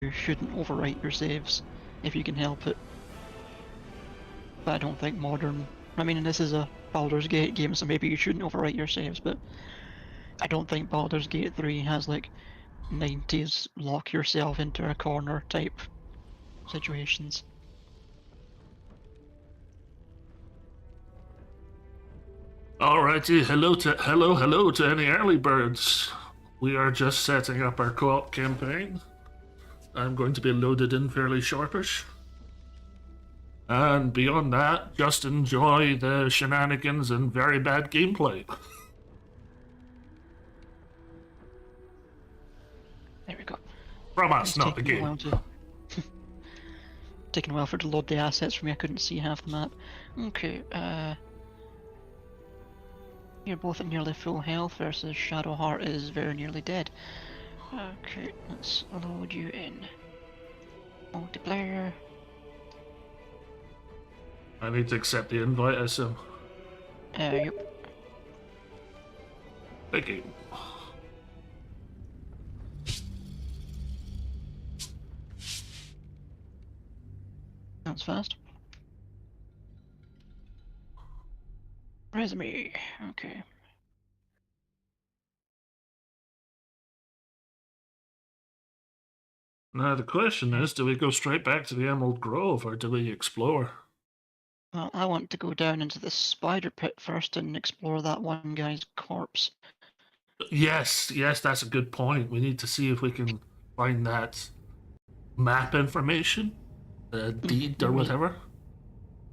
you shouldn't overwrite your saves if you can help it. But I don't think modern... I mean, this is a Baldur's Gate game, so maybe you shouldn't overwrite your saves, but I don't think Baldur's Gate 3 has, like, 90s lock yourself into a corner type situations. Alrighty, hello to any early birds. We are just setting up our co-op campaign. I'm going to be loaded in fairly sharpish. And beyond that, just enjoy the shenanigans and very bad gameplay. There we go. From us, It's not the taking a game. while to... taking a while for it to load the assets for me, I couldn't see half the map. Okay, you're both at nearly full health versus Shadowheart is very nearly dead. Okay, let's load you in. Multiplayer. I need to accept the invite, I assume. Yep. Thank you. That's fast. Resume. Okay. Now the question is, do we go straight back to the Emerald Grove or do we explore? Well, I want to go down into the spider pit first and explore that one guy's corpse. Yes, that's a good point. We need to see if we can find that map information, deed or whatever.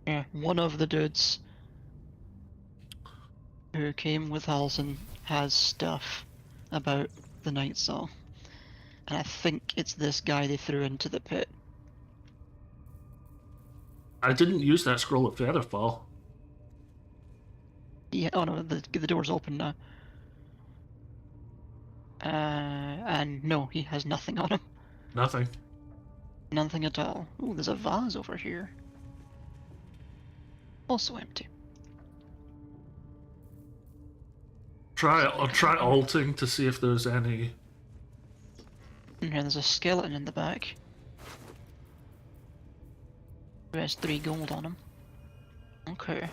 Yeah, one of the dudes who came with Halsin has stuff about the Night Saw. And I think it's this guy they threw into the pit. I didn't use that scroll of Featherfall. Yeah, oh no, the door's open now. And no, he has nothing on him. Nothing. Nothing at all. Ooh, there's a vase over here. Also empty. I'll try alting to see if there's any. And here there's a skeleton in the back. Who has 3 gold on him. Okay.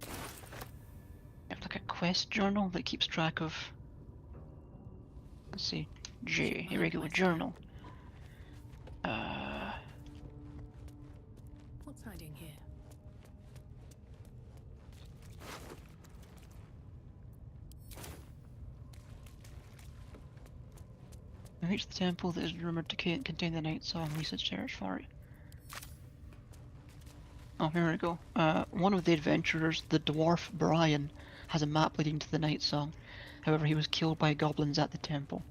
I have like a quest journal that keeps track of... Let's see. J. Here we go, journal. What's hiding here? Reach the temple that is rumored to contain the Night Saw and research search for it. Oh, here we go. One of the adventurers, the dwarf Brian, has a map leading to the Night Song. However, he was killed by goblins at the temple.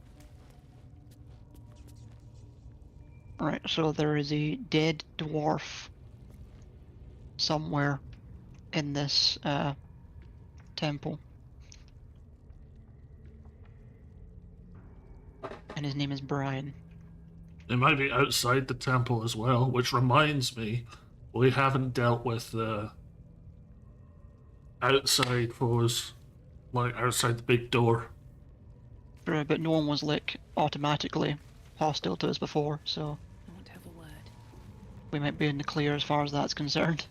Right, so there is a dead dwarf somewhere in this temple. And his name is Brian. It might be outside the temple as well, which reminds me, we haven't dealt with the outside foes, like outside the big door. But no one was like automatically hostile to us before, so I want to have a word. we might be in the clear as far as that's concerned.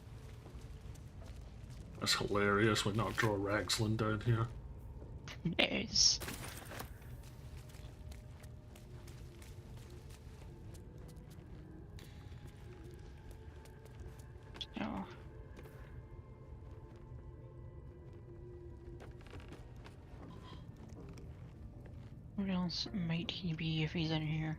That's hilarious. We not draw Ragsland down here. Yes. Oh. Where else might he be if he's in here?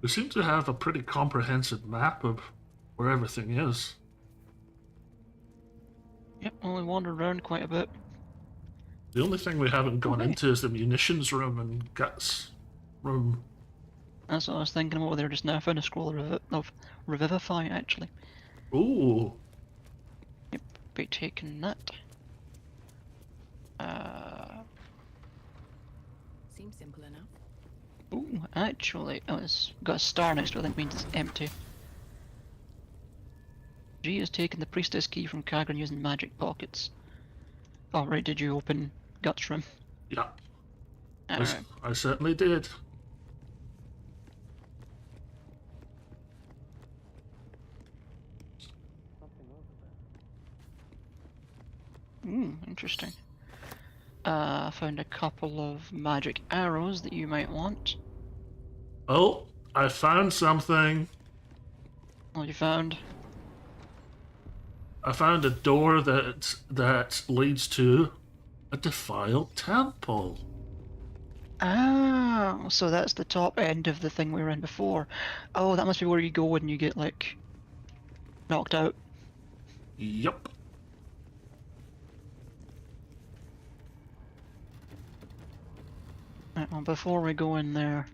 We seem to have a pretty comprehensive map of where everything is. Yep, only wandered around quite a bit. The only thing we haven't gone Okay. into is the munitions room and guts room. That's what I was thinking about there just now. I found a scroll of Revivify, actually. Ooh. Yep, be taking that. Seems simple enough. Ooh, actually, oh, it's got a star next to it, I think means it's empty. G is taking the priestess key from Kagha and using magic pockets. Oh, right, did you open Guts Room? Yeah, Alright. I certainly did. Interesting. I found a couple of magic arrows that you might want. Oh, I found something. What you found? I found a door that leads to a defiled temple. Ah, so that's the top end of the thing we were in before. Oh, that must be where you go when you get, like, knocked out. Yup. Right, well, before we go in there,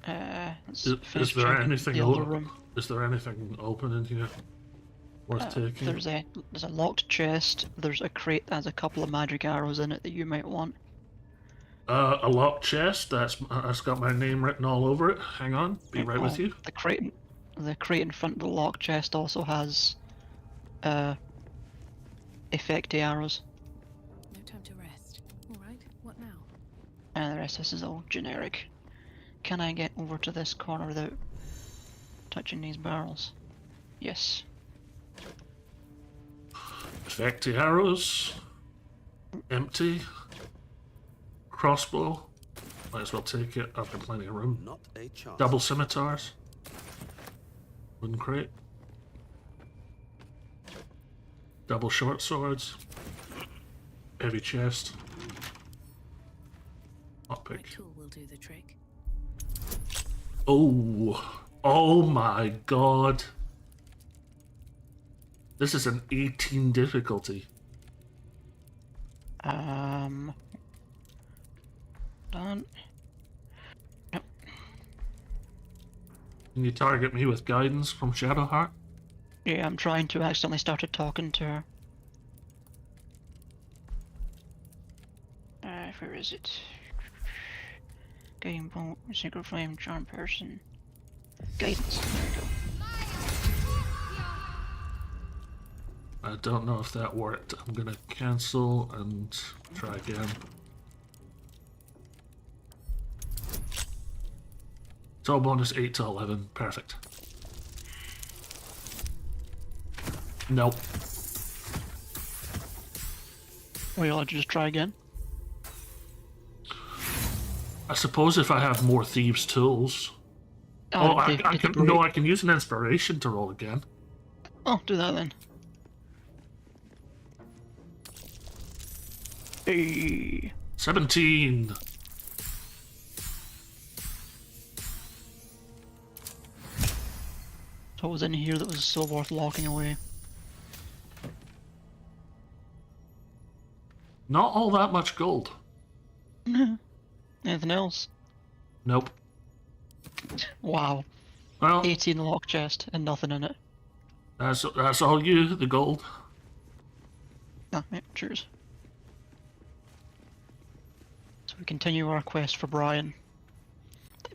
let's Is finish there checking anything the other room. Is there anything open in here worth taking? There's a locked chest. There's a crate that has a couple of magic arrows in it that you might want. A locked chest that's got my name written all over it. Hang on, be right with you. The crate in front of the locked chest also has effecty arrows. No time to rest. Alright, what now? And the rest of this is all generic. Can I get over to this corner without touching these barrels? Yes. Effecty arrows. Empty. Crossbow. Might as well take it. I've got plenty of room. Not a chance. Double scimitars. Wooden crate. Double short swords. Heavy chest. My Lockpick. tool will do the trick. Oh. Oh my god. This is an 18 difficulty. Done. Nope. Can you target me with guidance from Shadowheart? Yeah, I'm trying to. Accidentally started talking to her. Where is it? Game bolt, secret flame, charm person. Guidance. There we go. I don't know if that worked. I'm gonna cancel and try again. Total bonus 8 to 11. Perfect. Nope. Well, I'll just try again. I suppose if I have more thieves' tools. Oh, I can. No, I can use an inspiration to roll again. Oh, do that then. Hey. 17. What was in here that was so worth locking away? Not all that much gold. Anything else? Nope. Wow. Well, 18 lock chest and nothing in it. that's all you, the gold. Ah, yeah, cheers. So we continue our quest for Brian.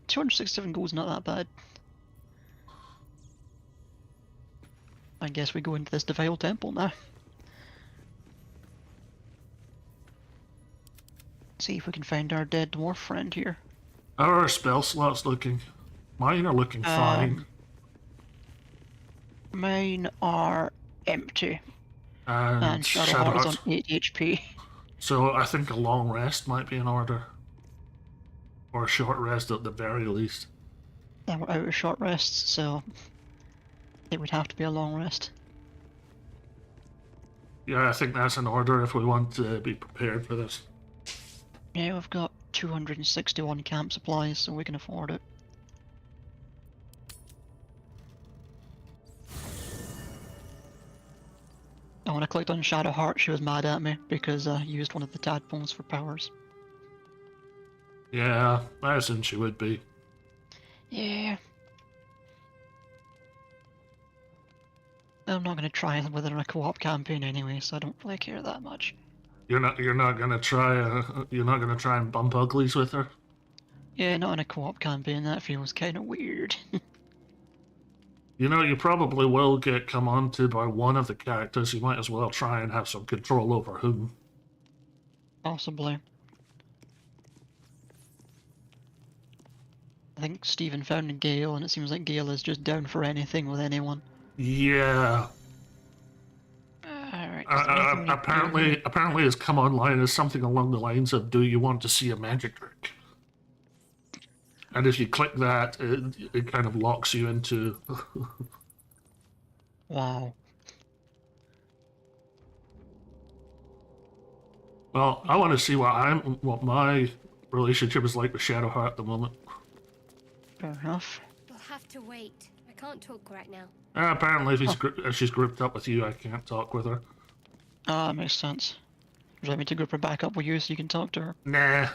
267 gold's not that bad. I guess we go into this defiled temple now. See if we can find our dead dwarf friend here. How are our spell slots looking? Mine are looking fine. Mine are empty. And Shadowheart is on Shadowheart's. 8 HP. So I think a long rest might be in order. Or a short rest at the very least. And we're out of short rests, so it would have to be a long rest. Yeah, I think that's in order if we want to be prepared for this. Yeah, we've got 261 camp supplies, so we can afford it. Oh, when I clicked on Shadowheart, she was mad at me because I used one of the tadpoles for powers. Yeah, I assume she would be. Yeah. I'm not going to try it with her in a co-op campaign anyway, so I don't really care that much. You're not gonna try and bump uglies with her? Yeah, not in a co-op campaign, that feels kind of weird. You know, you probably will get come onto by one of the characters. You might as well try and have some control over whom. Possibly. I think Stephen found Gale, and it seems like Gale is just down for anything with anyone. Yeah. Alright, is there anything we need to do here? Apparently, it's come online as something along the lines of "Do you want to see a magic trick?" And if you click that, it kind of locks you into. Wow. Well, I want to see what my relationship is like with Shadowheart at the moment. Fair enough. You'll have to wait. I can't talk right now. Apparently, if she's grouped up with you, I can't talk with her. Ah, that makes sense. Would you like me to group her back up with you so you can talk to her? Nah.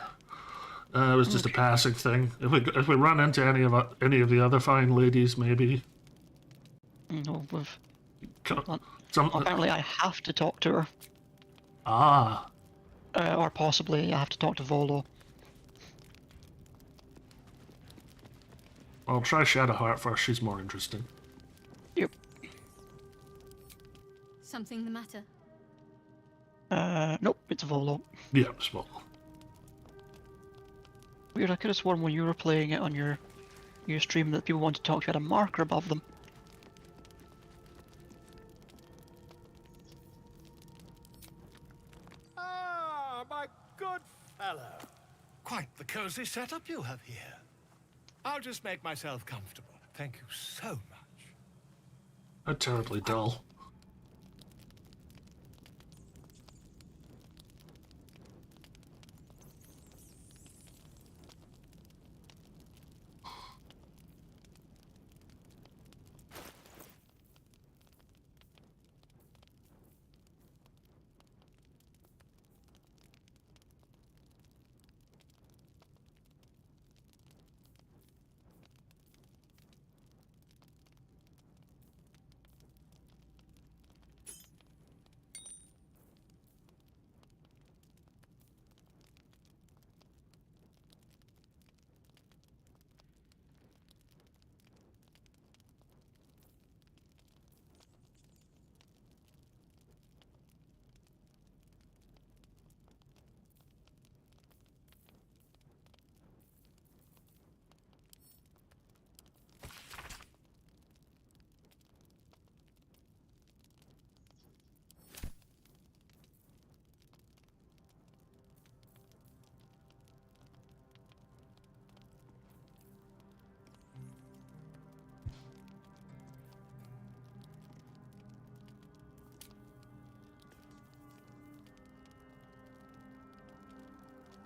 It was just a passing thing. If we run into any of the other fine ladies, maybe. No, we've... Some. Apparently I have to talk to her. Ah. Or possibly I have to talk to Volo. Well, try Shadowheart first. She's more interesting. Yep. Something the matter? Nope, it's Volo. Yeah, small. Weird, I could have sworn when you were playing it on your stream that people wanted to talk to you had a marker above them. Ah, my good fellow. Quite the cozy setup you have here. I'll just make myself comfortable. Thank you so much. How terribly dull.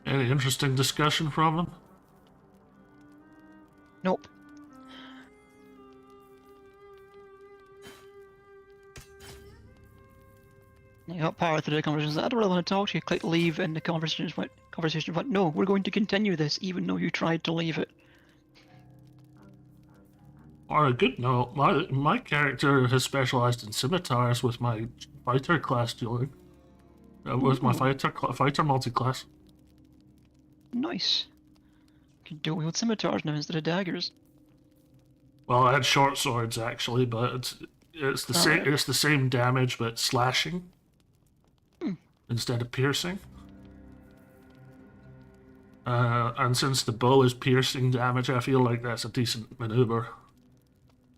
Any interesting discussion from them? Nope. I got power through the conversation. I don't really want to talk to you. Click leave, and the conversation went, no, we're going to continue this, even though you tried to leave it. On a good note, my character has specialized in scimitars with my fighter class dueling. With my fighter multi-class. Nice. You can dual wield scimitars now instead of daggers. Well, I had short swords actually, but it's the same. It's the same damage, but slashing instead of piercing. And since the bow is piercing damage, I feel like that's a decent maneuver.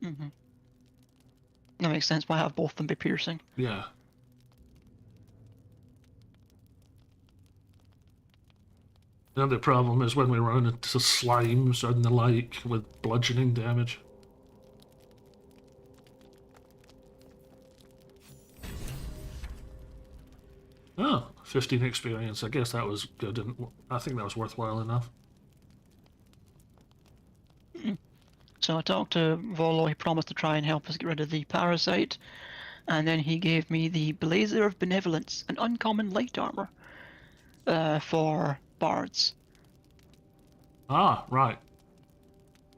Mm-hmm. That makes sense. Why have both of them be piercing? Yeah. The other problem is when we run into slimes and the like with bludgeoning damage. Oh, 15 experience. I guess that was good, and I think that was worthwhile enough. So I talked to Volo. He promised to try and help us get rid of the parasite, and then he gave me the Blazer of Benevolence, an uncommon light armor for bards. Ah, right.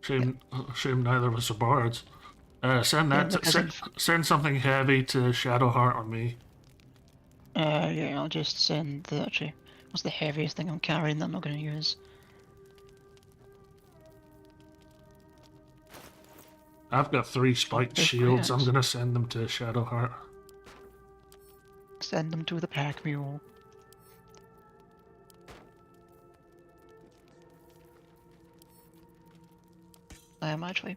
Shame neither of us are bards. Send something heavy to Shadowheart or me. Yeah, I'll just send the, actually, what's the heaviest thing I'm carrying that I'm not going to use? I've got 3 spiked Big shields. I'm plans. gonna send them to Shadowheart. Send them to the pack mule. I am actually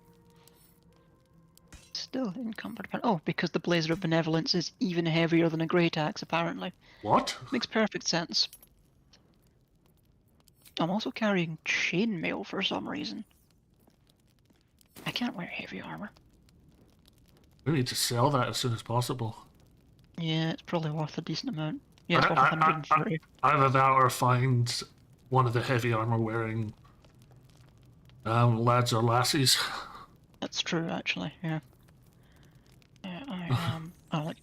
still encumbered. Oh, because the Blazer of Benevolence is even heavier than a Great Axe, apparently. What? Makes perfect sense. I'm also carrying chainmail for some reason. I can't wear heavy armor. We need to sell that as soon as possible. Yeah, it's probably worth a decent amount. Yeah, it's worth I- 130. Either that or find one of the heavy armor wearing lads or lassies. That's true, actually, yeah. Yeah, I am like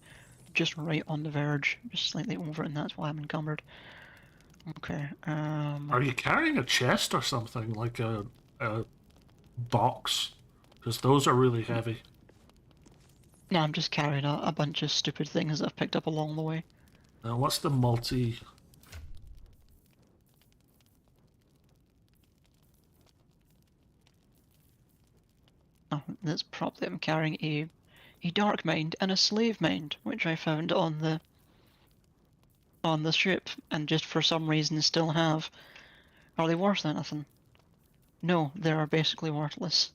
just right on the verge, just slightly over it, and that's why I'm encumbered. Okay, Are you carrying a chest or something, like a box? Because those are really heavy. no, I'm just carrying a bunch of stupid things that I've picked up along the way. What's the multi... Oh, that's probably I'm carrying a dark mind and a slave mind, which I found on the ship, and just for some reason still have. Are they worth anything? No, they are basically worthless.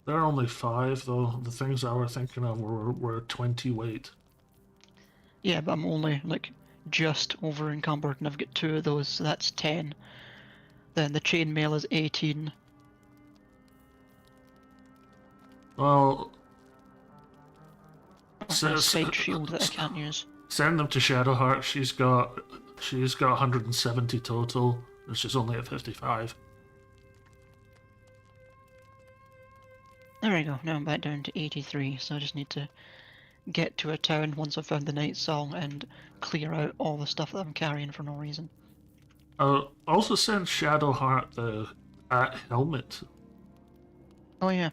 They're only 5, though. The things I were thinking of were 20 weight. Yeah, but I'm only like just over encumbered, and I've got 2 of those, so that's 10. Then the chainmail is 18. Well... I've got a spiked shield that I can't use. Send them to Shadowheart. She's got 170 total, and she's only at 55. There we go, now I'm back down to 83, so I just need to get to a town once I've found the night song and clear out all the stuff that I'm carrying for no reason. Also send Shadowheart the helmet. Oh yeah.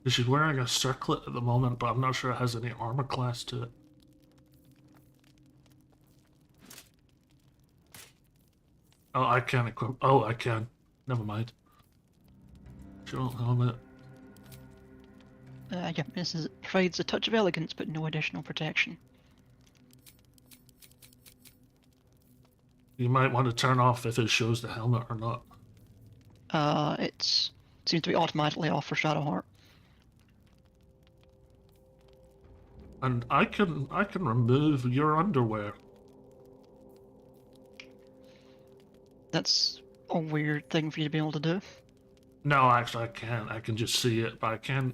She's wearing a circlet at the moment, but I'm not sure it has any armor class to it. Oh, I can't equip... Oh, I can. Never mind. Sure, helmet. Yeah, this provides a touch of elegance, but no additional protection. You might want to turn off if it shows the helmet or not. It seems to be automatically off for Shadowheart. And I can remove your underwear. That's a weird thing for you to be able to do. No, actually I can't. I can just see it, but I can't.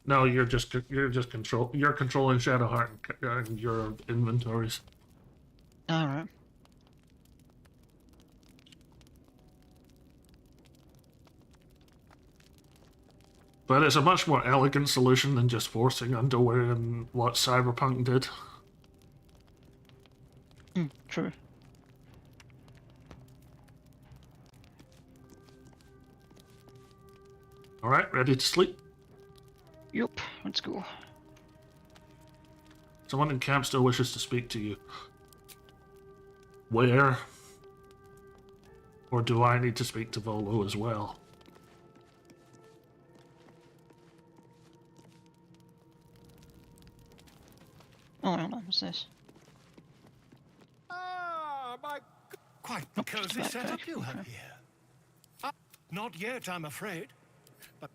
No, you're controlling Shadowheart and your inventories. Alright. But it's a much more elegant solution than just forcing underwear and what Cyberpunk did. True. Alright, ready to sleep? Yup, let's go. Someone in camp still wishes to speak to you. Where? Or do I need to speak to Volo as well? Oh, hold on, what's this? Ah, my... Quite the cozy setup you have here. Not yet, I'm afraid. But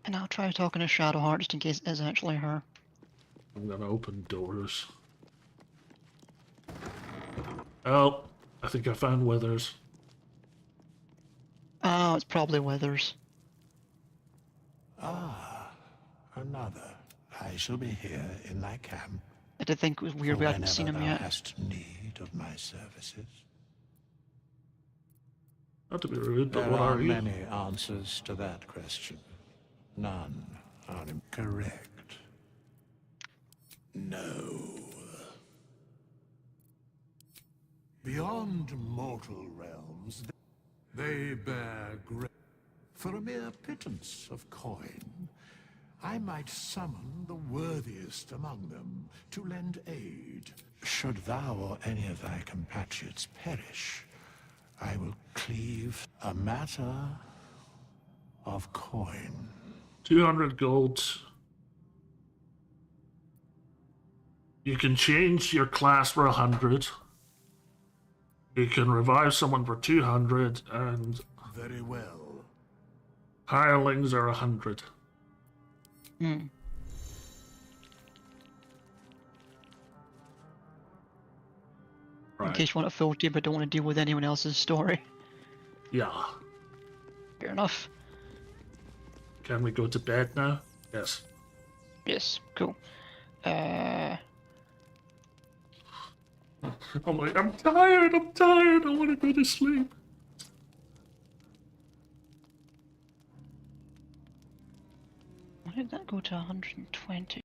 And I'll try talking to Shadowheart just in case it is actually her. I'm gonna open doors. Oh, I think I found Withers. Oh, it's probably Withers. Another. I shall be here in thy camp. I did think it was weird we hadn't seen him whenever thou yet. hast need of my services. Not to be rude, but There what are are you? many answers to that question. None are incorrect. No. Beyond mortal realms, they bear great... For a mere pittance of coin, I might summon the worthiest among them to lend aid. Should thou or any of thy compatriots perish, I will cleave a matter of coin. 200 gold. You can change your class for 100. You can revive someone for 200, and Very well. hirelings are 100. Hmm. In Right. case you want a full team but don't want to deal with anyone else's story. Yeah. Fair enough. Can we go to bed now? Yes. Yes, cool. I'm like, I'm tired, I want to go to sleep. Why did that go to 120?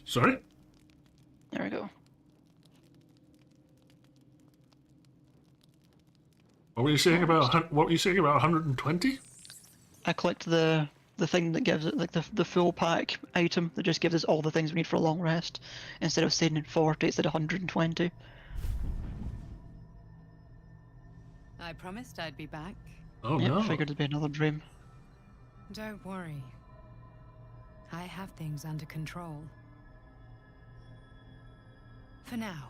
Sorry? There we go. What were you saying about 120? I clicked the thing that gives it like the full pack item that just gives us all the things we need for a long rest. Instead of staying in 40, it said 120. I promised I'd be back. Oh Yep, no. figured it'd be another dream. Don't worry. I have things under control. For now.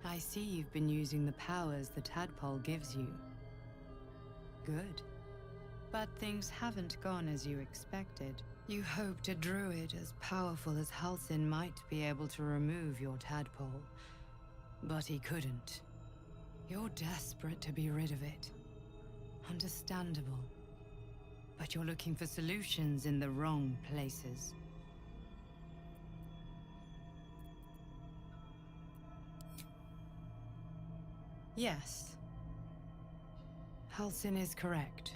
I see you've been using the powers the tadpole gives you. Good. But things haven't gone as you expected. You hoped a druid as powerful as Halsin might be able to remove your tadpole. But he couldn't. You're desperate to be rid of it. Understandable. But you're looking for solutions in the wrong places. Yes. Halsin is correct.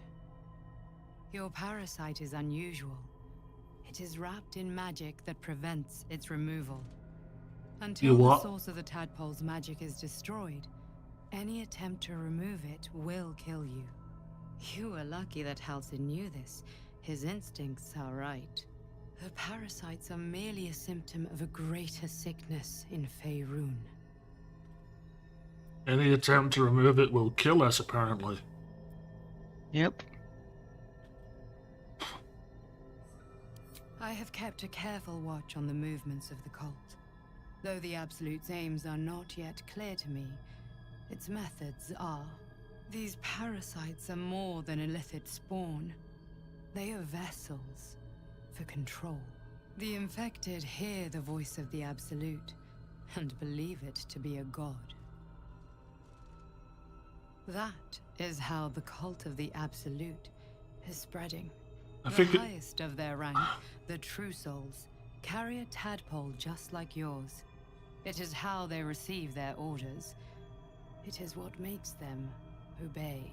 Your parasite is unusual. It is wrapped in magic that prevents its removal. Until You the what? source of the tadpole's magic is destroyed, any attempt to remove it will kill you. You were lucky that Halsin knew this. His instincts are right. The parasites are merely a symptom of a greater sickness in Faerun. Any attempt to remove it will kill us, apparently. Yep. I have kept a careful watch on the movements of the cult. Though the Absolute's aims are not yet clear to me, its methods are. These parasites are more than illicit spawn. They are vessels for control. The infected hear the voice of the Absolute and believe it to be a god. That is how the cult of the Absolute is spreading. I The think it- highest of their rank, the True Souls, carry a tadpole just like yours. It is how they receive their orders. It is what makes them obey.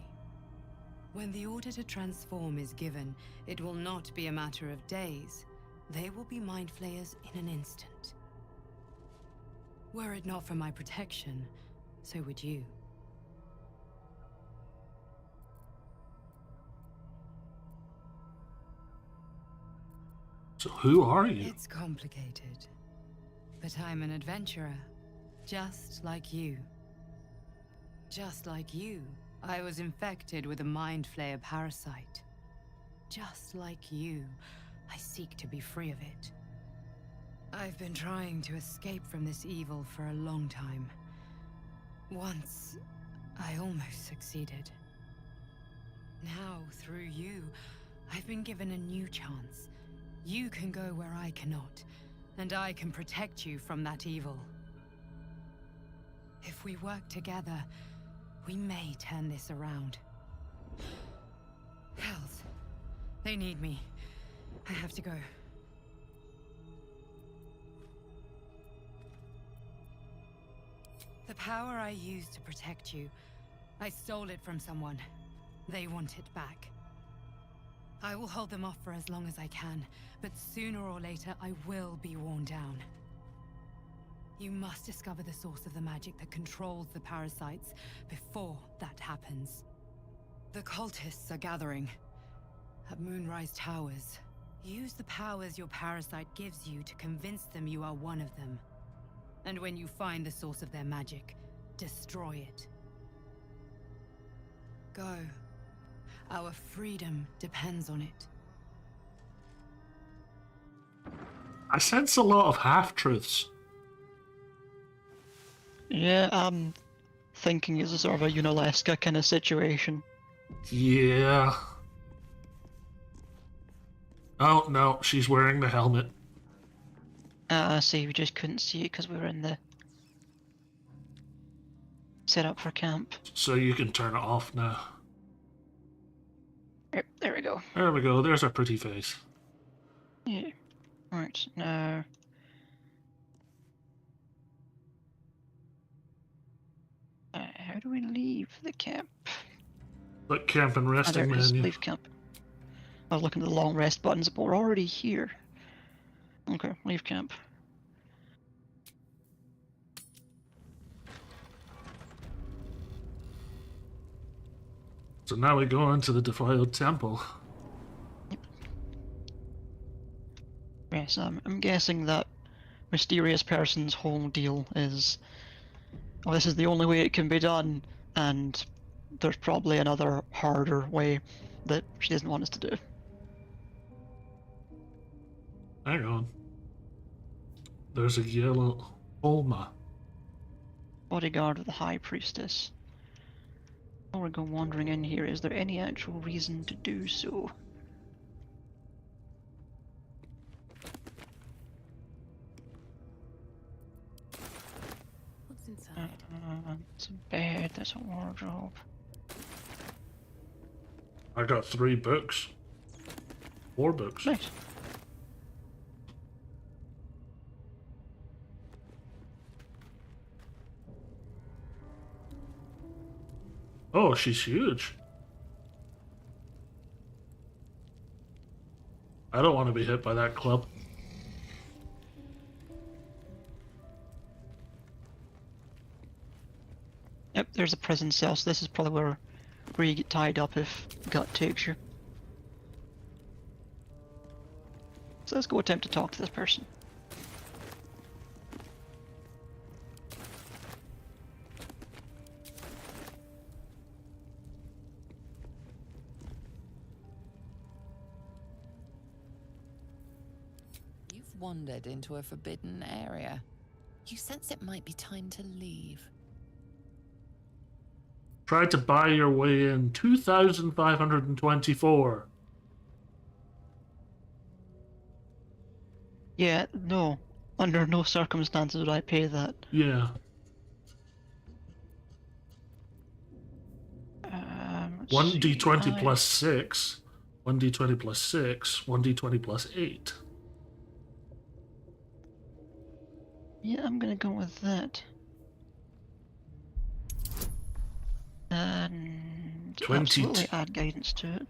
When the order to transform is given, it will not be a matter of days. They will be mind flayers in an instant. Were it not for my protection, so would you. So who are you? It's complicated. But I'm an adventurer, just like you. Just like you, I was infected with a mind flayer parasite. Just like you, I seek to be free of it. I've been trying to escape from this evil for a long time. Once, I almost succeeded. Now, through you, I've been given a new chance. You can go where I cannot, and I can protect you from that evil. If we work together, we may turn this around. Hells, they need me. I have to go. The power I used to protect you, I stole it from someone. They want it back. I will hold them off for as long as I can, but sooner or later I will be worn down. You must discover the source of the magic that controls the parasites before that happens. The cultists are gathering at Moonrise Towers. Use the powers your parasite gives you to convince them you are one of them. And when you find the source of their magic, destroy it. Go. Our freedom depends on it. I sense a lot of half-truths. Yeah, I'm thinking it's a sort of a Unalaska kind of situation. Yeah. Oh, no, she's wearing the helmet. I see, we just couldn't see it because we were in the setup for camp. So you can turn it off now. Yep, there we go. There we go, there's our pretty face. Yeah. Right, now... how do we leave the camp? Look, camp and Ah, there resting it is, menu. leave camp. I was looking at the long rest buttons, but we're already here. Okay, leave camp. So now we go into the defiled temple. Yes, I'm guessing that mysterious person's whole deal is, well, this is the only way it can be done, and there's probably another harder way that she doesn't want us to do. Hang on. There's a yellow Olma. Bodyguard of the High Priestess. Before we go wandering in here, is there any actual reason to do so? What's inside? It's a bed, that's a wardrobe. I got 3 books. 4 books. Nice. Oh, she's huge. I don't want to be hit by that club. Yep, there's a prison cell, so this is probably where you get tied up if gut takes you. So let's go attempt to talk to this person. You've wandered into a forbidden area. You sense it might be time to leave. Try to buy your way in. 2,524. Yeah, no. Under no circumstances would I pay that. Yeah. Let's 1d20 see, plus 6. 1d20 plus 6. 1d20 plus 8. Yeah, I'm gonna go with that. And 20. absolutely add guidance to it.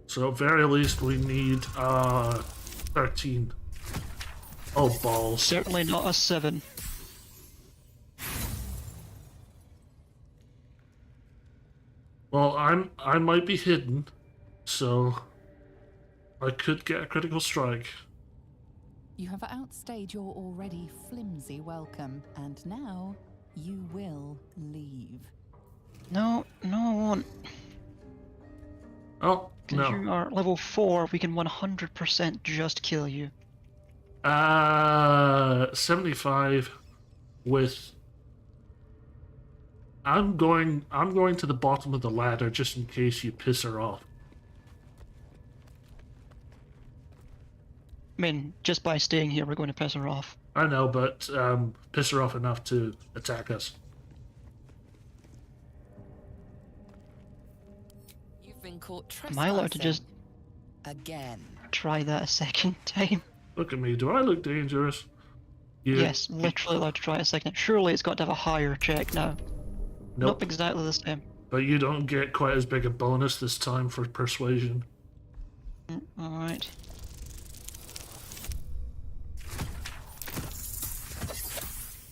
So at very least we need 13. Oh balls. Certainly not a 7. Well, I might be hidden, so I could get a critical strike. You have outstayed your already flimsy welcome, and now you will leave. No, I won't. Oh, Because no. you are level 4, we can 100% just kill you. 75 with... I'm going to the bottom of the ladder just in case you piss her off. I mean, just by staying here, we're going to piss her off. I know, but piss her off enough to attack us. You've been caught Am trespassing. I allowed to just again? try that a second time? Look at me, do I look dangerous? You, Yes, literally allowed to try it a second. Surely it's got to have a higher check now. Nope. Nope, exactly the same. But you don't get quite as big a bonus this time for persuasion. Alright.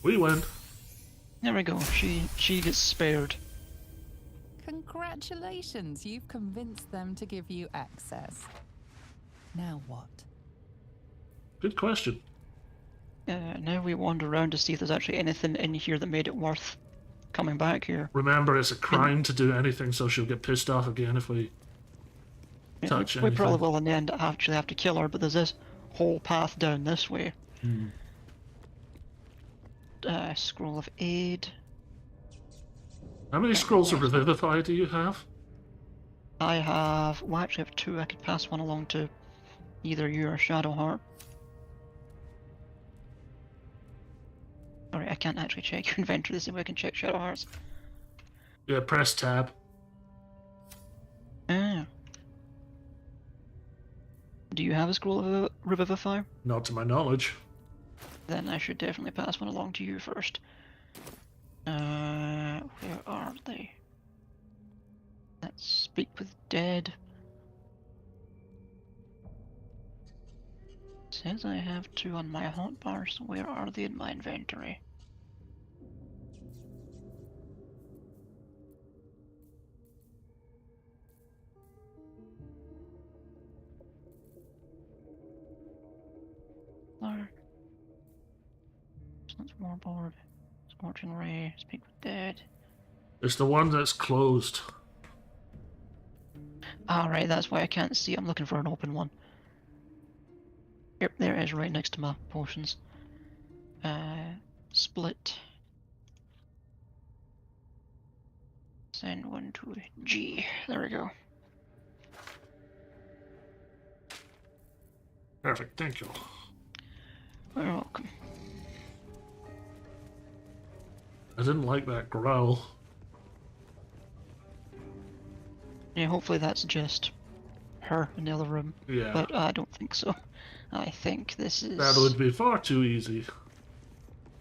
We win. There we go, she gets spared. Congratulations, you've convinced them to give you access. Now what? Good question. Now we wander around to see if there's actually anything in here that made it worth coming back here. Remember, it's a crime to do anything, so she'll get pissed off again if we Yeah, touch we anything. probably will in the end actually have to kill her, but there's this whole path down this way. Scroll of aid. How many scrolls of Revivify do you have? I have, well, I actually have 2. I could pass one along to either you or Shadowheart. Alright, I can't actually check your inventory the same way I can check Shadowheart's. Yeah, press tab. Ah. Do you have a scroll of Revivify? Not to my knowledge. Then I should definitely pass one along to you first. Where are they? Let's speak with dead. Says I have 2 on my hotbar, so where are they in my inventory? There. That's more bored. Scorching Ray, speak with dead. It's the one that's closed. Ah, right, that's why I can't see. I'm looking for an open one. Yep, there it is, right next to my potions. Split. Send one to G. There we go. Perfect, thank you. You're welcome. I didn't like that growl. Yeah, hopefully that's just her in the other room. Yeah. But I don't think so. I think this is... That would be far too easy.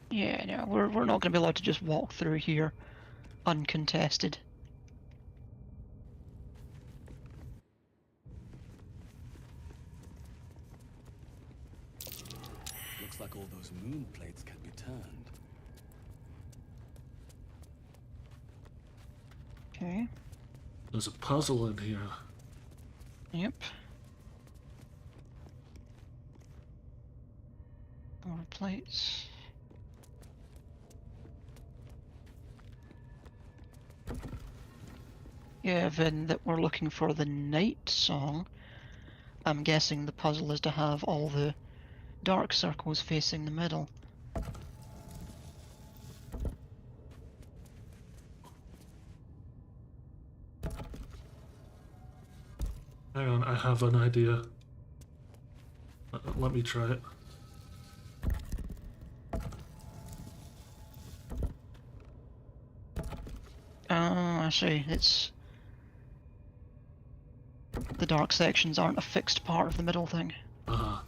Yeah, no, we're not going to be allowed to just walk through here uncontested. Looks like all those moon plates can be turned. Okay. There's a puzzle in here. Yep. More plates. Yeah, then that we're looking for the night song. I'm guessing the puzzle is to have all the dark circles facing the middle. Hang on, I have an idea. Let me try it. Oh, I see. It's... the dark sections aren't a fixed part of the middle thing. Uh-huh.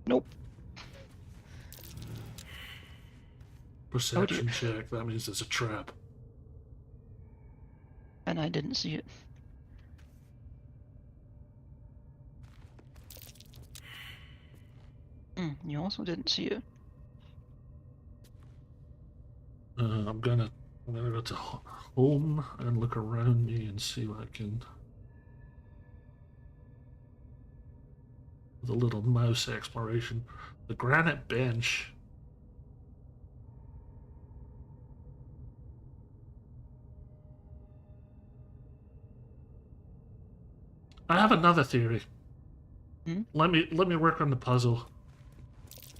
Nope. Perception check, that means it's a trap. And I didn't see it. You also didn't see it. I'm gonna go to home and look around me and see what I can... The little mouse exploration. The granite bench. I have another theory. Let me work on the puzzle.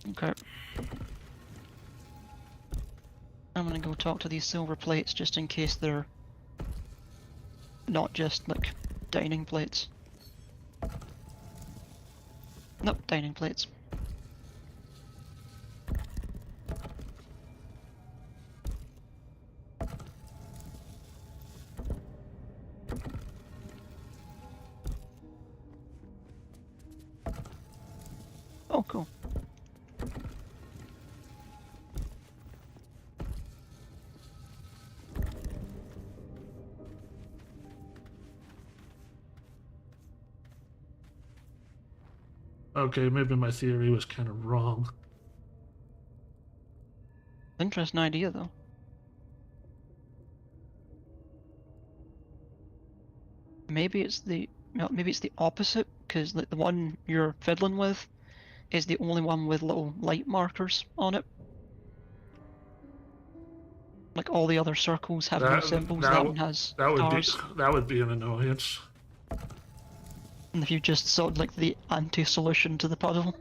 Okay. I'm gonna go talk to these silver plates just in case they're not just like dining plates. Nope, dining plates. Oh, cool. Okay, maybe my theory was kind of wrong. Interesting idea, though. Maybe it's the opposite, because because the one you're fiddling with is the only one with little light markers on it. Like all the other circles have no symbols. That one has stars. That would be an annoyance. And if you just sort of like the anti-solution to the puzzle.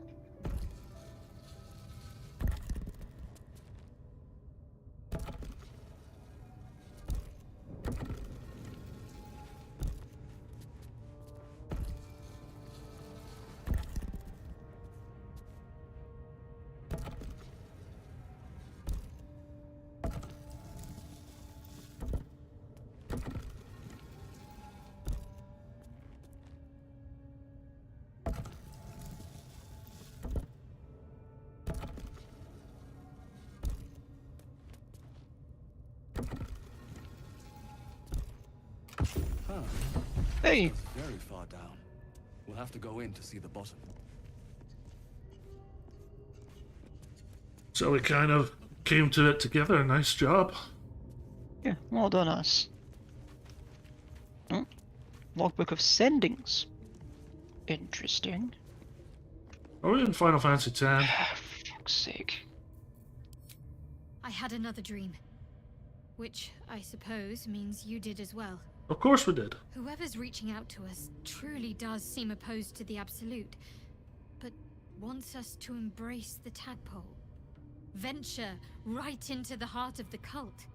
Huh. Hey! It's very far down. We'll have to go in to see the bottom. So we kind of came to it together. Nice job. Yeah, well done us. Oh, logbook of sendings. Interesting. Are we in Final Fantasy X? Fuck's sake. I had another dream. Which, I suppose, means you did as well. Of course we did. Whoever's reaching out to us truly does seem opposed to the Absolute, but wants us to embrace the tadpole. Venture right into the heart of the cult.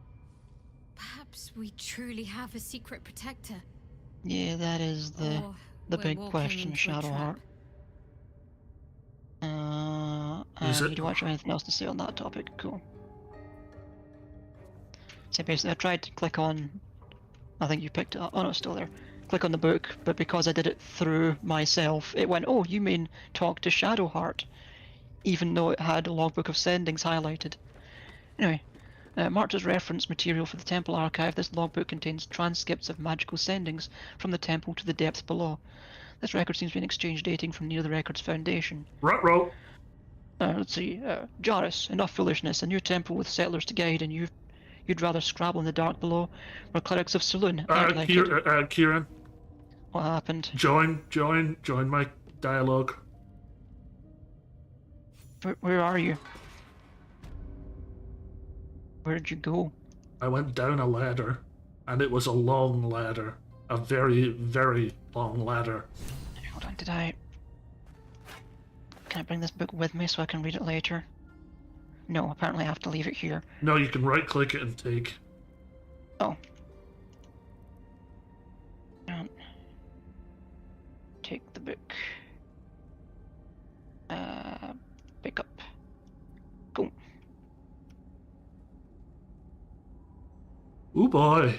Perhaps we truly have a secret protector. Yeah, that is the Or the we're big walking question, into a Shadowheart. trap. Is I it- need to watch anything else to say on that topic. Cool. So basically, I tried to click on. I think you picked it up. Oh no, it's still there. Click on the book, but because I did it through myself, it went, "Oh, you mean talk to Shadowheart," even though it had a logbook of sendings highlighted. Anyway, marked as reference material for the temple archive, this logbook contains transcripts of magical sendings from the temple to the depths below. This record seems to be an exchange dating from near the record's foundation. Ruh-roh. Let's see. Jarrus, enough foolishness. A new temple with settlers to guide, and you'd rather scrabble in the dark below, where clerics of Saloon act like it. Kieran, What happened? join my dialogue. Where are you? Where did you go? I went down a ladder, and it was a long ladder. A very, very long ladder. Hold on, Can I bring this book with me so I can read it later? No, apparently I have to leave it here. No, you can right-click it and take. Oh. Take the book. Pick up. Go. Ooh boy.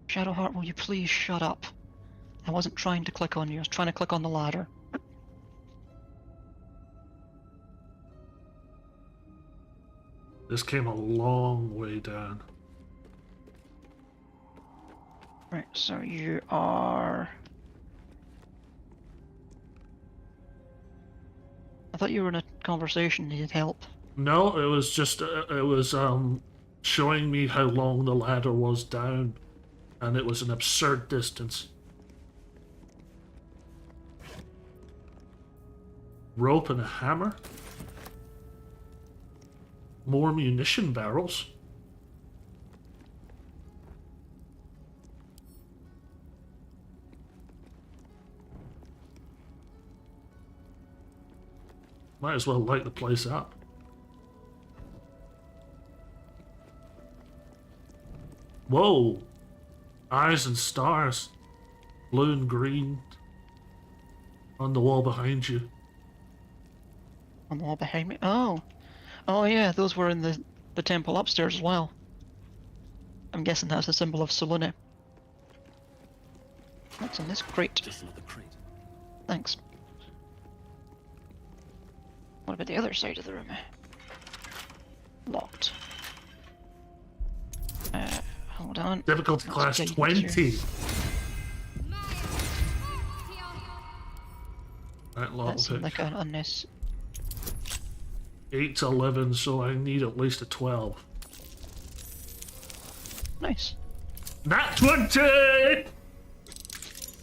Shadowheart, will you please shut up? I wasn't trying to click on you, I was trying to click on the ladder. This came a long way down. Right, so you are... I thought you were in a conversation, needed help. No, it was just showing me how long the ladder was down, and it was an absurd distance. Rope and a hammer. More munition barrels. Might as well light the place up. Whoa! Eyes and stars. Blue and green. On the wall behind you. On the wall behind me? Oh! Oh yeah, those were in the temple upstairs as well. I'm guessing that's a symbol of Salune. What's in this crate? Just another crate. Thanks. What about the other side of the room? Locked. Hold on. Difficulty Let's class get you 20. here. Right, lot That will seemed pick. like a miss. 8 to 11, so I need at least a 12. Nice. Nat 20!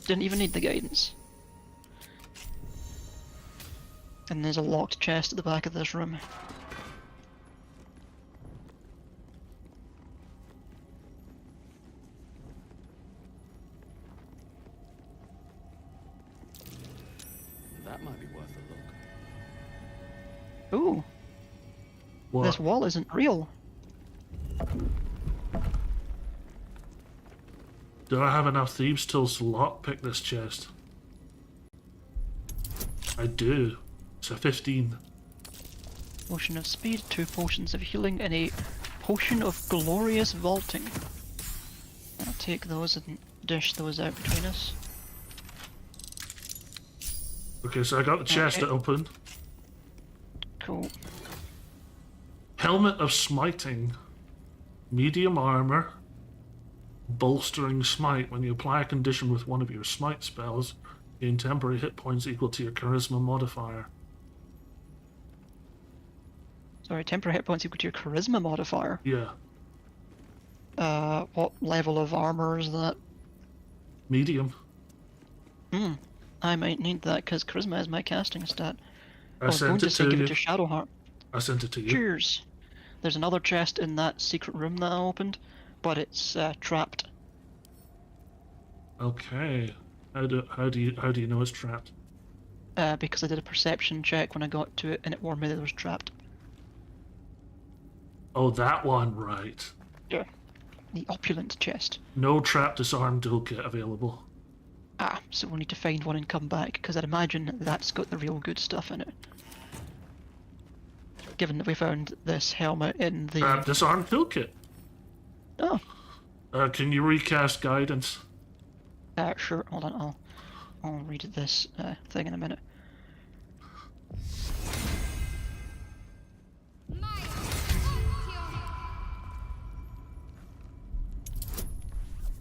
Didn't even need the guidance. And there's a locked chest at the back of this room. That might be worth a look. Ooh, What? this wall isn't real. Do I have enough thieves' tools to lockpick this chest? I do. It's a 15. Potion of speed, 2 potions of healing, and a potion of glorious vaulting. I'll take those and dish those out between us. Okay, so I got the chest Okay. open. Cool. Helmet of Smiting. Medium armor. Bolstering Smite. When you apply a condition with one of your Smite spells, gain temporary hit points equal to your Charisma modifier. Sorry, temporary hit points equal to your charisma modifier. Yeah. What level of armor is that? Medium. I might need that because charisma is my casting stat. I was going sent to it say to give you. it to Shadowheart. I sent it to you. Cheers. There's another chest in that secret room that I opened, but it's trapped. Okay. How do you know it's trapped? Because I did a perception check when I got to it, and it warned me that it was trapped. Oh, that one, right. Yeah. The opulent chest. No trap disarm toolkit available. Ah, so we'll need to find one and come back, because I'd imagine that's got the real good stuff in it. Given that we found this helmet in the... Trap disarm toolkit. Oh, Can you recast guidance? sure, hold on, I'll read this thing in a minute.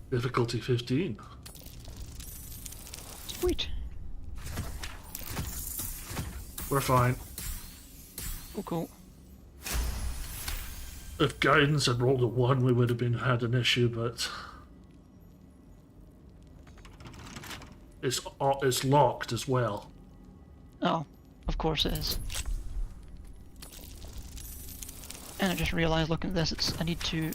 Difficulty 15. Sweet. We're fine. Oh, cool. If guidance had rolled a 1, we would have had an issue, but it's locked as well. Oh, of course it is. And I just realised looking at this, I need to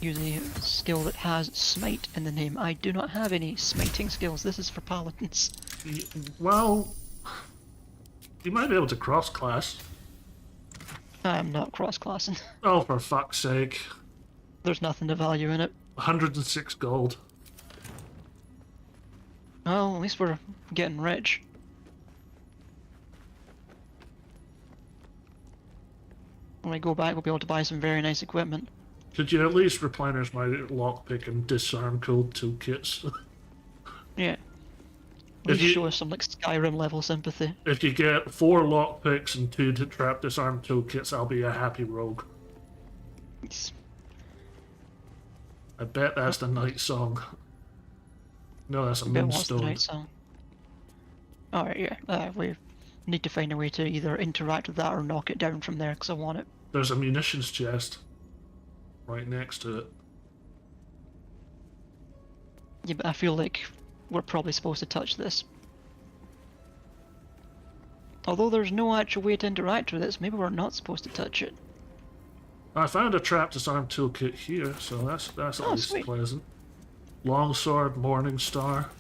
use a skill that has smite in the name. I do not have any smiting skills. This is for paladins. Well, you might be able to cross-class. I'm not cross-classing. Oh, for fuck's sake. There's nothing to value in it. 106 gold. Well, at least we're getting rich. When we go back, we'll be able to buy some very nice equipment. Could you at least replenish my lockpick and disarm code toolkits? Yeah. If Please you- show us some like Skyrim level sympathy. If you get 4 lockpicks and 2 to trap disarm toolkits, I'll be a happy rogue. It's- I bet that's the night song. No, that's a Bet what's the moonstone. night song? Alright, yeah. We need to find a way to either interact with that or knock it down from there, because I want it. There's a munitions chest right next to it. Yeah, but I feel like we're probably supposed to touch this. Although there's no actual way to interact with this, maybe we're not supposed to touch it. I found a trap disarm toolkit here, so that's at Oh, least sweet. pleasant. Longsword, Morning Star.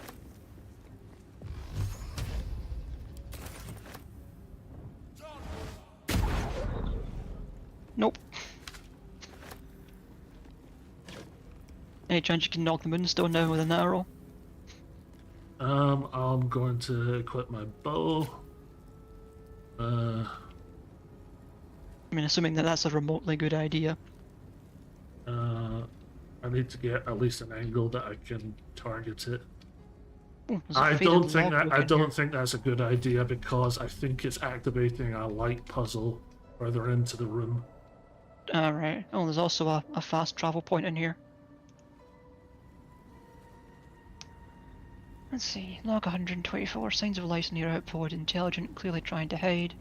Nope. Any chance you can knock the moonstone down with an arrow? I'm going to equip my bow. I mean, assuming that that's a remotely good idea. I need to get at least an angle that I can target it. Ooh, there's a I faded don't think log that I book in don't here. think that's a good idea because I think it's activating a light puzzle further into the room. Alright. Oh, there's also a fast travel point in here. Let's see. Log 124. Signs of life near outpost. Intelligent, clearly trying to hide.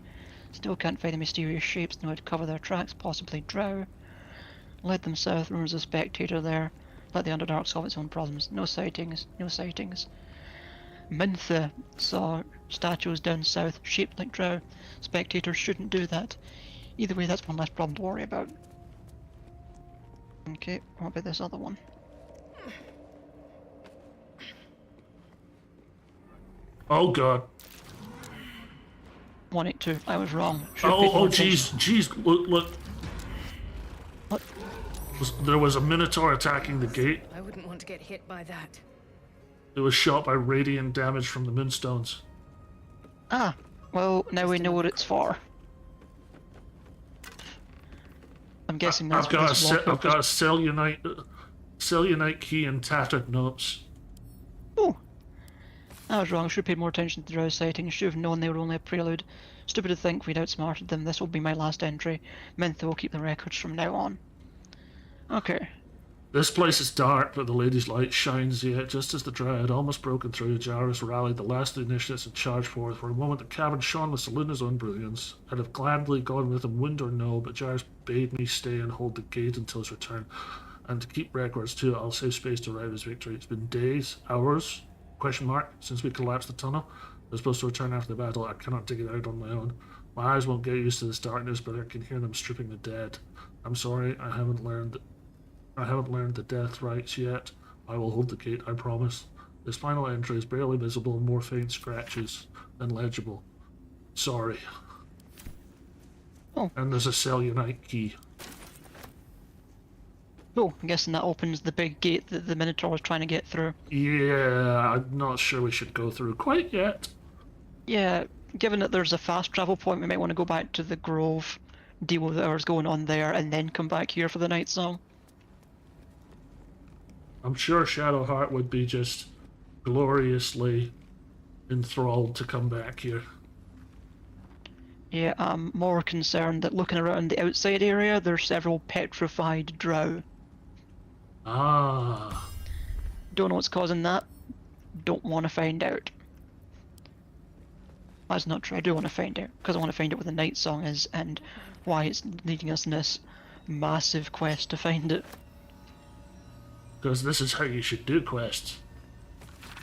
Still can't find the mysterious shapes. Know how to cover their tracks. Possibly drow. Led them south. Rumors of spectator there. Let the Underdark solve its own problems. No sightings, no sightings. Mintha saw statues down south, shaped like drow. Spectators shouldn't do that. Either way, that's one less problem to worry about. Okay, what about this other one? Oh god. 182. I was wrong. Should have paid Oh, more oh, attention. jeez, look. What? There was a Minotaur attacking the gate. I wouldn't want to get hit by that. It was shot by radiant damage from the Moonstones. Ah, well, now we know what it's for. I'm guessing that's I've got what a Cellunite key and tattered notes. Oh, I was wrong. Should have paid more attention to the drow sightings. Should have known they were only a prelude. Stupid to think we'd outsmarted them. This will be my last entry. Mintha will keep the records from now on. Okay. This place is dark, but the Lady's Light shines yet. Just as the Drow had almost broken through, Jarvis rallied the last of the initiates and charged forth. For a moment, the cavern shone with Selena's own brilliance. I'd have gladly gone with him, wind or no, but Jarvis bade me stay and hold the gate until his return. And to keep records too, I'll save space to arrive his victory. It's been days, hours, since we collapsed the tunnel. I was supposed to return after the battle. I cannot dig it out on my own. My eyes won't get used to this darkness, but I can hear them stripping the dead. I'm sorry, I haven't learned the death rites yet. I will hold the gate, I promise. This final entry is barely visible, more faint scratches than legible. Sorry. Oh. And there's a Cellunite key. Oh, I'm guessing that opens the big gate that the Minotaur was trying to get through. Yeah, I'm not sure we should go through quite yet. Yeah, given that there's a fast travel point, we might want to go back to the Grove, deal with whatever's going on there, and then come back here for the night song. I'm sure Shadowheart would be just gloriously enthralled to come back here. Yeah, I'm more concerned that looking around the outside area, there's several petrified drow. Ah. Don't know what's causing that. Don't want to find out. That's not true. I do want to find out, because I want to find out what the night song is and why it's leading us in this massive quest to find it. Because this is how you should do quests.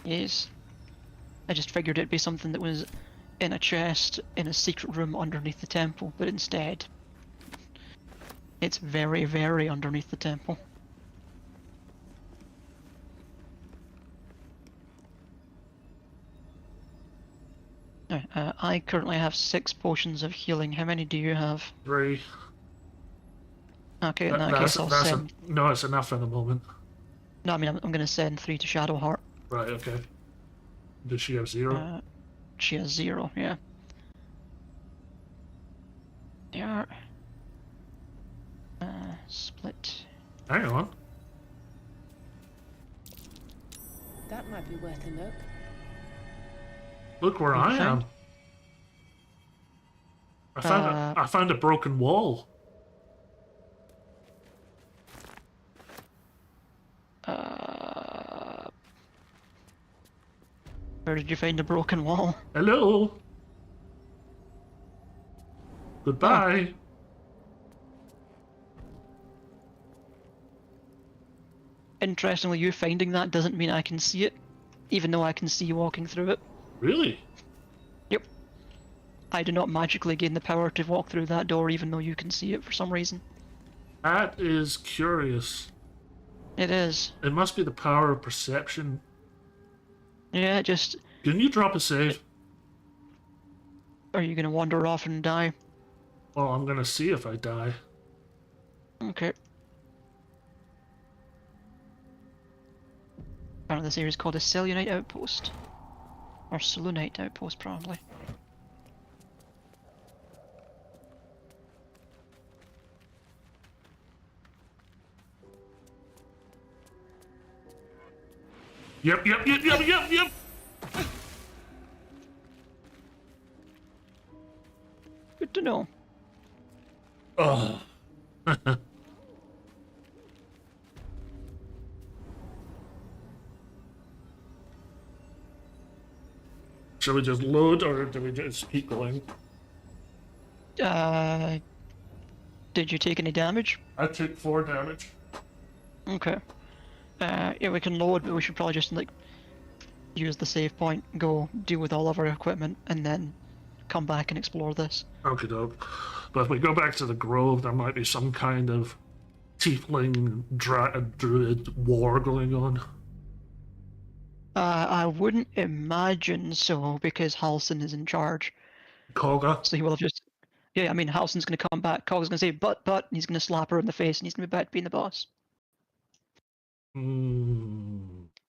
Yes. I just figured it'd be something that was in a chest in a secret room underneath the temple, but instead it's very, very underneath the temple. I currently have 6 potions of healing. How many do you have? 3. Okay, in that case I'll send... No, it's enough at the moment. No, I mean, I'm going to send 3 to Shadowheart. Right, okay. Does she have 0? She has 0, yeah. There. Split. Hang on. That might be worth a look. Look where I am. I found a broken wall. Where did you find a broken wall? Hello. Goodbye. Oh. Interestingly, you finding that doesn't mean I can see it, even though I can see you walking through it. Really? Yep. I do not magically gain the power to walk through that door, even though you can see it for some reason. That is curious. It is. It must be the power of perception. Yeah, just... Can you drop a save? Are you gonna wander off and die? Well, I'm gonna see if I die. Okay. Apparently this area is called a Cellunite Outpost. Or Selunite Outpost, probably. Yep. Good to know. Oh. Shall we just load, or do we just keep going? Did you take any damage? I took 4 damage. Okay. Yeah, we can load, but we should probably just like use the save point, go deal with all of our equipment, and then come back and explore this. Okay, dope. But if we go back to the grove, there might be some kind of tiefling druid war going on. I wouldn't imagine so, because Halson is in charge. Kagha? So he will have just... Yeah, I mean, Halson's going to come back, Kagha's going to say, but, and he's going to slap her in the face, and he's going to be back to being the boss.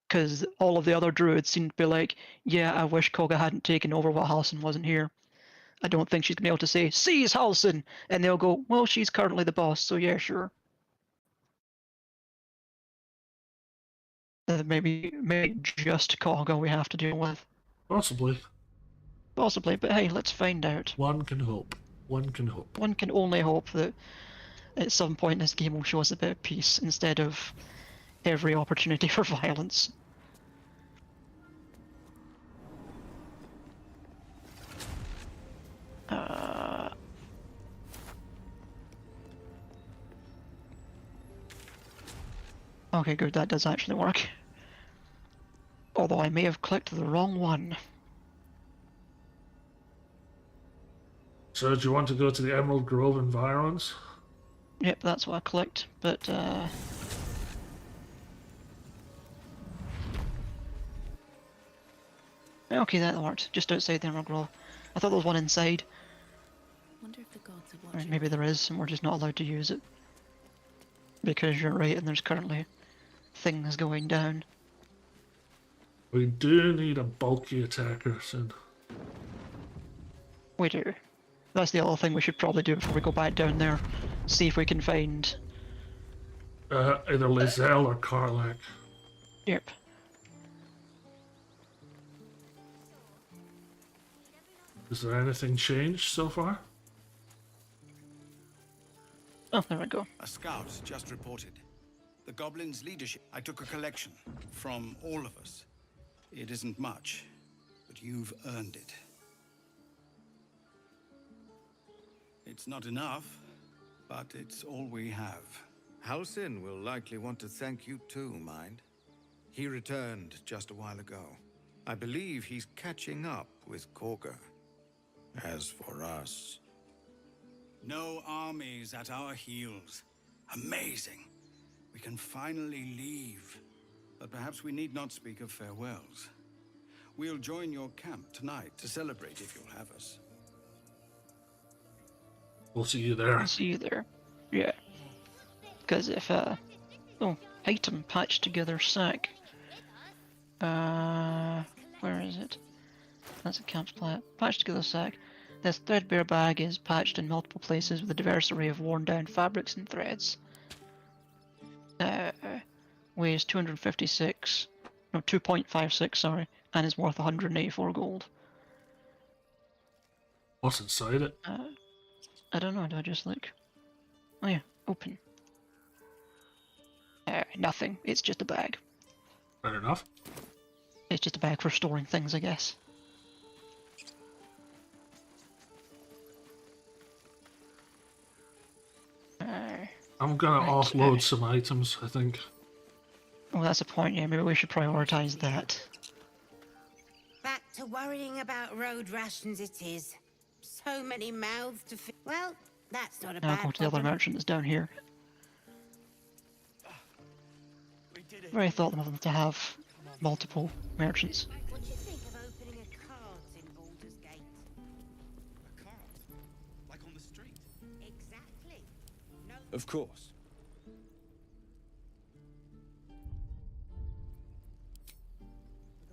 Because all of the other druids seem to be like, yeah, I wish Kagha hadn't taken over while Halson wasn't here. I don't think she's going to be able to say, seize Halson! And they'll go, well, she's currently the boss, so yeah, sure. Maybe just Kagha we have to deal with. Possibly. Possibly, but hey, let's find out. One can hope. One can hope. One can only hope that at some point this game will show us a bit of peace instead of every opportunity for violence. Okay, good, that does actually work. Although I may have clicked the wrong one. So do you want to go to the Emerald Grove environs? Yep, that's what I clicked, but okay, that worked. Just outside the Emerald Grove. I thought there was one inside. Wonder if the gods are Or watching. maybe there is, and we're just not allowed to use it. Because you're right, and there's currently things going down. We do need a bulky attacker soon. We do. That's the other thing we should probably do before we go back down there. See if we can find... Either Lizelle or Karlak. Yep. Is there anything changed so far? Oh, there we go. A scout just reported. The Goblin's leadership. I took a collection from all of us. It isn't much, but you've earned it. It's not enough, but it's all we have. Halsin will likely want to thank you too, mind. He returned just a while ago. I believe he's catching up with Kagha. As for us... No armies at our heels. Amazing. We can finally leave. But perhaps we need not speak of farewells. We'll join your camp tonight to celebrate if you'll have us. We'll see you there. I'll see you there. Yeah. Because if, oh, item patched together sack. Where is it? That's a camp splat. Patched together sack. This threadbare bag is patched in multiple places with a diverse array of worn down fabrics and threads. Weighs 256, no, 2.56, sorry, and is worth 184 gold. What's inside it? I don't know, do I just look? Oh yeah, open. Nothing, it's just a bag. Fair enough. It's just a bag for storing things, I guess. I'm gonna Right, offload some items, I think. Oh, that's a point, yeah, maybe we should prioritize that. Back to worrying about road rations it is. So many mouths to feed. Well, that's not a Now bad go to the other problem. merchant that's down here. Very thought of them to have multiple merchants. What do you think of opening a cart in Baldur's Gate? A cart? Like on the street? Exactly. No. Of course.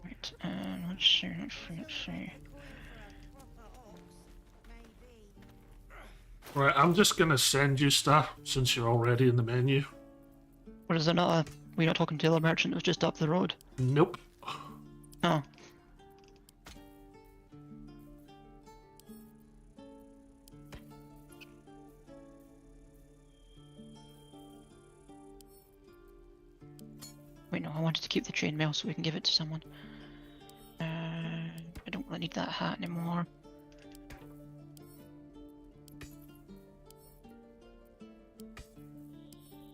Right, let's see. Right, I'm just gonna send you stuff since you're already in the menu. What is it not we're not talking to the other merchant, it was just up the road? Nope. Oh. Wait, no, I wanted to keep the chainmail so we can give it to someone. I don't really need that hat anymore.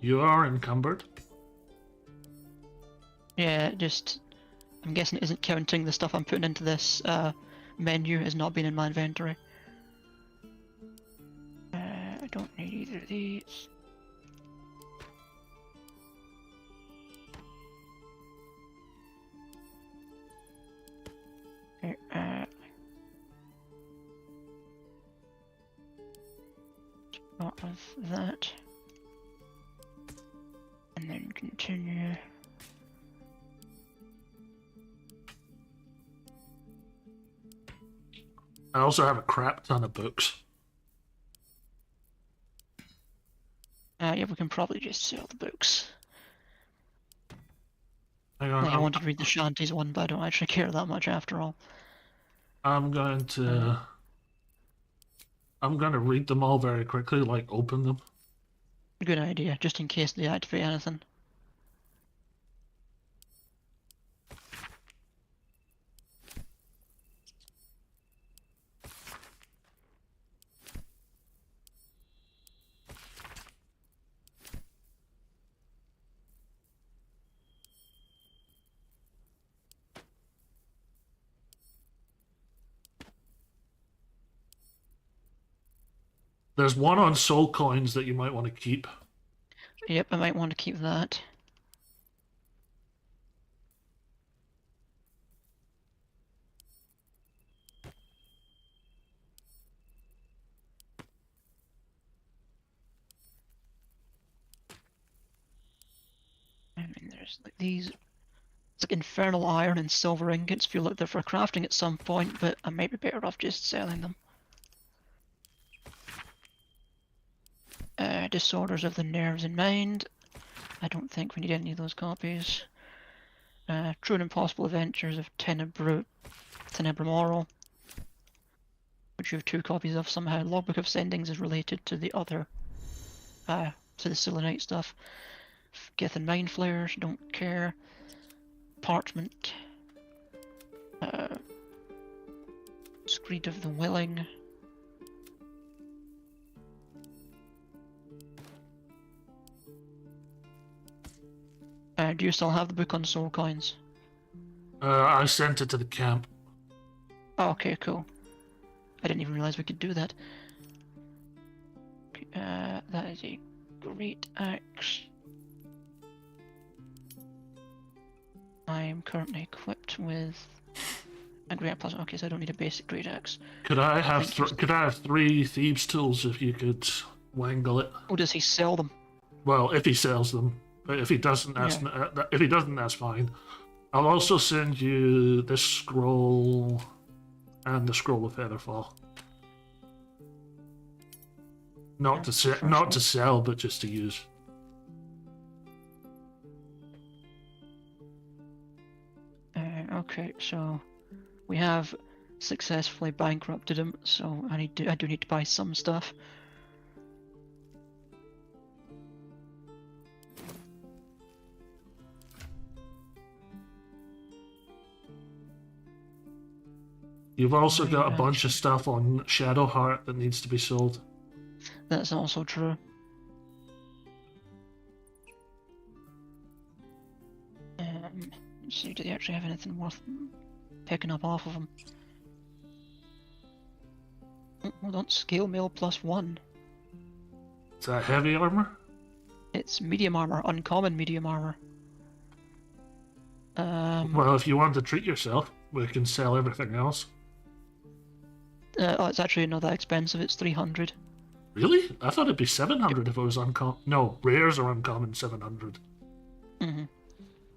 You are encumbered. Yeah, just... I'm guessing it isn't counting the stuff I'm putting into this menu as not being in my inventory. I don't need either of these. Okay, start with that. And then continue. I also have a crap ton of books. Yeah, we can probably just sell the books. Hang on, I wanted to read the Shanties one, but I don't actually care that much after all. I'm going to read them all very quickly, like open them. Good idea, just in case they activate anything. There's one on soul coins that you might want to keep. Yep, I might want to keep that. I mean, there's like these. It's like infernal iron and silver ingots. Feel like they're for crafting at some point, but I might be better off just selling them. Disorders of the nerves and mind. I don't think we need any of those copies. True and Impossible Adventures of Tenebra Moral, which you have 2 copies of somehow. Logbook of Sendings is related to the other, to the Selenite stuff. Geth and Mind Flayers, don't care. Parchment. Screed of the Willing. Do you still have the book on soul coins? I sent it to the camp. Oh, okay, cool. I didn't even realize we could do that. Okay, that is a great axe. I am currently equipped with a great plasma. Okay, so I don't need a basic great axe. Could I have 3 thieves' tools if you could wangle it? Oh, does he sell them? Well, if he sells them, but if he doesn't, that's fine. I'll also send you this scroll and the scroll of Featherfall. Not to sell, but just to use. Okay, so we have successfully bankrupted him, so I do need to buy some stuff. You've also got a bunch of stuff on Shadowheart that needs to be sold. That's also true. Let's see, do they actually have anything worth picking up off of them? Oh, hold on, scale mail +1. Is that heavy armor? It's medium armor, uncommon medium armor. Well, if you want to treat yourself, we can sell everything else. Oh, it's actually not that expensive, it's 300. Really? I thought it'd be 700 if it was uncommon. No, rares are uncommon 700.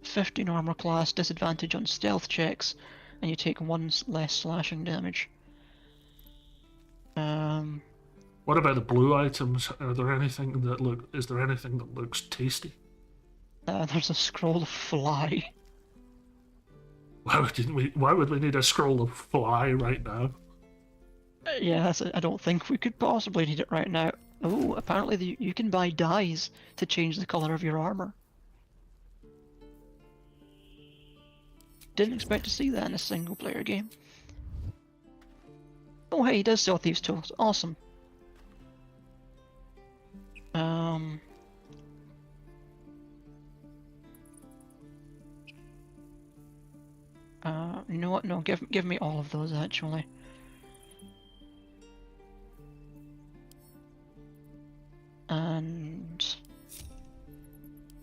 15 armor class, disadvantage on stealth checks, and you take 1 less slashing damage. What about the blue items? Is there anything that looks tasty? There's a scroll of fly. Why would we need a scroll of fly right now? Yeah, I don't think we could possibly need it right now. Oh, apparently you can buy dyes to change the color of your armor. Didn't expect to see that in a single player game. Oh hey, he does sell thieves' tools. Awesome. You know what? No, give me all of those actually. And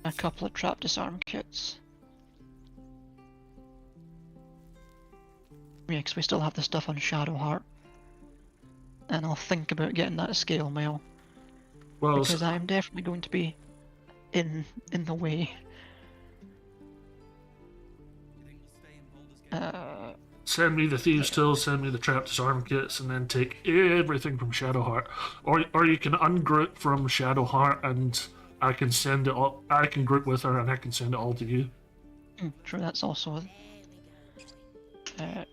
a couple of trap disarm kits. Yeah, because we still have the stuff on Shadowheart. And I'll think about getting that scale mail. Well, because I'm definitely going to be in the way. Send me the Thieves' Tools, send me the Trap Disarm Kits, and then take everything from Shadowheart. Or you can ungroup from Shadowheart and I can send it all. I can group with her and I can send it all to you. Sure, that's also...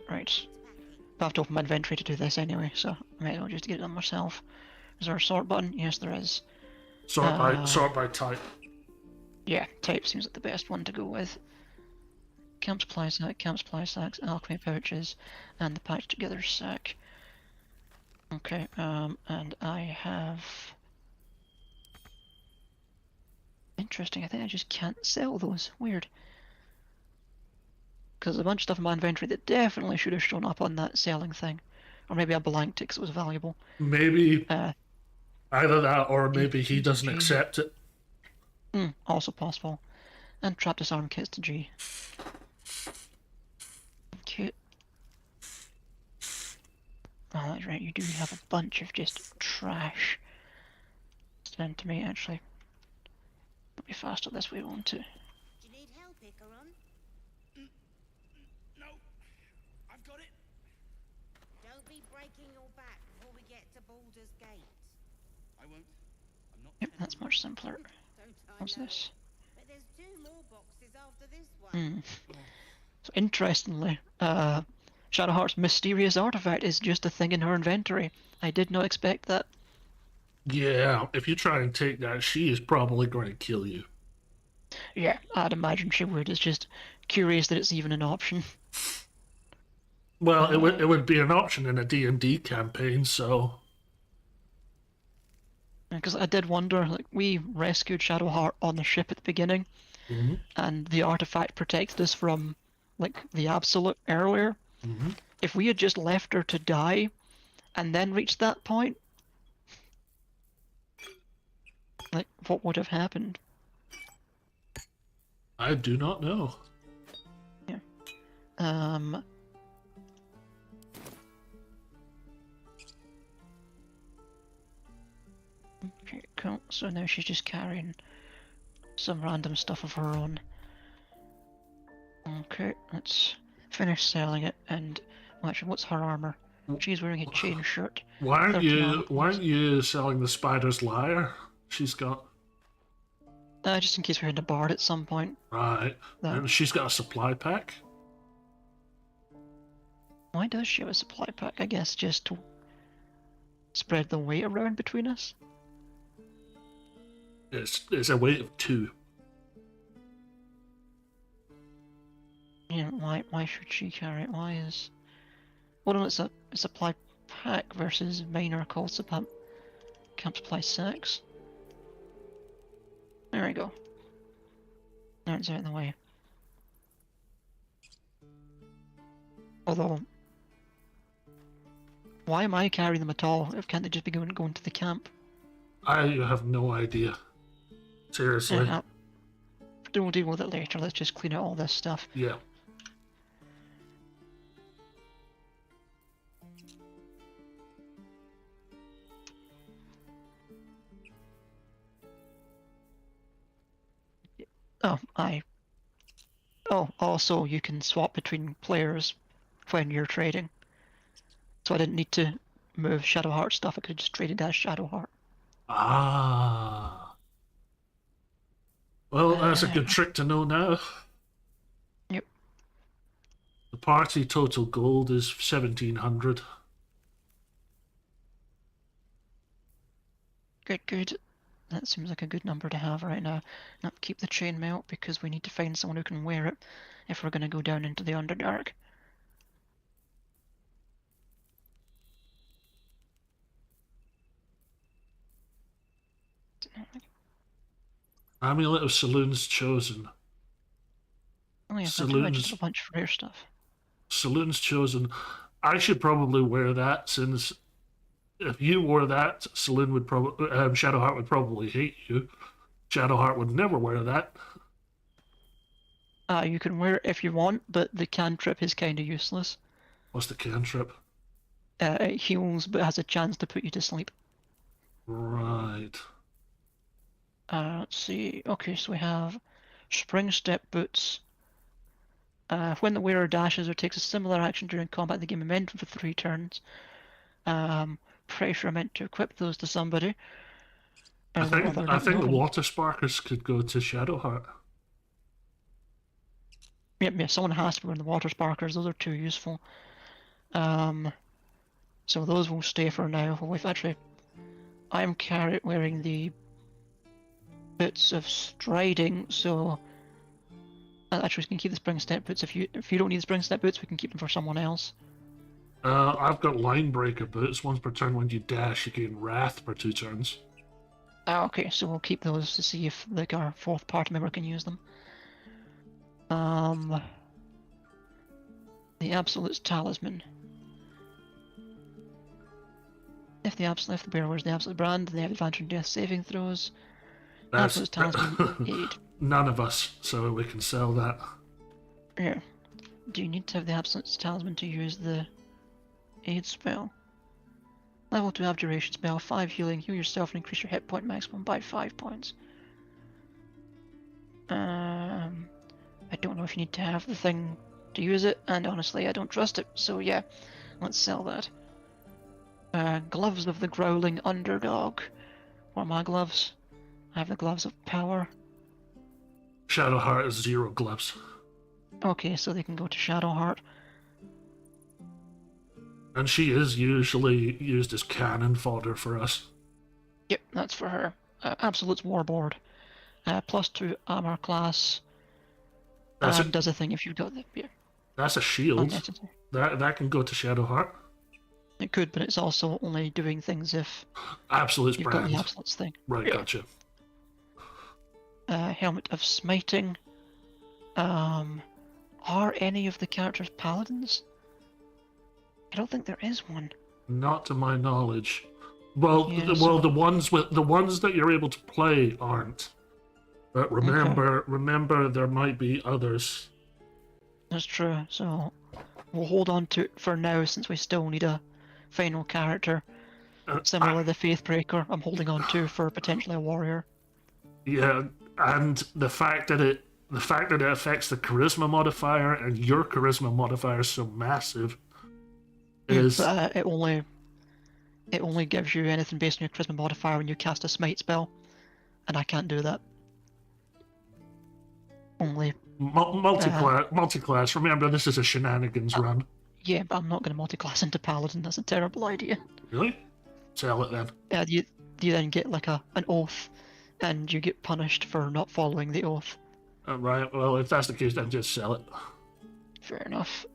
right. I have to open my inventory to do this anyway, so I might as well just get it done myself. Is there a sort button? Yes, there is. Sort by type. Yeah, type seems like the best one to go with. Camp supply sacks, alchemy pouches, and the patched together sack. Okay, and I have... Interesting, I think I just can't sell those. Weird. Because there's a bunch of stuff in my inventory that definitely should have shown up on that selling thing. Or maybe I blanked it because it was valuable. Maybe either that or maybe he doesn't accept it. Also possible. And trap disarm kits to G. Okay. Oh, that's right, you do have a bunch of just trash. Send to me, actually. It'll be faster this way, won't it? Do you need help, Icaron? No, I've got it. Don't be breaking your back before we get to Baldur's Gate. I won't. I'm not. Yep, that's much simpler. Don't I What's know? this? But there's 2 more boxes after this one. So interestingly, Shadowheart's mysterious artifact is just a thing in her inventory. I did not expect that. Yeah, if you try and take that, she is probably going to kill you. Yeah, I'd imagine she would. It's just curious that it's even an option. Well, it would be an option in a D&D campaign, so... Because I did wonder, like, we rescued Shadowheart on the ship at the beginning, and the artifact protected us from, like, the Absolute earlier. If we had just left her to die, and then reached that point, like, what would have happened? I do not know. Yeah. Okay, cool. So now she's just carrying some random stuff of her own. Okay, let's finish selling it. And well, actually, what's her armor? She's wearing a chain shirt. Why aren't you selling the Spider's Lyre? She's got... Just in case we're in a bard at some point. Right. And she's got a supply pack? Why does she have a supply pack? I guess just to spread the weight around between us? It's a weight of 2. Yeah, why should she carry it? Why is... Well, no, it's a supply pack versus minor called camp supply sacks. There we go. Now it's out of the way. Although, why am I carrying them at all? Can't they just be going to the camp? I have no idea. Seriously. Yeah, we'll deal with it later. Let's just clean out all this stuff. Yeah. Oh, also you can swap between players when you're trading. So I didn't need to move Shadowheart stuff, I could just trade it as Shadowheart. Ah. Well, that's a good trick to know now. Yep. The party total gold is 1,700. Good. That seems like a good number to have right now. Now keep the chainmail because we need to find someone who can wear it if we're going to go down into the Underdark. Amulet of Saloon's Chosen. Oh yeah, Saloon's... just a bunch of rare stuff. Saloon's chosen. I should probably wear that, since if you wore that, Saloon would probably Shadowheart would probably hate you. Shadowheart would never wear that. You can wear it if you want, but the cantrip is kind of useless. What's the cantrip? It heals, but has a chance to put you to sleep. Right. Let's see. Okay, so we have Spring Step Boots. When the wearer dashes or takes a similar action during combat, they gain momentum for 3 turns. Pressure meant to equip those to somebody. I think the Water Sparkers could go to Shadowheart. Yeah, someone has to be wearing the Water Sparkers. Those are too useful. So those will stay for now. We've actually, I'm wearing the bits of striding, so actually we can keep the Spring Step Boots. If you don't need the Spring Step Boots, we can keep them for someone else. I've got Line Breaker Boots. Once per turn when you dash, you gain Wrath for 2 turns. Okay, so we'll keep those to see if like our 4th party member can use them. The Absolute's Talisman. If the bearer wears the Absolute brand, they have advantage on death saving throws. Absolute's Talisman 8. None of us, so we can sell that. Yeah. Do you need to have the Absolute's Talisman to use the aid spell? Level 2 abjuration spell, 5 healing, heal yourself and increase your hit point maximum by 5 points. I don't know if you need to have the thing to use it, and honestly I don't trust it, so yeah, let's sell that. Gloves of the Growling Underdog. What are my gloves? I have the Gloves of Power. Shadowheart has 0 gloves. Okay, so they can go to Shadowheart. And she is usually used as cannon fodder for us. Yep, that's for her. Absolute's Warboard. +2 armor class. Does a thing if you've got the... Yeah. That's a shield. That can go to Shadowheart. It could, but it's also only doing things if Absolute's you've brand. got the Absolute's thing. Right, yeah. Gotcha. Helmet of Smiting. Are any of the characters paladins? I don't think there is one. Not to my knowledge. Well, Yeah, the ones that you're able to play aren't. But remember, there might be others. That's true. So we'll hold on to it for now, since we still need a final character. Similarly, the Faithbreaker, I'm holding on to for potentially a warrior. Yeah, and the fact that it affects the charisma modifier, and your charisma modifier is so massive. But, it only gives you anything based on your charisma modifier when you cast a smite spell, and I can't do that. Only multi-class. Remember, this is a shenanigans run. Yeah, but I'm not going to multi-class into paladin. That's a terrible idea. Really? Sell it then. Yeah, you then get like an oath, and you get punished for not following the oath. Right. Well, if that's the case, then just sell it. Fair enough.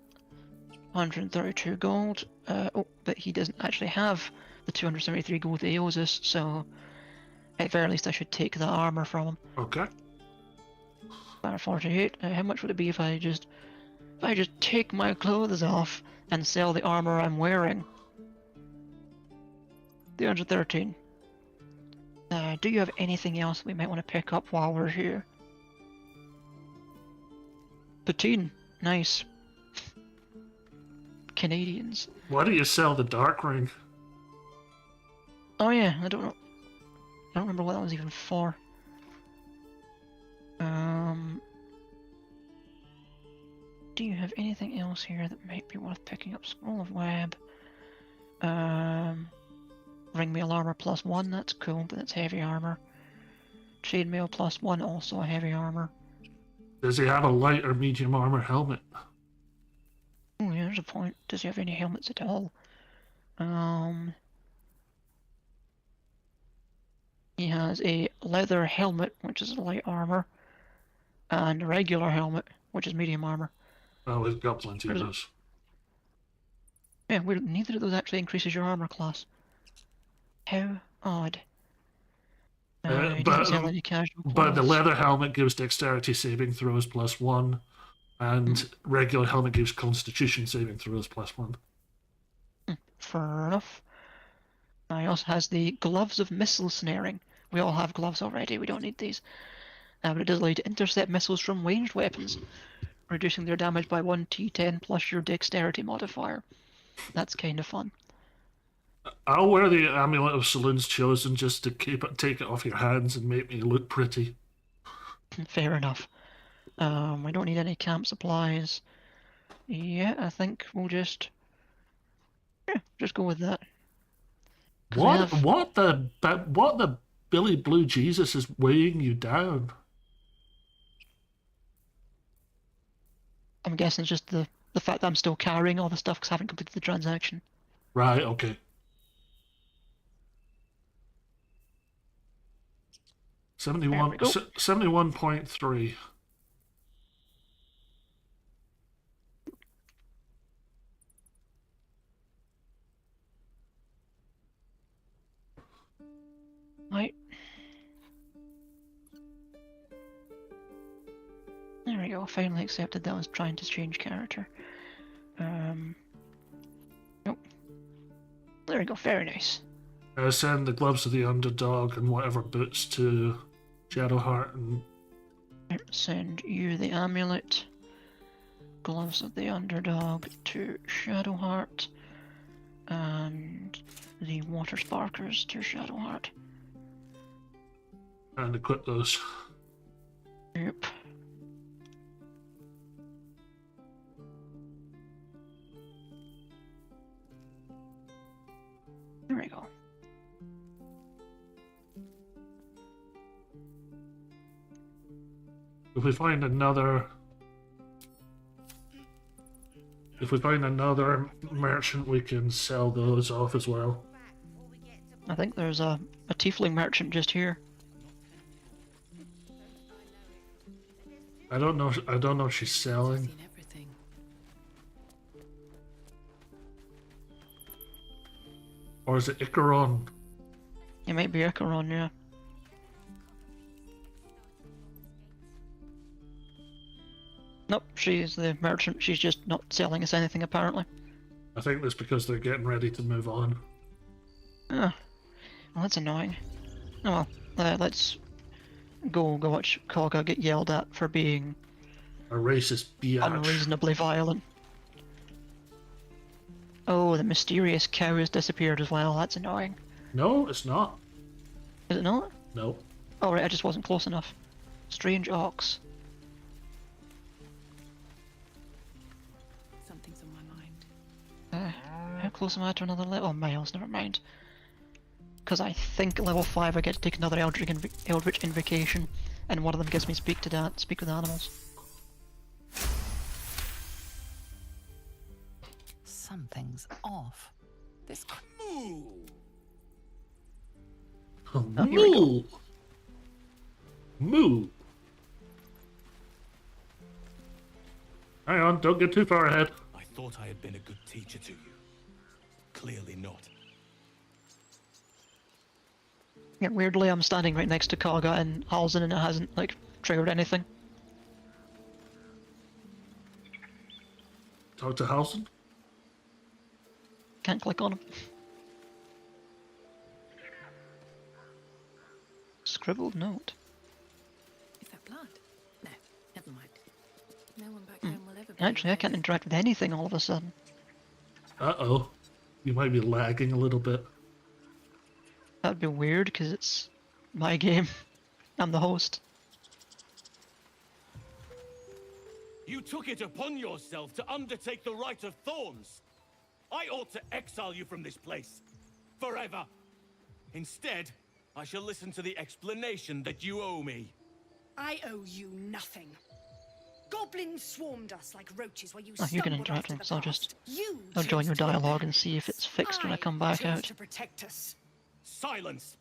132 gold. But he doesn't actually have the 273 gold that he owes us, so at the very least I should take the armor from him. Okay. 48. How much would it be if I just take my clothes off and sell the armor I'm wearing? 313. Do you have anything else we might want to pick up while we're here? Poutine. Nice. Canadians. Why do you sell the dark ring? Oh yeah, I don't know. I don't remember what that was even for. Do you have anything else here that might be worth picking up? Scroll of Web. Ringmail armor +1, that's cool, but that's heavy armor. Chainmail +1, also a heavy armor. Does he have a light or medium armor helmet? Oh yeah, there's a point. Does he have any helmets at all? He has a leather helmet, which is light armor, and a regular helmet, which is medium armor. Oh, we've got plenty of those. Yeah, neither of those actually increases your armor class. How odd. But the leather helmet gives dexterity saving throws +1. And regular helmet gives Constitution saving throws +1. Fair enough. He also has the Gloves of Missile Snaring. We all have gloves already, we don't need these. But it does allow you to intercept missiles from ranged weapons, reducing their damage by 1d10 plus your dexterity modifier. That's kind of fun. I'll wear the Amulet of Saloon's Chosen just to take it off your hands and make me look pretty. Fair enough. We don't need any camp supplies. Yeah, I think we'll just go with that. What the Billy Blue Jesus is weighing you down? I'm guessing it's just the fact that I'm still carrying all the stuff because I haven't completed the transaction. Right, okay. 71.3. Right. There we go, finally accepted that I was trying to change character. Nope. There we go, very nice. Send the Gloves of the Underdog and whatever boots to Shadowheart and... Send you the amulet. Gloves of the Underdog to Shadowheart. And the Water Sparkers to Shadowheart. And equip those. Yep. There we go. If we find another merchant, we can sell those off as well. I think there's a tiefling merchant just here. I don't know if she's selling. Or is it Icaron? It might be Icaron, yeah. Nope, she's the merchant. She's just not selling us anything, apparently. I think that's because they're getting ready to move on. Oh, well, that's annoying. Oh well, let's go watch Kagha get yelled at for being a racist biatch. Unreasonably violent. Oh, the mysterious cow has disappeared as well. That's annoying. No, it's not. Is it not? No. Oh right, I just wasn't close enough. Strange ox. Something's on my mind. How close am I to another level? Oh, miles, never mind. Because I think at level 5 I get to take another Eldritch Invocation, and one of them gives me speak with animals. Something's off. This. Moo! Oh, here we go. Moo! Hang on, don't get too far ahead. I thought I had been a good teacher to you. Clearly not. Yeah, weirdly I'm standing right next to Kagha and Halsin and it hasn't, like, triggered anything. Talk to Halsin? Can't click on him. Scribbled note. Is that blood? No, never mind. No one back home will ever be. Actually, I can't interact with anything all of a sudden. Uh-oh. You might be lagging a little bit. That'd be weird, because it's my game. I'm the host. You took it upon yourself to undertake the Rite of Thorns. I ought to exile you from this place. Forever. Instead, I shall listen to the explanation that you owe me. I owe you nothing. Goblins swarmed us like roaches while you Oh, you can stumbled interact after with the him, so past. I'll join your dialogue and see if it's fixed when I come back out. To protect us. Silence!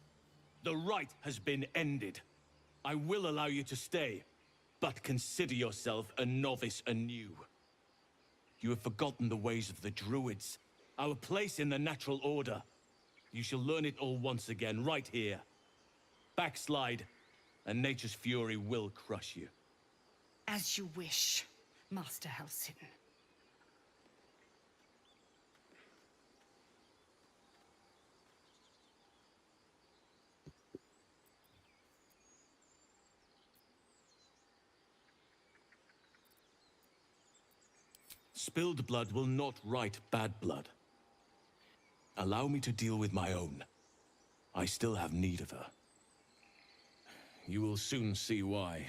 The rite has been ended. I will allow you to stay, but consider yourself a novice anew. You have forgotten the ways of the druids, our place in the natural order. You shall learn it all once again, right here. Backslide, and nature's fury will crush you. As you wish. Master Halsin. Spilled blood will not right bad blood. Allow me to deal with my own. I still have need of her. You will soon see why.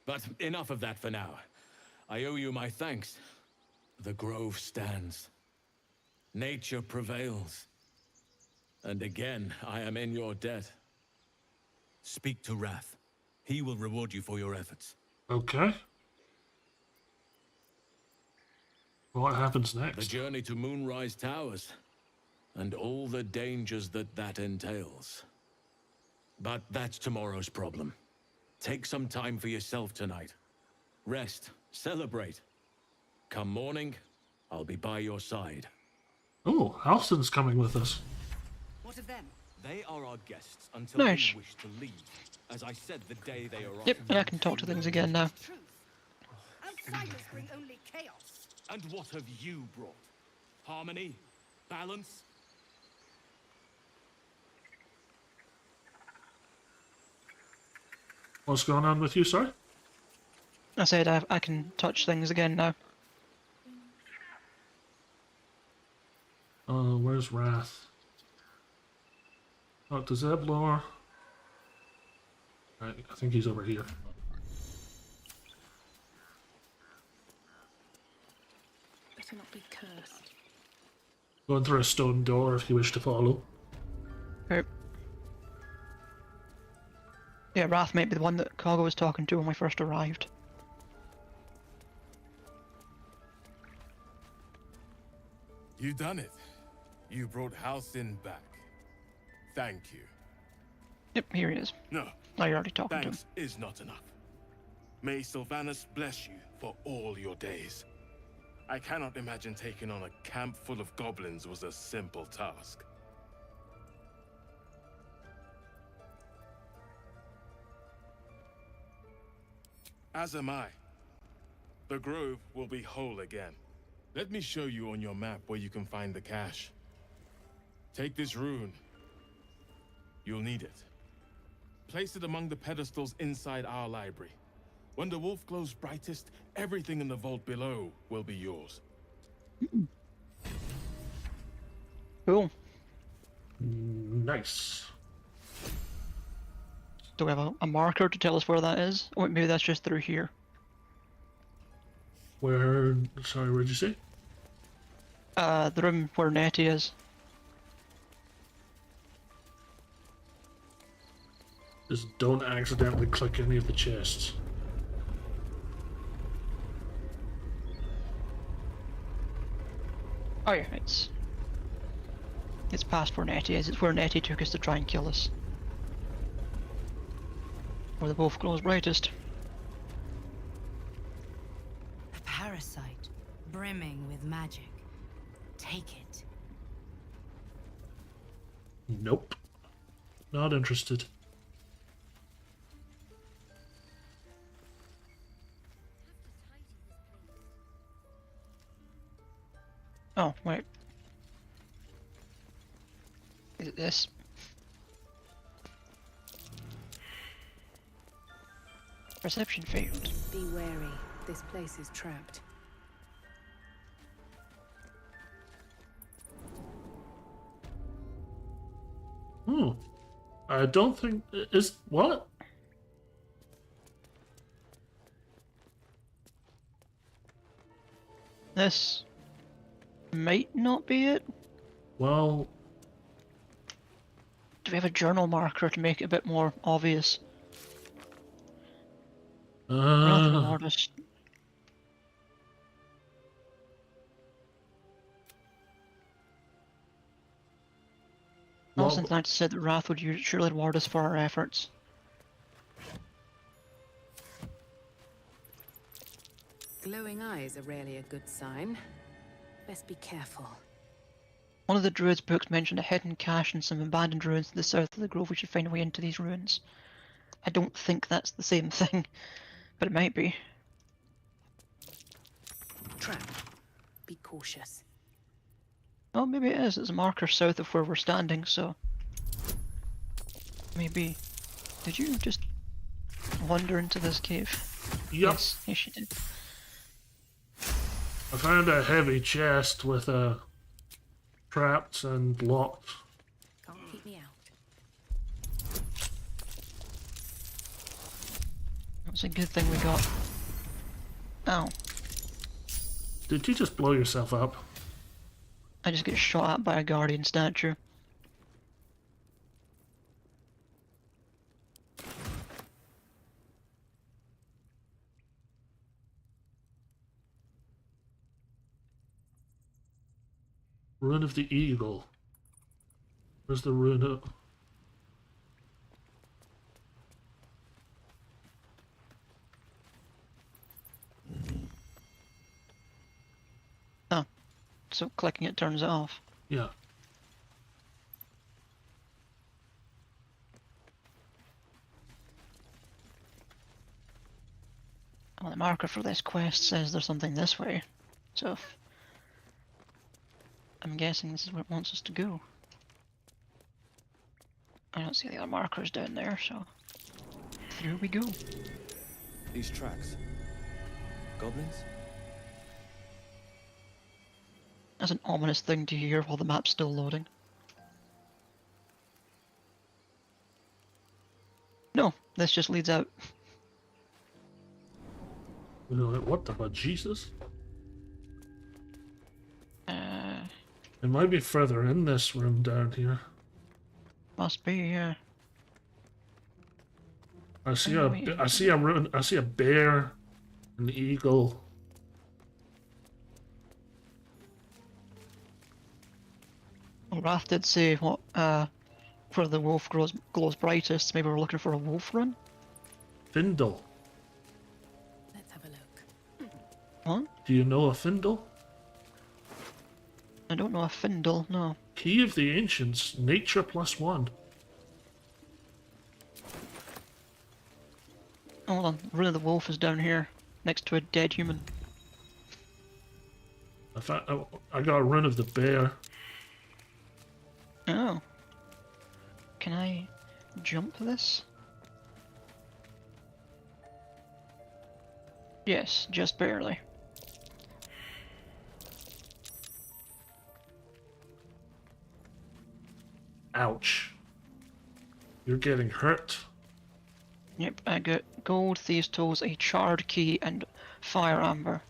But enough of that for now. I owe you my thanks. The grove stands. Nature prevails. And again, I am in your debt. Speak to Wrath. He will reward you for your efforts. Okay. What happens next? The journey to Moonrise Towers. And all the dangers that entails. But that's tomorrow's problem. Take some time for yourself tonight. Rest, celebrate. Come morning, I'll be by your side. Oh, Halsin's coming with us. What of them? They are our guests until Nice. they wish to leave. As I said the day they arrived. Yep, and I can talk to things again now. Outsiders bring only chaos. And what have you brought? Harmony? Balance? What's going on with you, sorry? I said I can touch things again now. Where's Wrath? Oh, to Zeblor. Right, I think he's over here. Better not be cursed. Going through a stone door if you wish to follow. Okay. Yeah, Wrath might be the one that Kagha was talking to when we first arrived. You done it. You brought Halsin back. Thank you. Yep, here he is. No. Oh, you're already talking to him. Thanks is not enough. May Sylvanas bless you for all your days. I cannot imagine taking on a camp full of goblins was a simple task. As am I. The grove will be whole again. Let me show you on your map where you can find the cache. Take this rune. You'll need it. Place it among the pedestals inside our library. When the wolf glows brightest, everything in the vault below will be yours. Cool. Nice. Do we have a marker to tell us where that is? Oh, maybe that's just through here. Where... Sorry, where'd you say? The room where Nettie is. Just don't accidentally click any of the chests. Oh yeah, it's past where Nettie is. It's where Nettie took us to try and kill us. Where the wolf glows brightest. A parasite, brimming with magic. Take it. Nope. Not interested. Oh, wait. Is it this? Perception failed. Be wary. This place is trapped. I don't think... Is... What? This might not be it. Well... Do we have a journal marker to make it a bit more obvious? Artist. Also, Atlantis said that Wrath would surely reward us for our efforts. Glowing eyes are rarely a good sign. Best be careful. One of the druid's books mentioned a hidden cache and some abandoned ruins to the south of the grove. We should find a way into these ruins. I don't think that's the same thing, but it might be. Trap. Be cautious. Oh, maybe it is. It's a marker south of where we're standing, so... Maybe... Did you just wander into this cave? Yep. Yes, you did. I found a heavy chest with traps and locked. Can't keep me out. It's a good thing we got... Ow. Did you just blow yourself up? I just get shot at by a guardian statue. Rune of the Eagle. Where's the rune of... Oh. So clicking it turns it off. Yeah. Well, the marker for this quest says there's something this way. So... I'm guessing this is where it wants us to go. I don't see the other markers down there, so... Through we go. These tracks. Goblins? That's an ominous thing to hear while the map's still loading. No, this just leads out. You know, what the fuck, Jesus? It might be further in this room down here. Must be, yeah. I see a bear, an eagle. Well, Wrath did say what, where the wolf glows brightest. Maybe we're looking for a wolf run? Findle. Let's have a look. What? Do you know a Findle? I don't know a Findle, no. Key of the Ancients, nature +1. Hold on, Rune of the Wolf is down here, next to a dead human. I got a rune of the bear. Oh. Can I jump this? Yes, just barely. Ouch. You're getting hurt. Yep, I got gold, thieves' tools, a charred key, and fire amber.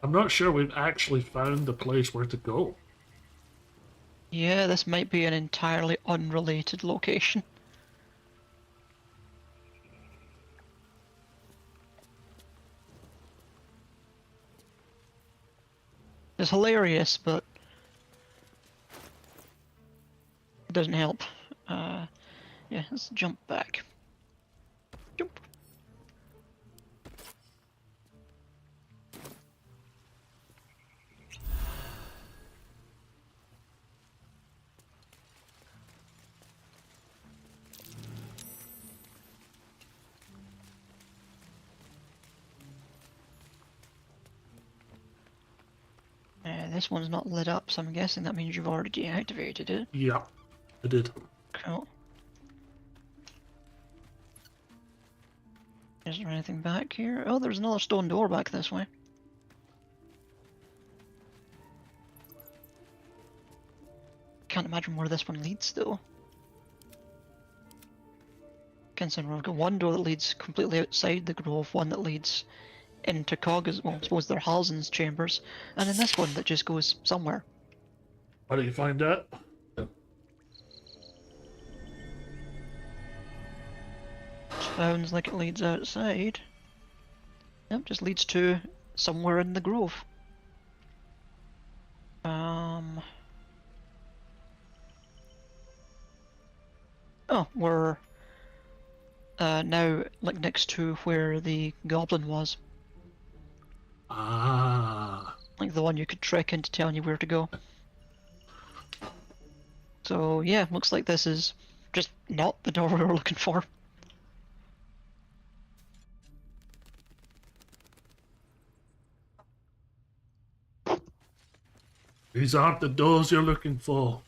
I'm not sure we've actually found the place where to go. Yeah, this might be an entirely unrelated location. It's hilarious, but it doesn't help. Yeah, let's jump back. Jump. This one's not lit up, so I'm guessing that means you've already deactivated it. Yeah, I did. Cool. Is there anything back here? Oh, there's another stone door back this way. Can't imagine where this one leads, though. Considering we've got one door that leads completely outside the grove, one that leads into Kagha's, well, I suppose they're Halsin's chambers, and then this one that just goes somewhere. How do you find that? Sounds like it leads outside. Yep, just leads to somewhere in the grove. Oh, we're now, like, next to where the goblin was. Ah. Like the one you could trek into telling you where to go. So, yeah, looks like this is just not the door we were looking for. These aren't the doors you're looking for.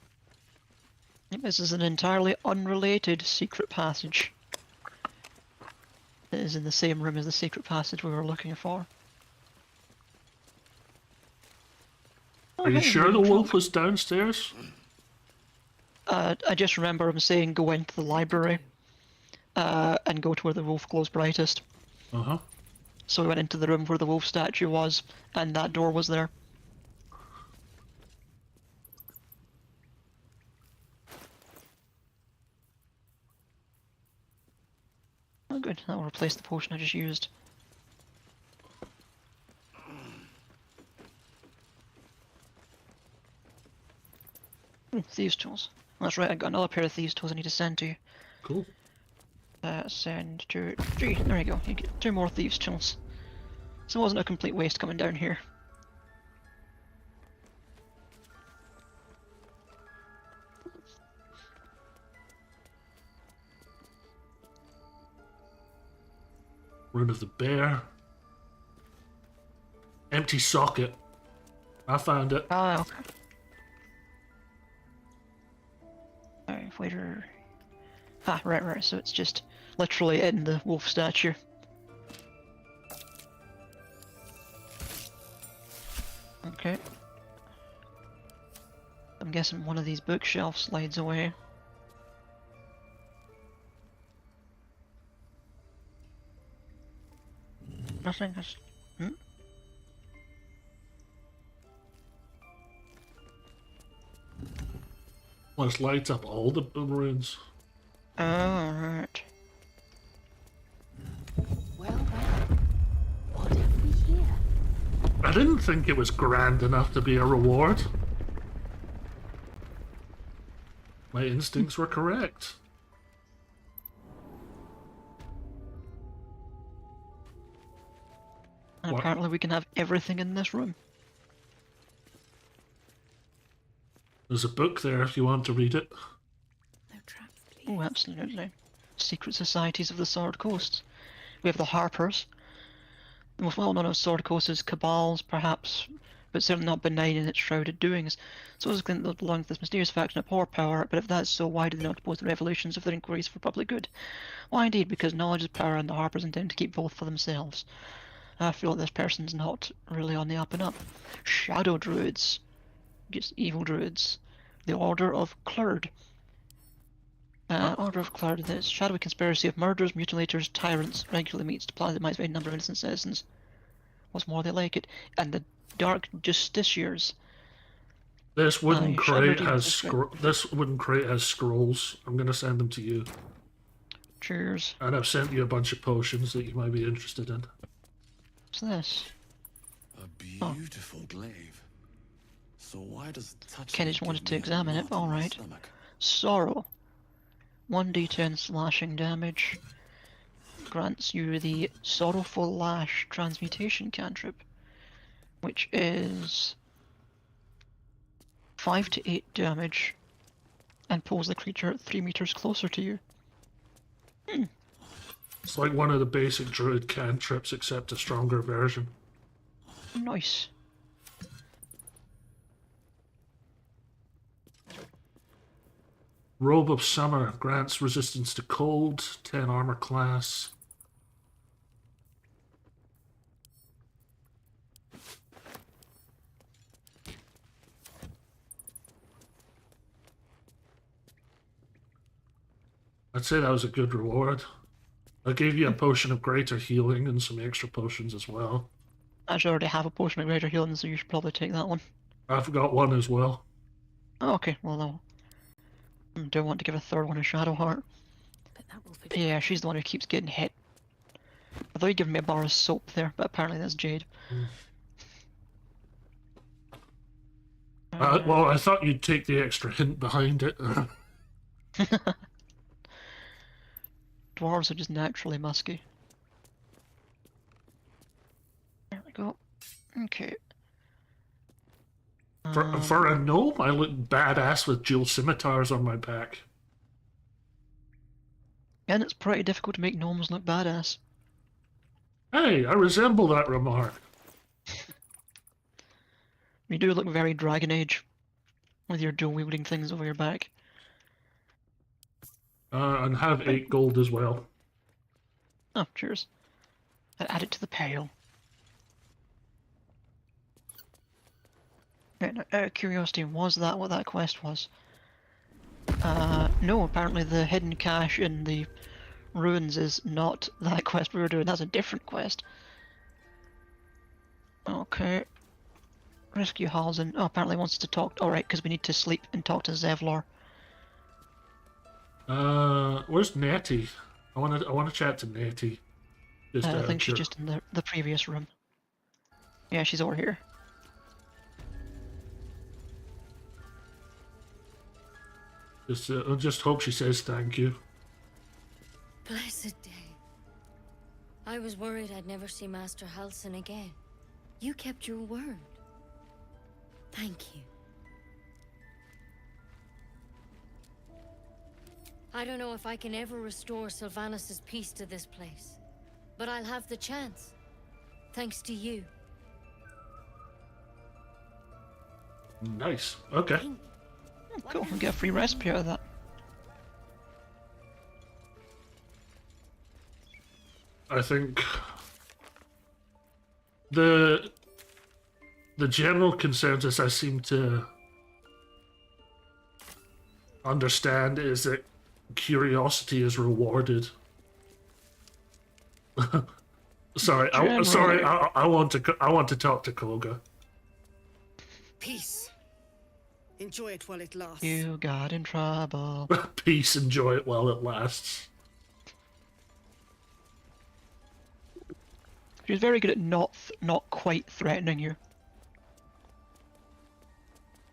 This is an entirely unrelated secret passage. It is in the same room as the secret passage we were looking for. Are you sure the wolf was downstairs? I just remember him saying go into the library and go to where the wolf glows brightest. Uh-huh. So we went into the room where the wolf statue was, and that door was there. Oh good, that will replace the potion I just used. Thieves' tools. That's right, I got another pair of thieves' tools I need to send to you. Cool. Send to G. There you go, you get 2 more thieves' tools. So it wasn't a complete waste coming down here. Room of the bear. Empty socket. I found it. Ah, okay. Waiter. Ah, right, so it's just literally in the wolf statue. Okay. I'm guessing one of these bookshelves slides away. Nothing has... Let's light up all the runes. Oh, right. Well, what have we here? I didn't think it was grand enough to be a reward. My instincts were correct. And apparently we can have everything in this room. There's a book there if you want to read it. No traps, please. Oh, absolutely. Secret Societies of the Sword Coast. We have the Harpers. The most well-known of Sword Coast is Cabals, perhaps, but certainly not benign in its shrouded doings. So it's claimed that they belong to this mysterious faction of power, but if that's so, why do they not oppose the revelations of their inquiries for public good? Why indeed, because knowledge is power and the Harpers intend to keep both for themselves. I feel like this person's not really on the up and up. Shadow Druids. Just evil druids. The Order of Clerd. Order of Clerd, this shadowy conspiracy of murderers, mutilators, tyrants regularly meets to plan the demise of any number of innocent citizens. What's more, they like it. And the Dark Justiciars. This wooden crate has scrolls. I'm gonna send them to you. Cheers. And I've sent you a bunch of potions that you might be interested in. What's this? A beautiful glaive. So why does touching Kenny just wanted to examine it, alright. Sorrow. 1d10 slashing damage. Grants you the Sorrowful Lash transmutation cantrip, which is 5 to 8 damage and pulls the creature 3 meters closer to you. It's like one of the basic druid cantrips except a stronger version. Nice. Robe of Summer grants resistance to cold, 10 armor class. I'd say that was a good reward. I gave you a potion of greater healing and some extra potions as well. I should already have a potion of greater healing, so you should probably take that one. I've got one as well. Oh, okay, well, no. I don't want to give a third one a Shadowheart. Yeah, she's the one who keeps getting hit. I thought you'd given me a bar of soap there, but apparently that's Jade. Well, I thought you'd take the extra hint behind it. dwarves are just naturally musky. There we go. Okay. For a gnome, I look badass with dual scimitars on my back. And it's pretty difficult to make gnomes look badass. Hey, I resemble that remark. You do look very Dragon Age with your dual wielding things over your back. And have 8 gold as well. Oh, cheers. Add it to the pail. Right, now, out of curiosity, was that what that quest was? No, apparently the hidden cache in the ruins is not that quest we were doing. That's a different quest. Okay. Rescue Halsin. Oh, apparently wants to talk. Alright, because we need to sleep and talk to Zevlor. Where's Nettie? I wanna chat to Nettie. I think she's just in the previous room. Yeah, she's over here. Just hope she says thank you. Blessed day. I was worried I'd never see Master Halsin again. You kept your word. Thank you. I don't know if I can ever restore Sylvanus' peace to this place, but I'll have the chance, thanks to you. Nice. Okay. Oh, cool, we'll get a free recipe out of that. I think the general consensus I seem to understand is that curiosity is rewarded. Sorry, I want to talk to Kagha. Peace. Enjoy it while it lasts. You got in trouble. Peace, enjoy it while it lasts. She's very good at not quite threatening you.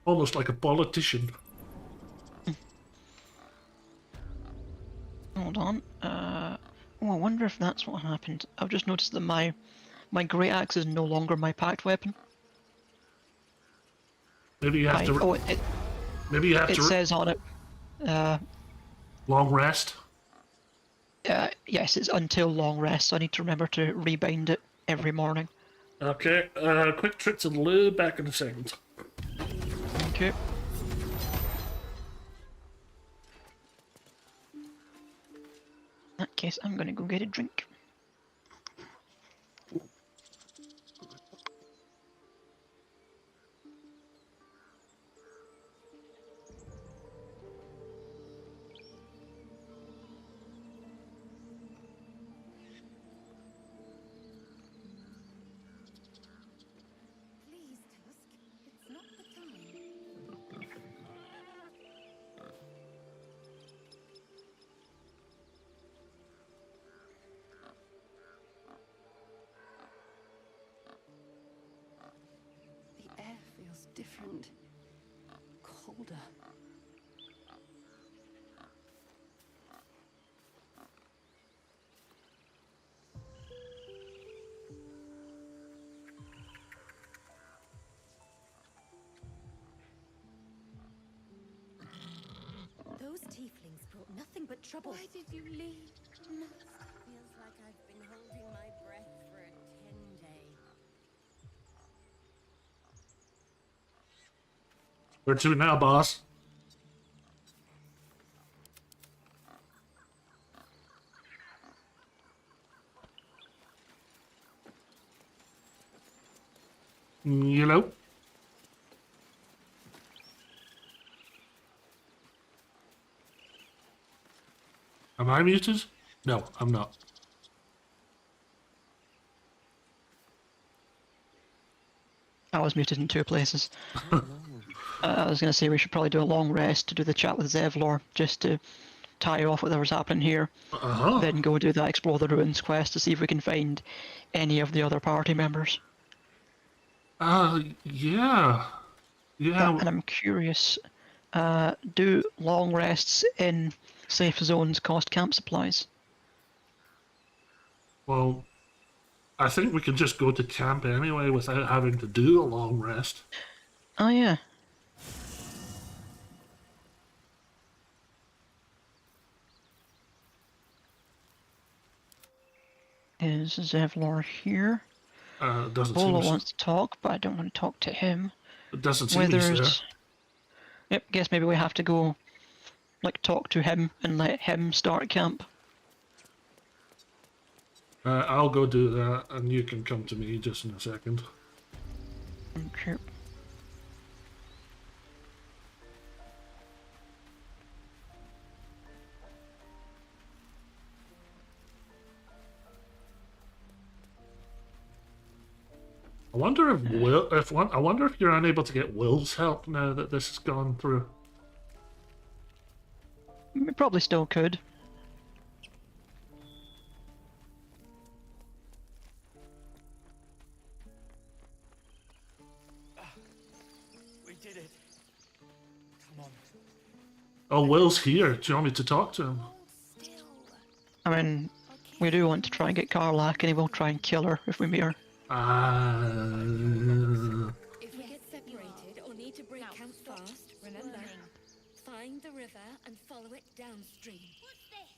Almost like a politician. Hold on. Oh, I wonder if that's what happened. I've just noticed that my great axe is no longer my packed weapon. Maybe you have to. Maybe you have to. It says on it. Long rest. Yes, it's until long rest. So I need to remember to rebind it every morning. Okay. Quick trip to the loo. Back in a second. Okay. In that case, I'm gonna go get a drink. Different. Colder. Those tieflings brought nothing but trouble. Why did you leave? Feels like I've been holding my breath for a 10-day. Where to now, boss? Hello? Am I muted? No, I'm not. I was muted in 2 places. I was going to say we should probably do a long rest to do the chat with Zevlor, just to tie off whatever's happening here. Then go do that Explore the Ruins quest to see if we can find any of the other party members. Yeah. And I'm curious, do long rests in safe zones cost camp supplies? Well, I think we could just go to camp anyway without having to do a long rest. Oh yeah. Is Zevlor here? Doesn't Bolo seem wants to talk, but I don't want to talk to him. It doesn't seem he's there. Yep, guess maybe we have to go, like, talk to him and let him start camp. I'll go do that, and you can come to me just in a second. Okay. I wonder if you're unable to get Will's help now that this has gone through. We probably still could. We did it. Come on. Oh, Will's here. Do you want me to talk to him? I mean, we do want to try and get Karlach, and he will try and kill her if we meet her. If we get separated or need to break camp fast, remember, find the river and follow it downstream. What's this?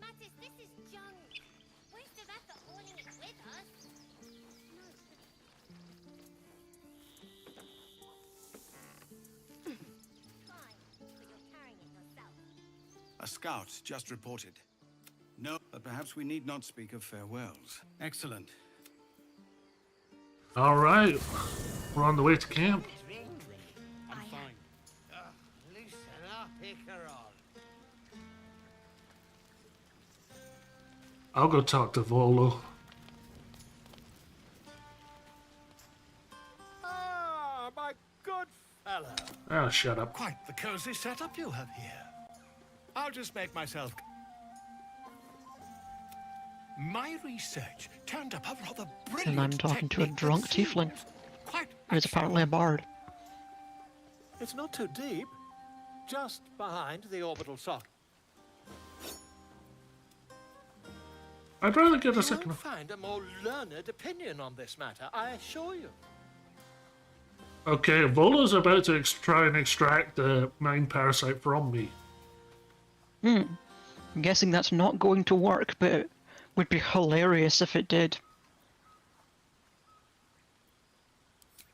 Mattis, this is junk. Where's the rat hauling it with us? Fine, but you're carrying it yourself. A scout just reported. No, but perhaps we need not speak of farewells. Excellent. All right, we're on the way to camp. I'm fine. Loosen up, Icaron. I'll go talk to Volo. Ah, my good fellow. Ah, shut up. Quite the cozy setup you have here. I'll just make myself... My research turned up a rather brilliant And I'm talking to a drunk tiefling. Who's apparently a bard. It's not too deep. Just behind the orbital socket. I'd rather get a You second. won't find a more learned opinion on this matter, I assure you. Okay, Volo's about to try and extract the mind parasite from me. I'm guessing that's not going to work, but it would be hilarious if it did.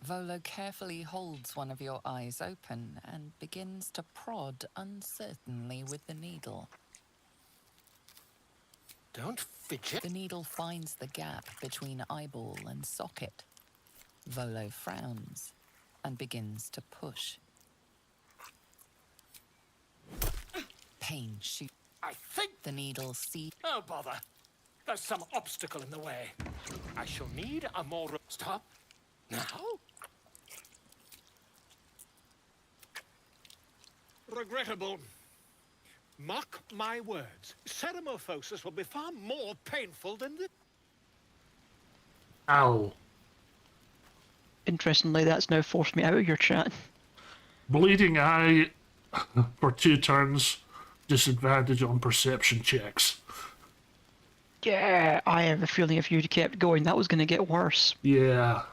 Volo carefully holds one of your eyes open and begins to prod uncertainly with the needle. Don't fidget. The needle finds the gap between eyeball and socket. Volo frowns and begins to push. Pain shoots. I think the needle sees. Oh, bother. There's some obstacle in the way. I shall need a more... Stop. Now? Regrettable. Mark my words. Ceramophosis will be far more painful than this. Ow. Interestingly, that's now forced me out of your chat. Bleeding eye for 2 turns. Disadvantage on perception checks. Yeah, I have a feeling if you'd kept going, that was going to get worse. Yeah.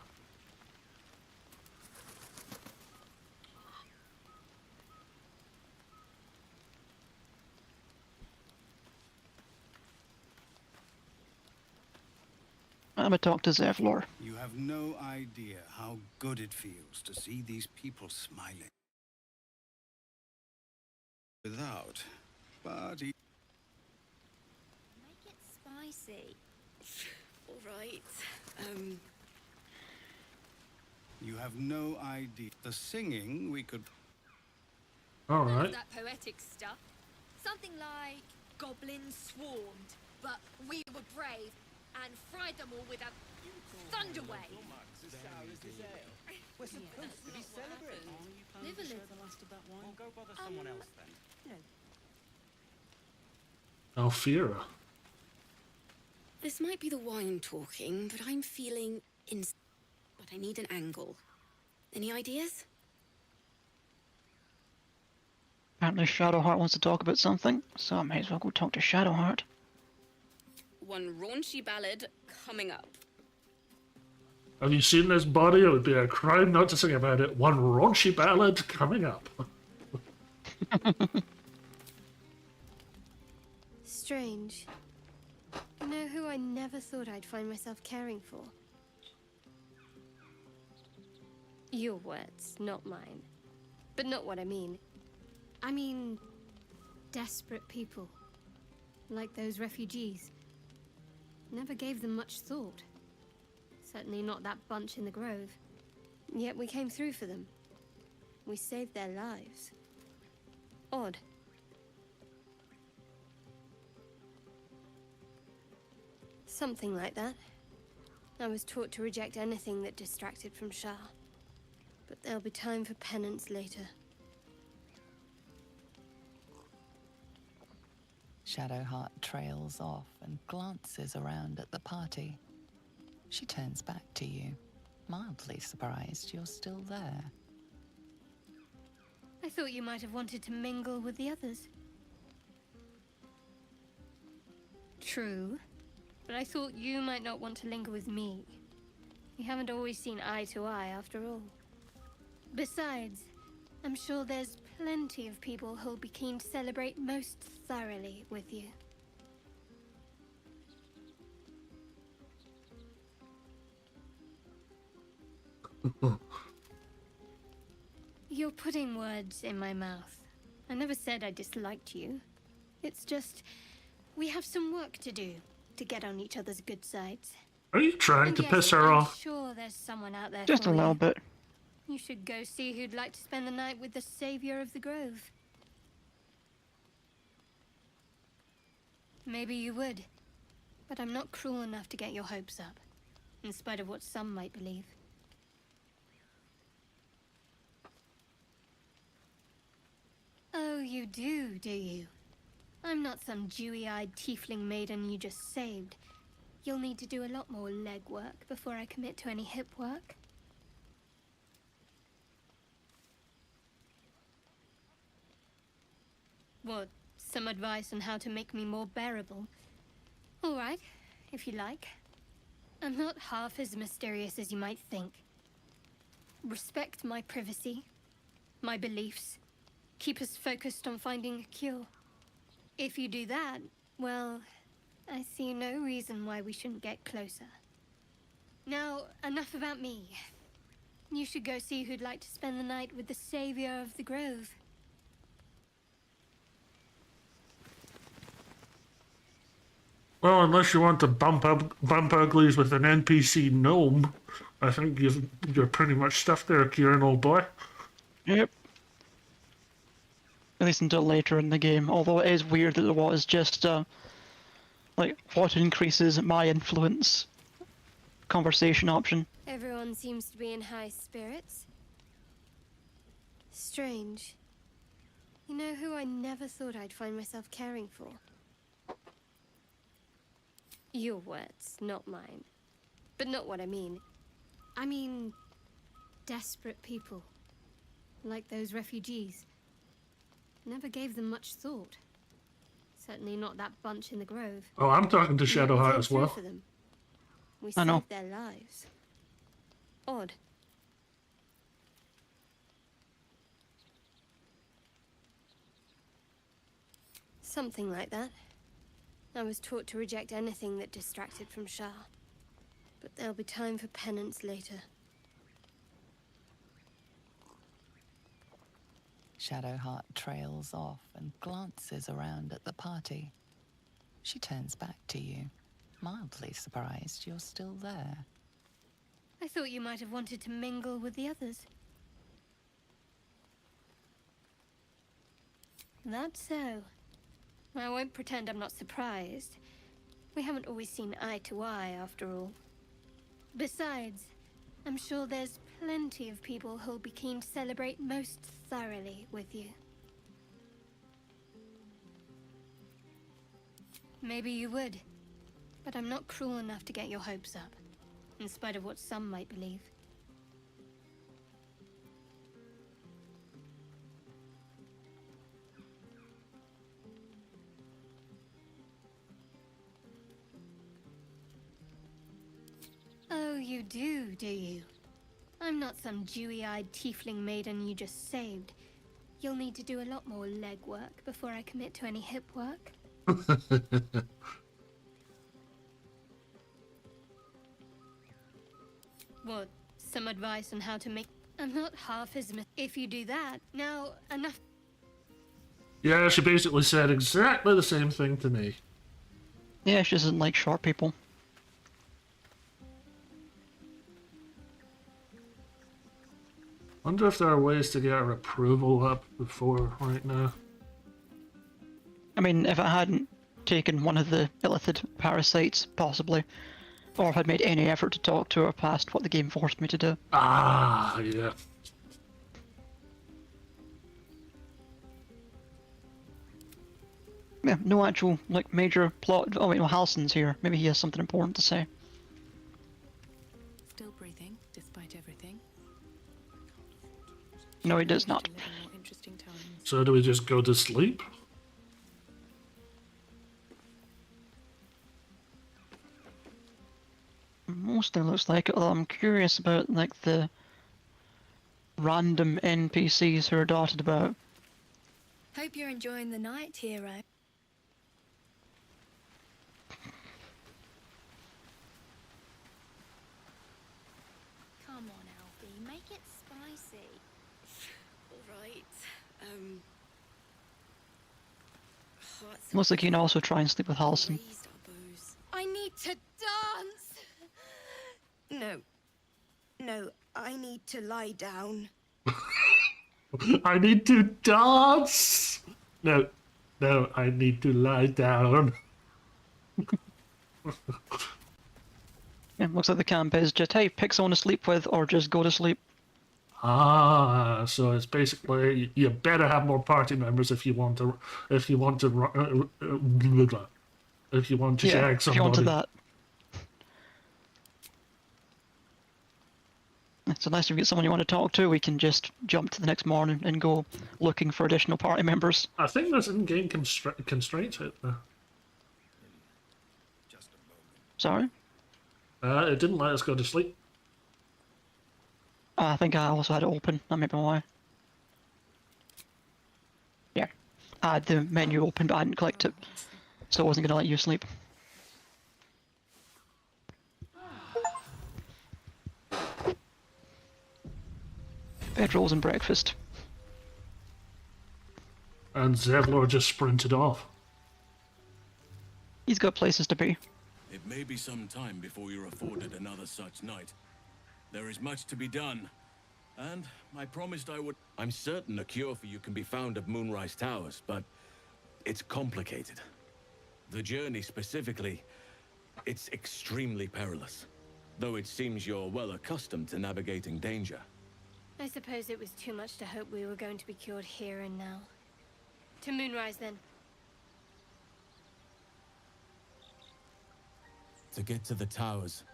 I'm gonna talk to Zevlor. You have no idea how good it feels to see these people smiling. Without, but he... Make it spicy. All right. You have no idea. The singing we could... All right. That poetic stuff. Something like goblins swarmed, but we were brave and fried them all with a thunder wave. We're supposed to be celebrating. Live a little. The last of that wine. Or go bother someone else then. No. Alfira. This might be the wine talking, but I'm feeling but I need an angle. Any ideas? Apparently Shadowheart wants to talk about something, so I may as well go talk to Shadowheart. one raunchy ballad coming up. Have you seen this body? It would be a crime not to sing about it. One raunchy ballad coming up. Strange. You know who I never thought I'd find myself caring for? Your words, not mine. But not what I mean. I mean, desperate people. Like those refugees. Never gave them much thought. Certainly not that bunch in the grove. Yet we came through for them. We saved their lives. Odd. Something like that. I was taught to reject anything that distracted from Shah. But there'll be time for penance later. Shadowheart trails off and glances around at the party. She turns back to you, mildly surprised you're still there. I thought you might have wanted to mingle with the others. True, but I thought you might not want to linger with me. We haven't always seen eye to eye after all. Besides, I'm sure there's plenty of people who'll be keen to celebrate most thoroughly with you. You're putting words in my mouth. I never said I disliked you. It's just, we have some work to do to get on each other's good sides. Are you trying And to yes, piss her I'm off? sure there's someone out there Just for a little you. bit. You should go see who'd like to spend the night with the savior of the grove. Maybe you would, but I'm not cruel enough to get your hopes up, in spite of what some might believe. Oh, you do you? I'm not some dewy-eyed tiefling maiden you just saved. You'll need to do a lot more legwork before I commit to any hip work. What, some advice on how to make me more bearable? All right, if you like. I'm not half as mysterious as you might think. Respect my privacy, my beliefs. Keep us focused on finding a cure. If you do that, well, I see no reason why we shouldn't get closer. Now, enough about me. You should go see who'd like to spend the night with the savior of the grove. Well, unless you want to bump uglies with an NPC gnome, I think you're pretty much stuffed there, Kieran, old boy. Yep. At least until later in the game, although it is weird that there was just, like, what increases my influence conversation option. Everyone seems to be in high spirits. Strange. You know who I never thought I'd find myself caring for? Your words, not mine. But not what I mean. I mean, desperate people. Like those refugees. Never gave them much thought. Certainly not that bunch in the grove. Oh, I'm talking to Yet we Shadowheart came as through well. for them. We I know. saved their lives. Odd. Something like that. I was taught to reject anything that distracted from Shah. But there'll be time for penance later. Shadowheart trails off and glances around at the party. She turns back to you, mildly surprised you're still there. I thought you might have wanted to mingle with the others. That's so. I won't pretend I'm not surprised. We haven't always seen eye to eye, after all. Besides, I'm sure there's plenty of people who'll be keen to celebrate most thoroughly with you. Maybe you would, but I'm not cruel enough to get your hopes up, in spite of what some might believe. You do you? I'm not some dewy-eyed tiefling maiden you just saved. You'll need to do a lot more legwork before I commit to any hip work. What? Some advice on how to make... I'm not half as... If you do that, now enough... Yeah, she basically said exactly the same thing to me. Yeah, she doesn't like short people. Wonder if there are ways to get her approval up before right now. I mean, if I hadn't taken one of the illithid parasites, possibly, or if I'd made any effort to talk to her past what the game forced me to do. Ah, yeah. Yeah, no actual, like, major plot. Oh wait, no, Halsin's here. Maybe he has something important to say. Still breathing, despite everything. No, he does not. So do we just go to sleep? Mostly looks like it, although I'm curious about, like, the random NPCs who are dotted about. Hope you're enjoying the night, hero. Come on, Alfie, make it spicy. Alright, Looks like you can also try and sleep with Halsin. I need to dance! No, I need to lie down. I need to dance! No, I need to lie down. Yeah, looks like the camp is just, hey, pick someone to sleep with or just go to sleep. Ah, so it's basically you better have more party members if you want to shag somebody. If you wanted that. So nice if you get someone you want to talk to, we can just jump to the next morning and go looking for additional party members. I think there's in-game constraints out there. Sorry? It didn't let us go to sleep. I think I also had it open, that may be why. Yeah. I had the menu open but I hadn't clicked it, so it wasn't going to let you sleep. Bedrolls and breakfast. And Zevlor just sprinted off. He's got places to be. It may be some time before you're afforded another such night. There is much to be done, and I promised I would. I'm certain a cure for you can be found at Moonrise Towers, but it's complicated. The journey specifically, it's extremely perilous, though it seems you're well accustomed to navigating danger. I suppose it was too much to hope we were going to be cured here and now. To Moonrise, then. To get to the towers,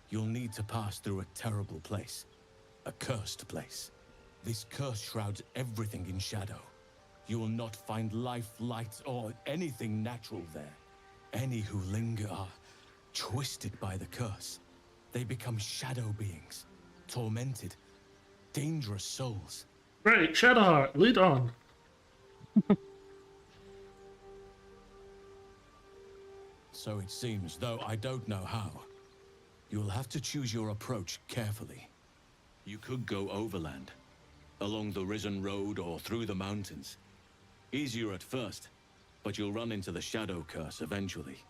you'll need to pass through a terrible place. A cursed place. This curse shrouds everything in shadow. You will not find life, light, or anything natural there. Any who linger are twisted by the curse. They become shadow beings, tormented, dangerous souls. Great, Shadowheart, lead on. So it seems, though I don't know how. You'll have to choose your approach carefully. You could go overland, along the Risen Road or through the mountains. Easier at first, but you'll run into the Shadow Curse eventually.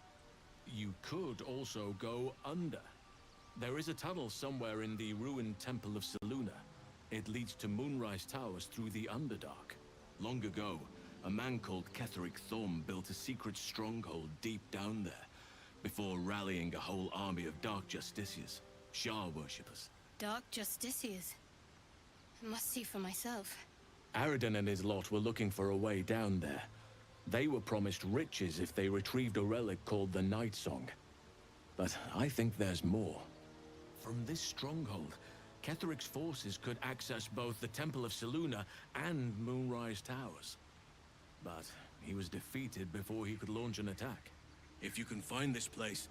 You could also go under. There is a tunnel somewhere in the ruined Temple of Selûne. It leads to Moonrise Towers through the Underdark. Long ago, a man called Ketheric Thorm built a secret stronghold deep down there, before rallying a whole army of Dark Justiciars, Shah worshippers. Dark Justiciars. I must see for myself. Aradin and his lot were looking for a way down there. They were promised riches if they retrieved a relic called the Night Song. But I think there's more. From this stronghold, Ketheric's forces could access both the Temple of Selûne and Moonrise Towers. But he was defeated before he could launch an attack. If you can find this place,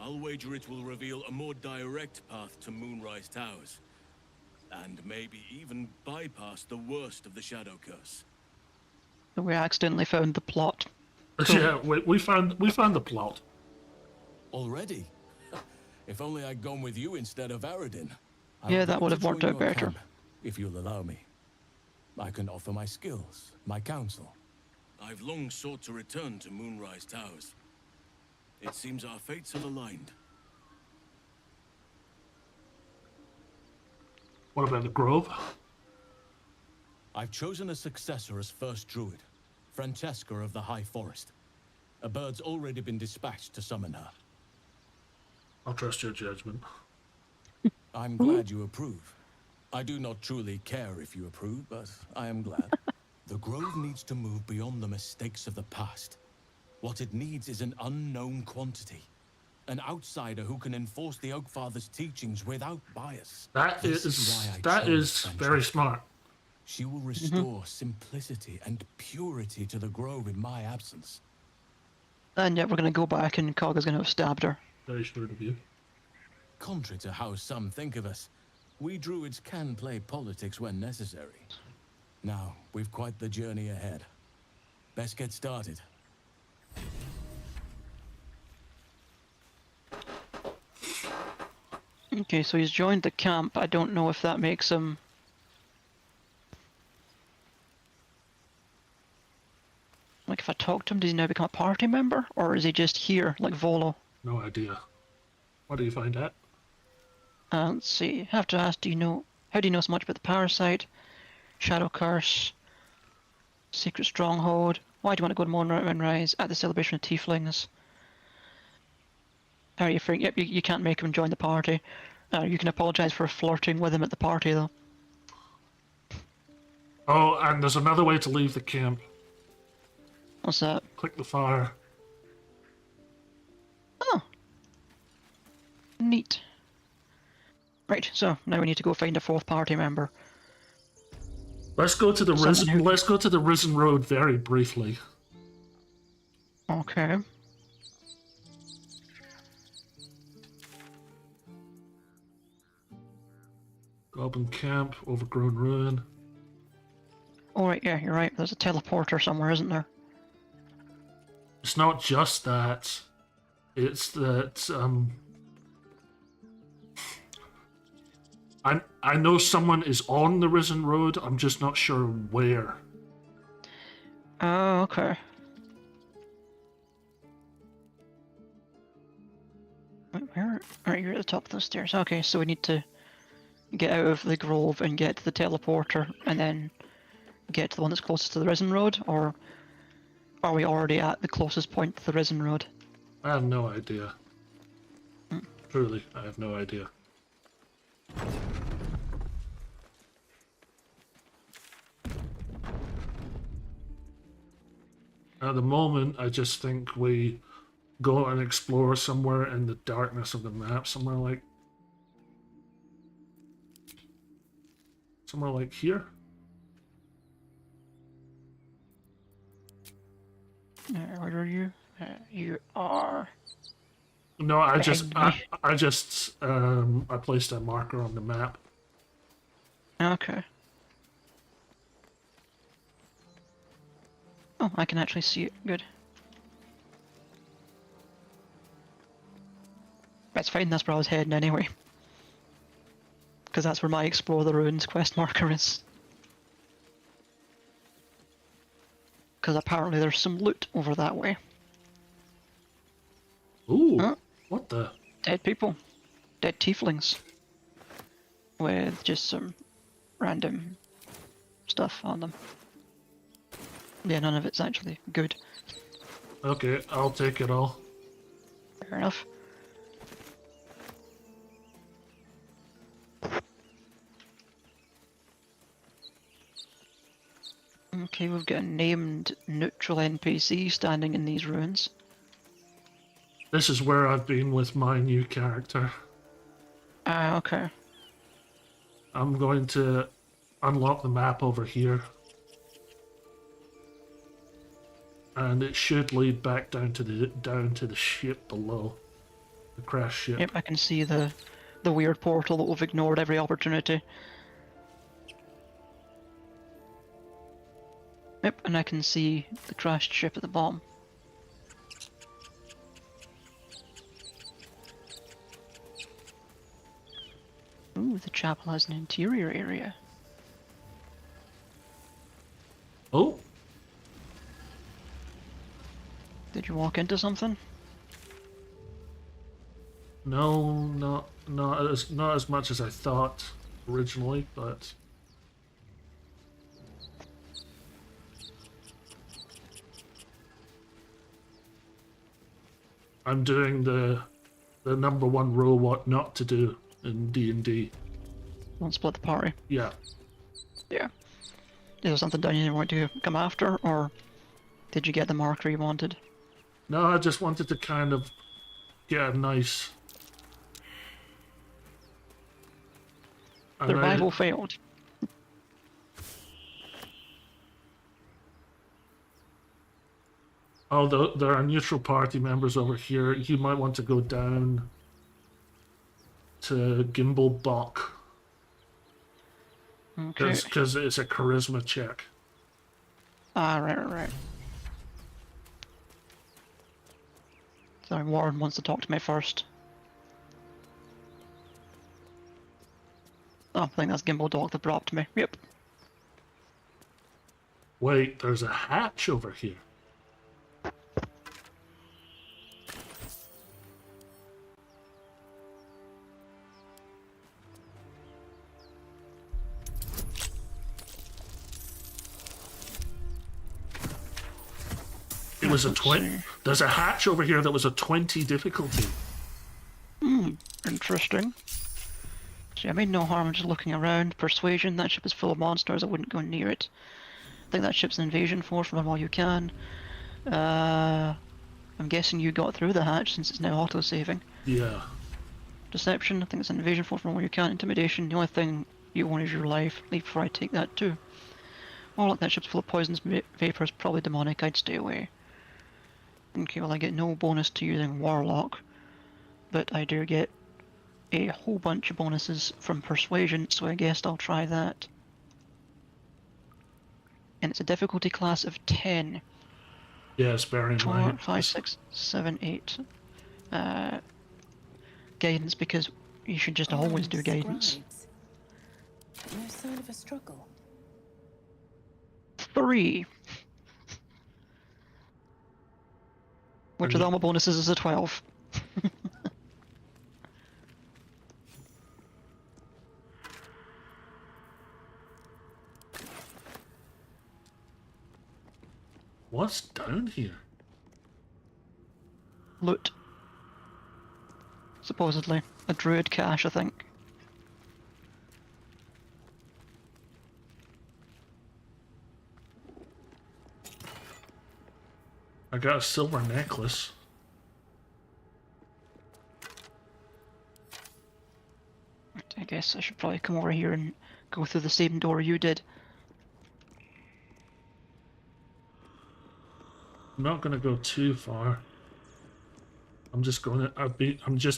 I'll wager it will reveal a more direct path to Moonrise Towers. And maybe even bypass the worst of the Shadow Curse. We accidentally found the plot. Yeah, we found the plot. Already? If only I'd gone with you instead of Aradin. Yeah, that would have worked out better. Camp, if you'll allow me. I can offer my skills, my counsel. I've long sought to return to Moonrise Towers. It seems our fates have aligned. What about the Grove? I've chosen a successor as first druid, Francesca of the High Forest. A bird's already been dispatched to summon her. I'll trust your judgment. I'm glad you approve. I do not truly care if you approve, but I am glad. The Grove needs to move beyond the mistakes of the past. What it needs is an unknown quantity. An outsider who can enforce the Oakfather's teachings without bias. That is very smart. She will restore simplicity and purity to the Grove in my absence. And yet we're going to go back and Kagha's going to have stabbed her. Very shrewd of you. Contrary to how some think of us, we druids can play politics when necessary. Now, we've quite the journey ahead. Best get started. Okay, so he's joined the camp. I don't know if that makes him... Like, if I talk to him, does he now become a party member? Or is he just here, like Volo? No idea. What do you find out? Let's see. Have to ask, how do you know so much about the Parasite? Shadow Curse? Secret Stronghold? Why do you want to go to Moonrise at the celebration of Tieflings? How are you free? Yep, you can't make him join the party. You can apologise for flirting with him at the party, though. Oh, and there's another way to leave the camp. What's that? Click the fire. Oh. Neat. Right, so now we need to go find a fourth party member. Let's go to the Risen Road very briefly. Okay. Goblin Camp, Overgrown Ruin. Oh right, yeah, you're right. There's a teleporter somewhere, isn't there? It's not just that. It's that, I know someone is on the Risen Road, I'm just not sure where. Oh, okay. Wait, where? Alright, you're at the top of the stairs. Okay, so we need to get out of the Grove and get to the teleporter, and then get to the one that's closest to the Risen Road, or are we already at the closest point to the Risen Road? I have no idea. Truly, I have no idea. At the moment, I just think we go and explore somewhere in the darkness of the map, somewhere like here. Where are you? You are... No, I placed a marker on the map. Okay. Oh, I can actually see it. Good. That's fine, that's where I was heading anyway. Because that's where my Explore the Ruins quest marker is. Because apparently there's some loot over that way. Ooh, huh? What the? Dead people. Dead tieflings. With just some random stuff on them. Yeah, none of it's actually good. Okay, I'll take it all. Fair enough. Okay, we've got a named neutral NPC standing in these ruins. This is where I've been with my new character. Ah, okay. I'm going to unlock the map over here. And it should lead back down to the ship below. The crash ship. Yep, I can see the weird portal that we've ignored every opportunity. Yep, and I can see the crashed ship at the bottom. Ooh, the chapel has an interior area. Oh! Did you walk into something? No, not as much as I thought originally, but I'm doing the number one rule what not to do in D&D. Don't split the party. Yeah. Yeah. Is there something down you want to come after, or did you get the marker you wanted? No, I just wanted to kind of get a nice... Survival failed. Although there are neutral party members over here, you might want to go down to Gimbal Bach. Okay. Because it's a charisma check. Ah, right. Sorry, Warren wants to talk to me first. Oh, I think that's Gimbal Dog that brought to me. Yep. Wait, there's a hatch over here. It was a 20. There's a hatch over here that was a 20 difficulty. Interesting. See, I mean no harm in just looking around. Persuasion, that ship is full of monsters, I wouldn't go near it. I think that ship's an invasion force, from all you can. I'm guessing you got through the hatch since it's now auto-saving. Yeah. Deception, I think it's an invasion force from all you can. Intimidation, the only thing you want is your life. Leave before I take that too. More like that ship's full of poisons, vapors, probably demonic, I'd stay away. Okay, well I get no bonus to using Warlock, but I do get a whole bunch of bonuses from Persuasion, so I guess I'll try that. And it's a difficulty class of 10. Yes, bear in 4, mind. 5, 6, 7, 8. Guidance, because you should just always do guidance. No sign of a struggle. 3. Which with all my bonuses is a 12. What's down here? Loot. Supposedly. A druid cache, I think. I got a silver necklace. I guess I should probably come over here and go through the same door you did. I'm not gonna go too far. I'm just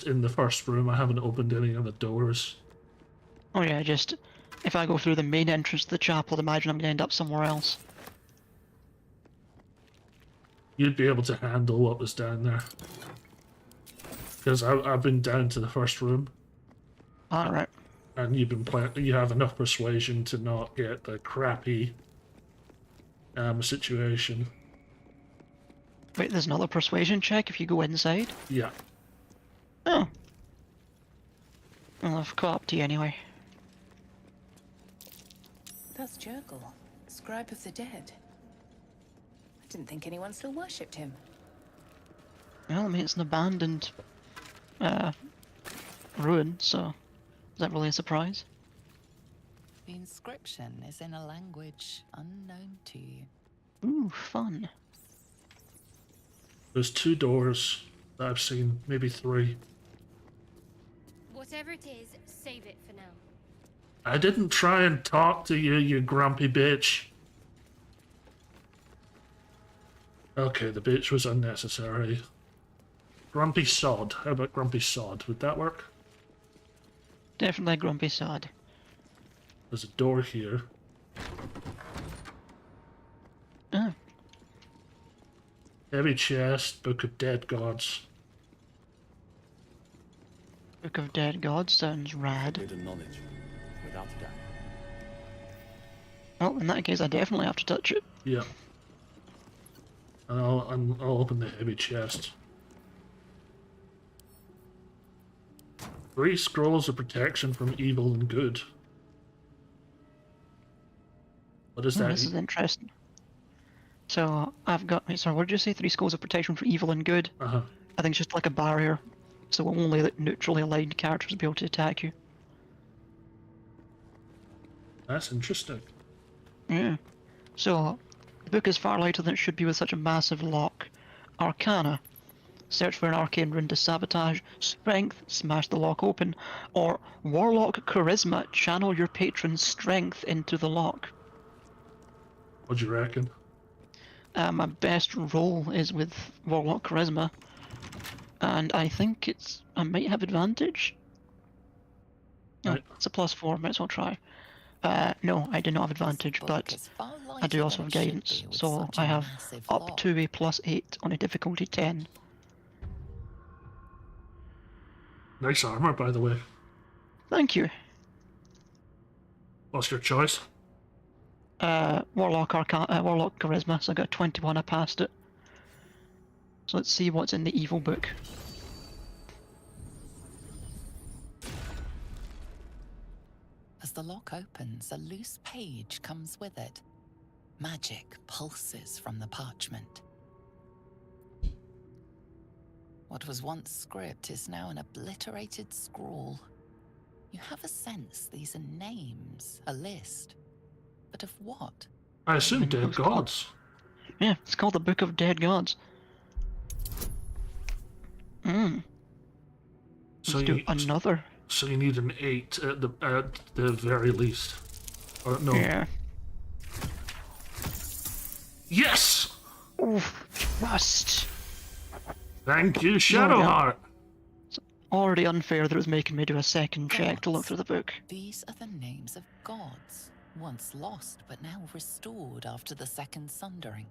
in the first room. I haven't opened any of the doors. Oh yeah, if I go through the main entrance to the chapel, imagine I'm gonna end up somewhere else. You'd be able to handle what was down there. Because I've been down to the first room. Alright. And you've been you have enough persuasion to not get the crappy situation. Wait, there's another persuasion check if you go inside? Yeah. Oh. Well, I've caught up to you anyway. That's Jurgle, scribe of the dead. I didn't think anyone still worshipped him. Well, I mean, it's an abandoned ruin, so is that really a surprise? The inscription is in a language unknown to you. Ooh, fun. There's 2 doors that I've seen, maybe 3. Whatever it is, save it for now. I didn't try and talk to you, you grumpy bitch. Okay, the bitch was unnecessary. Grumpy Sod. How about Grumpy Sod? Would that work? Definitely Grumpy Sod. There's a door here. Oh. Heavy chest, Book of Dead Gods. Book of Dead Gods sounds rad. Forbidden knowledge, without a doubt. Well, in that case, I definitely have to touch it. Yeah. And I'll open the heavy chest. 3 scrolls of protection from evil and good. What is that? This is interesting. So I've got. Wait, sorry, what did you say? 3 scrolls of protection for evil and good. Uh-huh. I think it's just like a barrier, so only like, neutrally aligned characters will be able to attack you. That's interesting. Yeah. So the book is far lighter than it should be with such a massive lock. Arcana. Search for an arcane rune to sabotage. Strength, smash the lock open. Or Warlock Charisma, channel your patron's strength into the lock. What do you reckon? My best roll is with Warlock Charisma. And I think I might have advantage. No, Right. it's a +4, might as well try. No, I do not have advantage, but I do also have guidance, so I have up to a +8 on a difficulty 10. Nice armor, by the way. Thank you. What's your choice? Warlock Charisma, so I got 21, I passed it. So let's see what's in the evil book. As the lock opens, a loose page comes with it. Magic pulses from the parchment. What was once script is now an obliterated scrawl. You have a sense these are names, a list. But of what? I assume dead gods. Yeah, it's called the Book of Dead Gods. So Let's do another. So you need an 8 at the very least. Or no. Yeah. Yes! Oof, just. Thank you, Shadowheart. It's already unfair that it was making me do a second check to look through the book. These are the names of gods, once lost but now restored after the Second Sundering.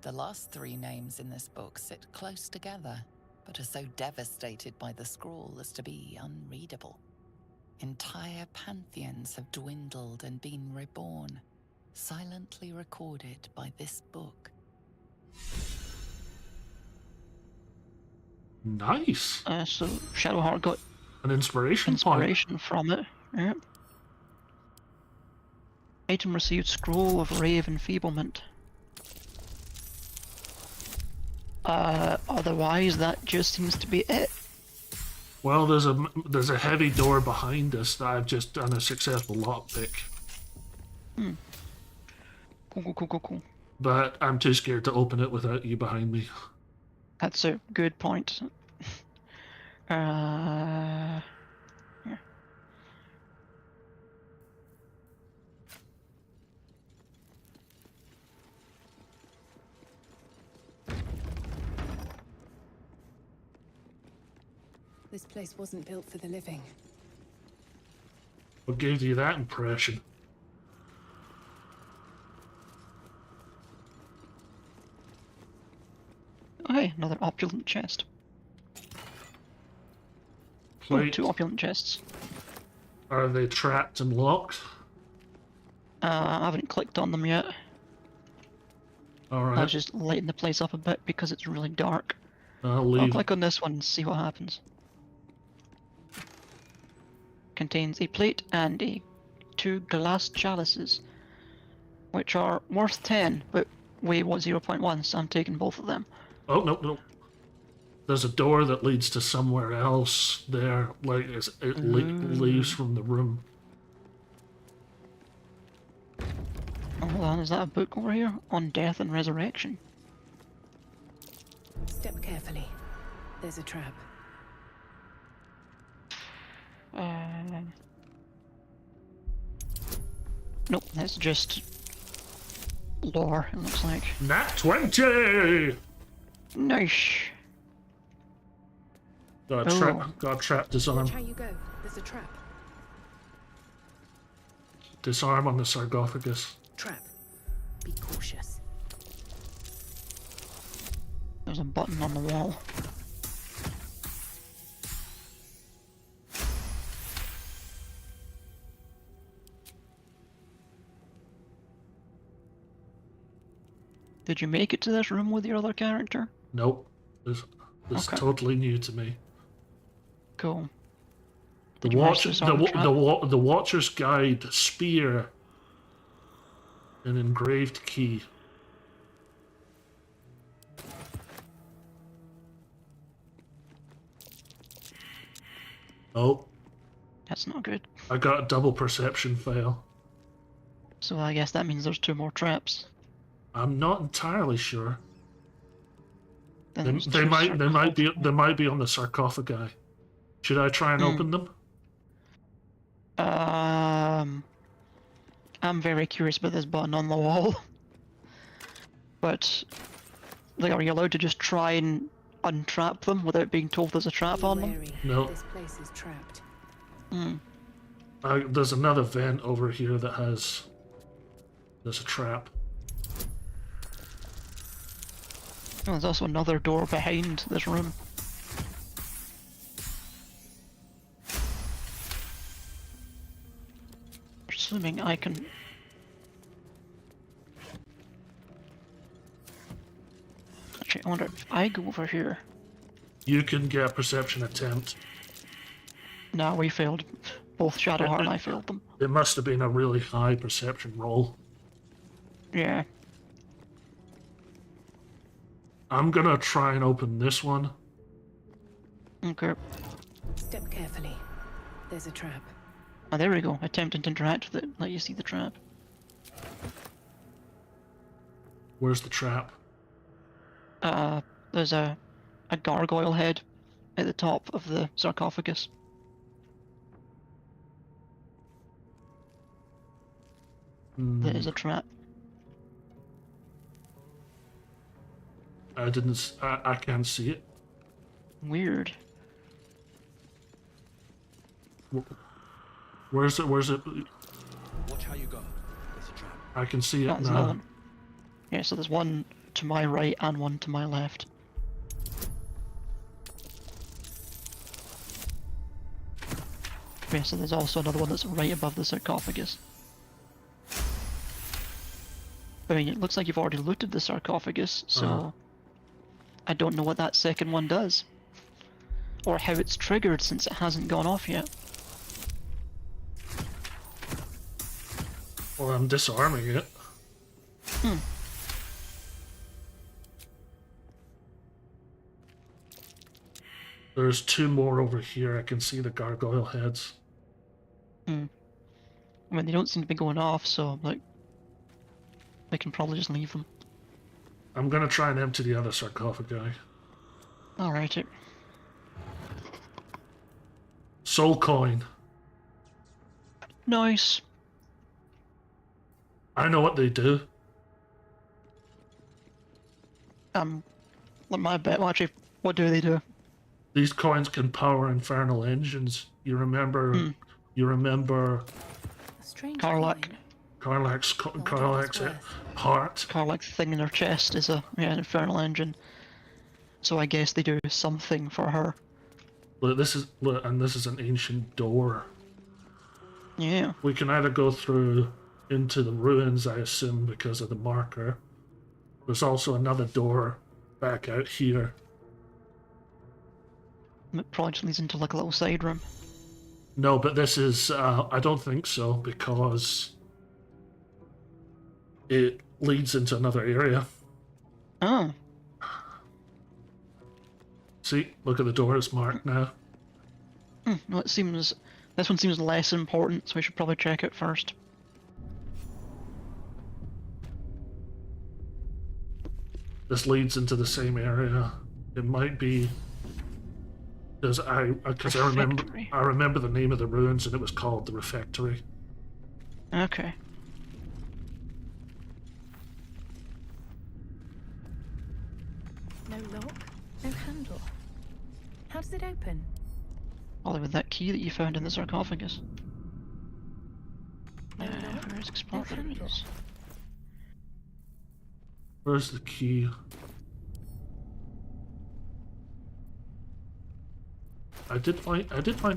The last 3 names in this book sit close together, but are so devastated by the scroll as to be unreadable. Entire pantheons have dwindled and been reborn, silently recorded by this book. Nice. So Shadowheart got an inspiration from it. Yeah. Item received: Scroll of Rave Enfeeblement. Otherwise, that just seems to be it. Well, there's a heavy door behind us that I've just done a successful lockpick. Cool. But I'm too scared to open it without you behind me. That's a good point. Yeah. This place wasn't built for the living. What gave you that impression? Oh, hey, another opulent chest. Plate. Oh, 2 opulent chests. Are they trapped and locked? I haven't clicked on them yet. Alright. I was just lighting the place up a bit because it's really dark. I'll click on this one and see what happens. Contains a plate and 2 glass chalices, which are worth 10, but weigh 0.1, so I'm taking both of them. Oh, no. There's a door that leads to somewhere else there, like it leaves from the room. Oh, hold on, is that a book over here? On Death and Resurrection. Step carefully. There's a trap. Nope, that's just lore, it looks like. Nat 20! Nice. Got a trap disarm. Watch how you go. There's a trap. Disarm on the sarcophagus. Trap. Be cautious. There's a button on the wall. Did you make it to this room with your other character? Nope. This is totally new to me. Cool. The Watcher's Guide, spear, an engraved key. Oh. That's not good. I got a double perception fail. So I guess that means there's 2 more traps. I'm not entirely sure. Then They might be on the sarcophagi. Should I try and open them? I'm very curious about this button on the wall. But, like, are you allowed to just try and untrap them without being told there's a trap on them? No. This place is trapped. There's another vent over here that has... There's a trap. Oh, there's also another door behind this room. Assuming I can... Actually, I wonder if I go over here. You can get a perception attempt. No, we failed. Both Shadowheart and I failed them. It must have been a really high perception roll. Yeah. I'm gonna try and open this one. Okay. Step carefully. There's a trap. Oh, there we go. Attempting to interact with it. Let you see the trap. Where's the trap? There's a gargoyle head at the top of the sarcophagus. There is a trap. I can't see it. Weird. Where's it? Watch how you go. There's a trap. I can see it There's now. one. Yeah, so there's one to my right and one to my left. Yeah, so there's also another one that's right above the sarcophagus. I mean, it looks like you've already looted the sarcophagus, so I don't know what that second one does. Or how it's triggered since it hasn't gone off yet. Well, I'm disarming it. There's 2 more over here. I can see the gargoyle heads. I mean, they don't seem to be going off, so, like, we can probably just leave them. I'm gonna try and empty the other sarcophagi. Alright. Soul coin. Nice. I know what they do. My bet. Well, actually, what do they do? These coins can power infernal engines. You remember? You remember? Karlach. Karlach's heart. Karlach's thing in her chest is an infernal engine. So I guess they do something for her. Look, this is an ancient door. Yeah. We can either go through into the ruins, I assume, because of the marker. There's also another door back out here. It probably just leads into like a little side room. No, but this is, I don't think so, because it leads into another area. Oh. See, look at the door, it's marked now. Well, this one seems less important, so we should probably check it first. This leads into the same area. It might be because I remember the name of the ruins, and it was called the Refectory. Okay. No How does it open? Probably with that key that you found in the sarcophagus. Where's explorers? Where's the key? I did find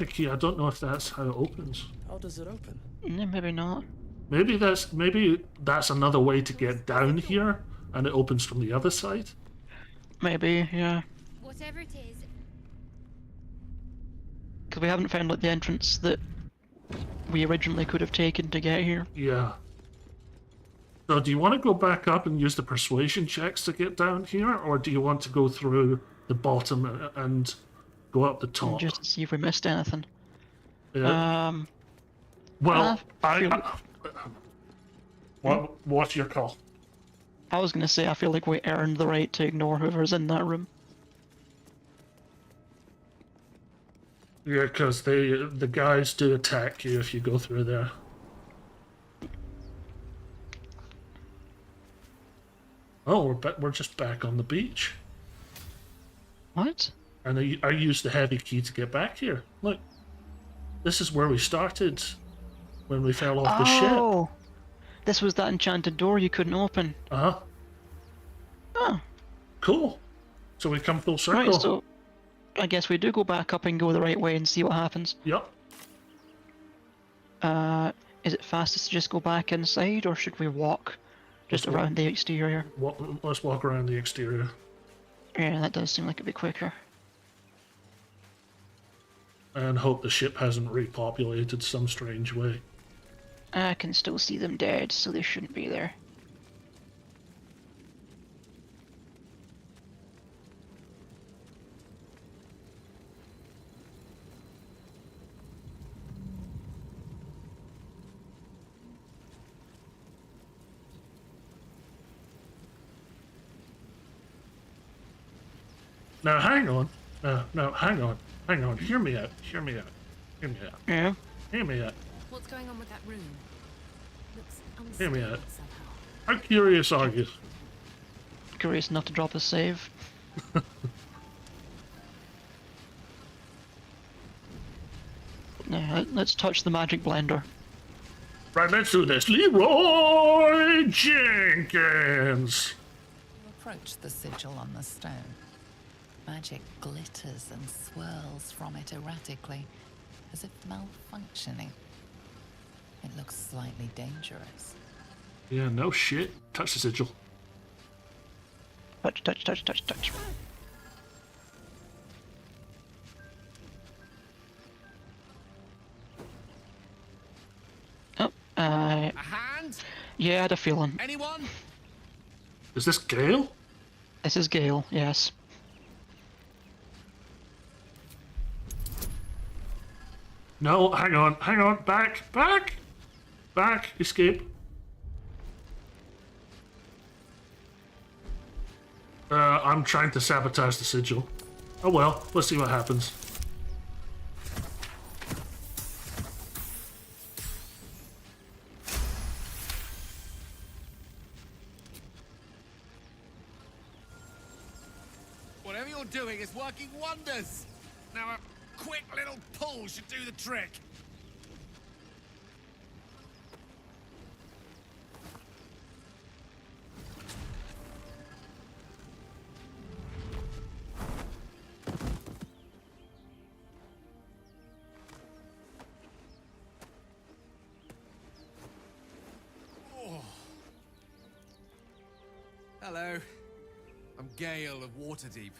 a key. I don't know if that's how it opens. How does it open? Yeah, maybe not. Maybe that's another way to get down here, and it opens from the other side. Maybe, yeah. Whatever it is. Because we haven't found like the entrance that we originally could have taken to get here. Yeah. So do you want to go back up and use the persuasion checks to get down here, or do you want to go through the bottom and go up the top? Just to see if we missed anything. Yeah. Well, what's your call? I was gonna say I feel like we earned the right to ignore whoever's in that room. Yeah, because the guys do attack you if you go through there. Oh, we're just back on the beach. What? And I used the heavy key to get back here. Look, this is where we started when we fell off the ship. Oh, this was that enchanted door you couldn't open. Uh-huh. Oh. Cool. So we come full circle. Right, so I guess we do go back up and go the right way and see what happens. Yep. Is it fastest to just go back inside, or should we walk just around the exterior? Let's walk around the exterior. Yeah, that does seem like it'd be quicker. And hope the ship hasn't repopulated some strange way. I can still see them dead, so they shouldn't be there. Now hang on. No, hang on. Hang on. Hear me out. Hear me out. Hear me out. Yeah? Hear me out. What's going on with that room? Looks Hear me out. unstable somehow. How curious are you? Curious enough to drop a save. Yeah, let's touch the magic blender. Right, let's do this. Leroy Jenkins! You approach the sigil on the stone. Magic glitters and swirls from it erratically, as if malfunctioning. It looks slightly dangerous. Yeah, no shit. Touch the sigil. Touch, touch, touch, touch, touch. Oh, A hand? yeah, I had a feeling. Anyone? Is this Gale? This is Gale, yes. No, hang on, back, escape. I'm trying to sabotage the sigil. Oh well, let's see what happens. Whatever you're doing is working wonders. Now a quick little pull should do the trick. Oh. Hello. I'm Gale of Waterdeep.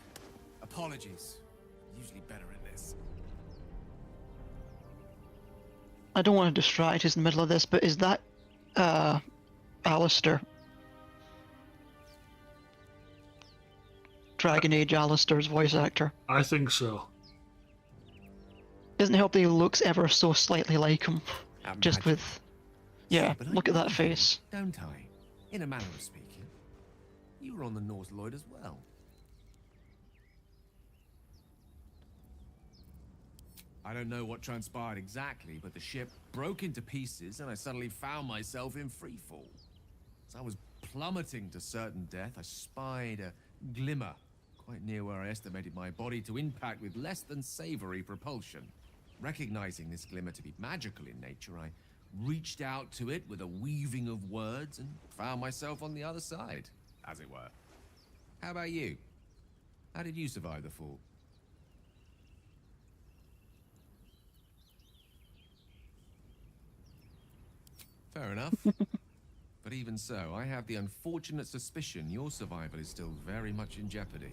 Apologies. Usually better at this. I don't want to distract us in the middle of this, but is that, Alistair? Dragon Age Alistair's voice actor. I think so. Doesn't help that he looks ever so slightly like him. Just with... Yeah, But I look at know that you, face. Don't I? In a manner of speaking. You were on the North Lloyd as well. I don't know what transpired exactly, but the ship broke into pieces and I suddenly found myself in freefall. As I was plummeting to certain death, I spied a glimmer quite near where I estimated my body to impact with less than savory propulsion. Recognizing this glimmer to be magical in nature, I reached out to it with a weaving of words and found myself on the other side, as it were. How about you? How did you survive the fall? Fair enough. But even so, I have the unfortunate suspicion your survival is still very much in jeopardy.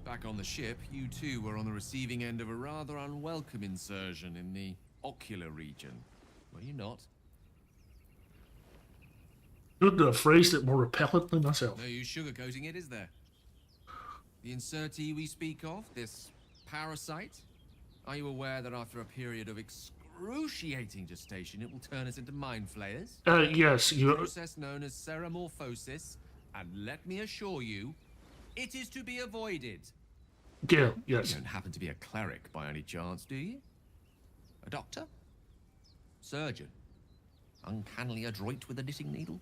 Back on the ship, you too were on the receiving end of a rather unwelcome insertion in the ocular region. Were you not? Couldn't have phrased it more repellently myself. No use sugarcoating it, is there? The insertee we speak of, this parasite, are you aware that after a period of excruciating gestation, it will turn us into mind flayers? Yes, A process known as ceramorphosis, and let me assure you, it is to be avoided. Yeah, yes. You don't happen to be a cleric by any chance, do you? A doctor? Surgeon? Uncannily adroit with a knitting needle?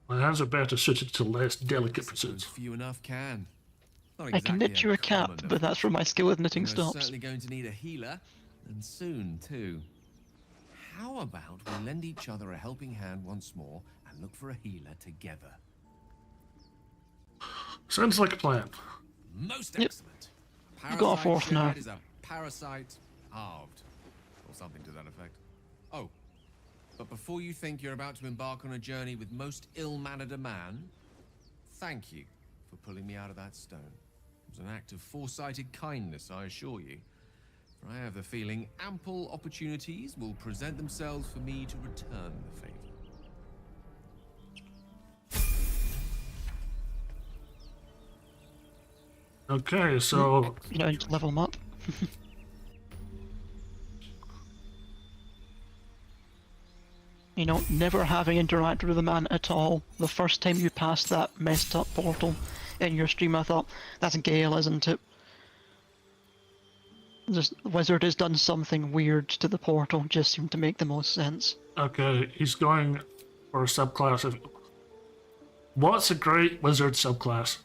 My hands are better suited to less delicate pursuits. Few enough can. I can knit you a cap, but that's where my skill with knitting We're stops. certainly going to need a healer, and soon too. How about we lend each other a helping hand once more and look for a healer together? Sounds like a plan. Most excellent. You got a fourth now. Is a parasite halved, or something to that effect. Oh, but before you think you're about to embark on a journey with most ill-mannered a man, thank you for pulling me out of that stone. It was an act of foresighted kindness, I assure you. For I have the feeling ample opportunities will present themselves for me to return the favor. Okay, so... You know, level them up. You know, never having interacted with a man at all, the first time you passed that messed up portal in your stream, I thought, that's Gale, isn't it? The wizard has done something weird to the portal, just seemed to make the most sense. Okay, he's going for a subclass of... What's a great wizard subclass?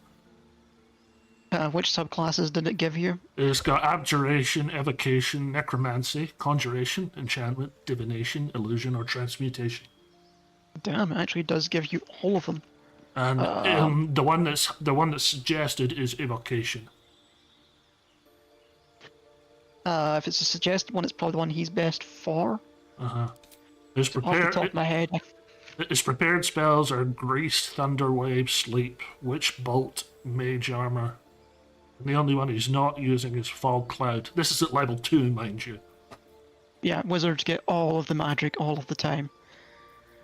Which subclasses did it give you? It's got abjuration, evocation, necromancy, conjuration, enchantment, divination, illusion, or transmutation. Damn, it actually does give you all of them. And the one that's suggested is evocation. If it's a suggested one, it's probably the one he's best for. His Off the top of my head. His prepared spells are Grease, Thunder Wave, Sleep, Witch Bolt, Mage Armor. And the only one he's not using is Fog Cloud. This is at level 2, mind you. Yeah, wizards get all of the magic all of the time.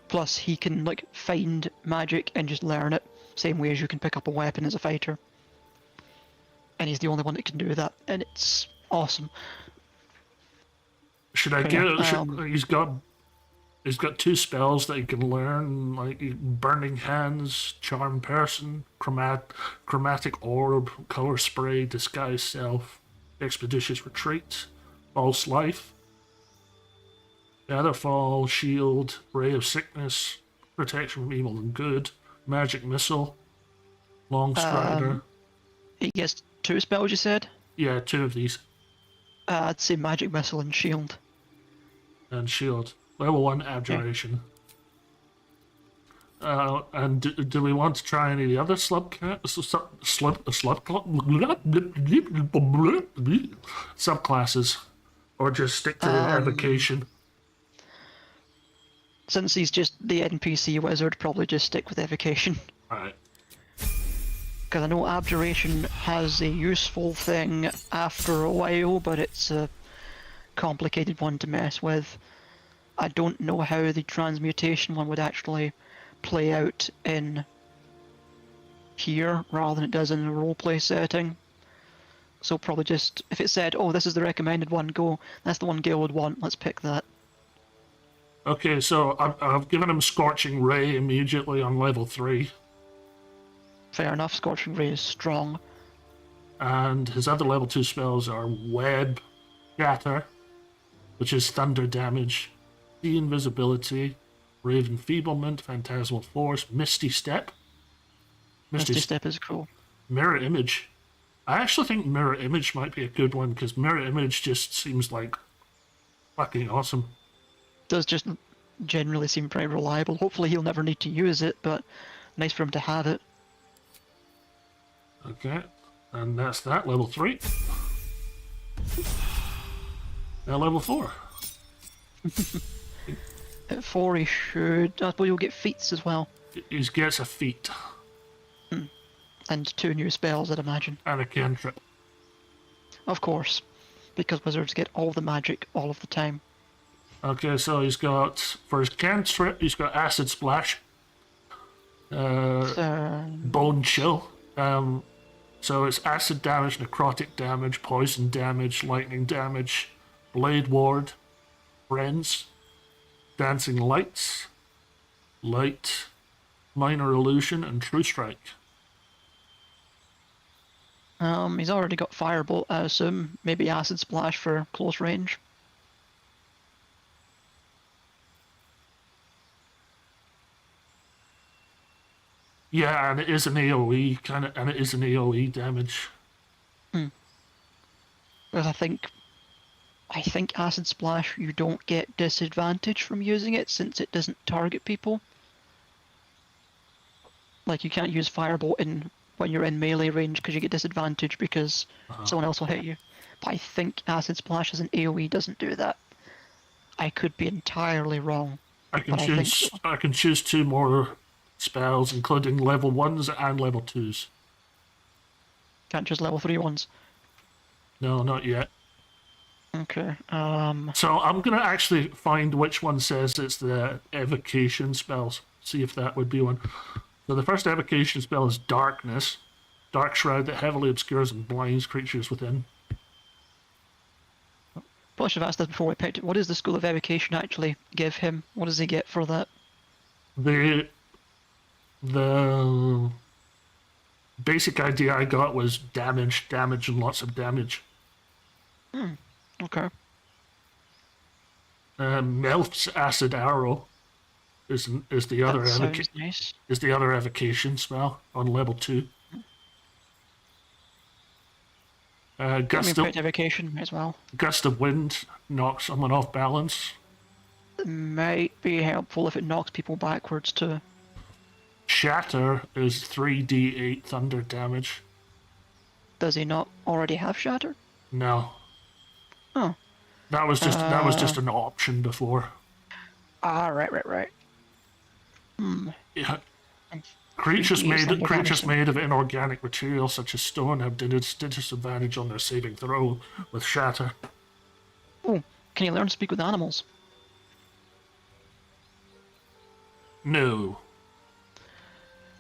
Plus, he can, like, find magic and just learn it, same way as you can pick up a weapon as a fighter. And he's the only one that can do that, and it's awesome. Should I get it? He's got 2 spells that he can learn, like Burning Hands, Charm Person, Chromatic Orb, Color Spray, Disguise Self, Expeditious Retreat, False Life, Featherfall, Shield, Ray of Sickness, Protection from Evil and Good, Magic Missile, Long Strider. He gets 2 spells, you said? Yeah, 2 of these. I'd say Magic Missile and Shield. And Shield. Level 1 Abjuration. And do we want to try any of the other subclasses? Or just stick to Evocation? Since he's just the NPC wizard, probably just stick with Evocation. Alright. Because I know Abjuration has a useful thing after a while, but it's a complicated one to mess with. I don't know how the transmutation one would actually play out in here rather than it does in a roleplay setting. So probably just, if it said, oh, this is the recommended one, go, that's the one Gale would want, let's pick that. Okay, so I've given him Scorching Ray immediately on level 3. Fair enough, Scorching Ray is strong. And his other level 2 spells are Web, Shatter, which is thunder damage, Invisibility, Brave Enfeeblement, Phantasmal Force, Misty Step. Misty Step is cool. Mirror Image. I actually think Mirror Image might be a good one, because Mirror Image just seems like fucking awesome. Does just generally seem pretty reliable. Hopefully he'll never need to use it, but nice for him to have it. Okay, and that's that, level 3. Now level 4. At 4 he should... I suppose you'll get feats as well. He gets a feat. And 2 new spells, I'd imagine. And a cantrip. Of course, because wizards get all the magic all of the time. Okay, so he's got, for his cantrip, he's got Acid Splash. Bone Chill. So it's acid damage, necrotic damage, poison damage, lightning damage, blade ward, friends, dancing lights, light, minor illusion, and true strike. He's already got Firebolt, I assume. Maybe Acid Splash for close range. Yeah, and it is an AoE and it is an AoE damage. Because I think Acid Splash, you don't get disadvantage from using it since it doesn't target people. Like you can't use Firebolt when you're in melee range because you get disadvantage because someone else will hit you. But I think Acid Splash as an AoE doesn't do that. I could be entirely wrong. I can choose 2 more spells, including level 1s and level 2s. Can't choose level 3 ones. No, not yet. Okay. So I'm gonna actually find which one says it's the evocation spells. See if that would be one. So the first evocation spell is Darkness. Dark Shroud that heavily obscures and blinds creatures within. Probably should have asked this before we picked it. What does the School of Evocation actually give him? What does he get for that? The basic idea I got was damage, and lots of damage. Okay. Melf's Acid Arrow is the other nice. Is the other evocation spell on level 2. Gust of evocation as well. Gust of Wind knocks someone off balance. It might be helpful if it knocks people backwards too. Shatter is 3d8 thunder damage. Does he not already have Shatter? No. Oh. That was just an option before. Ah, right. Yeah. Creatures made of inorganic material such as stone have disadvantage on their saving throw with Shatter. Oh, can you learn to speak with animals? No.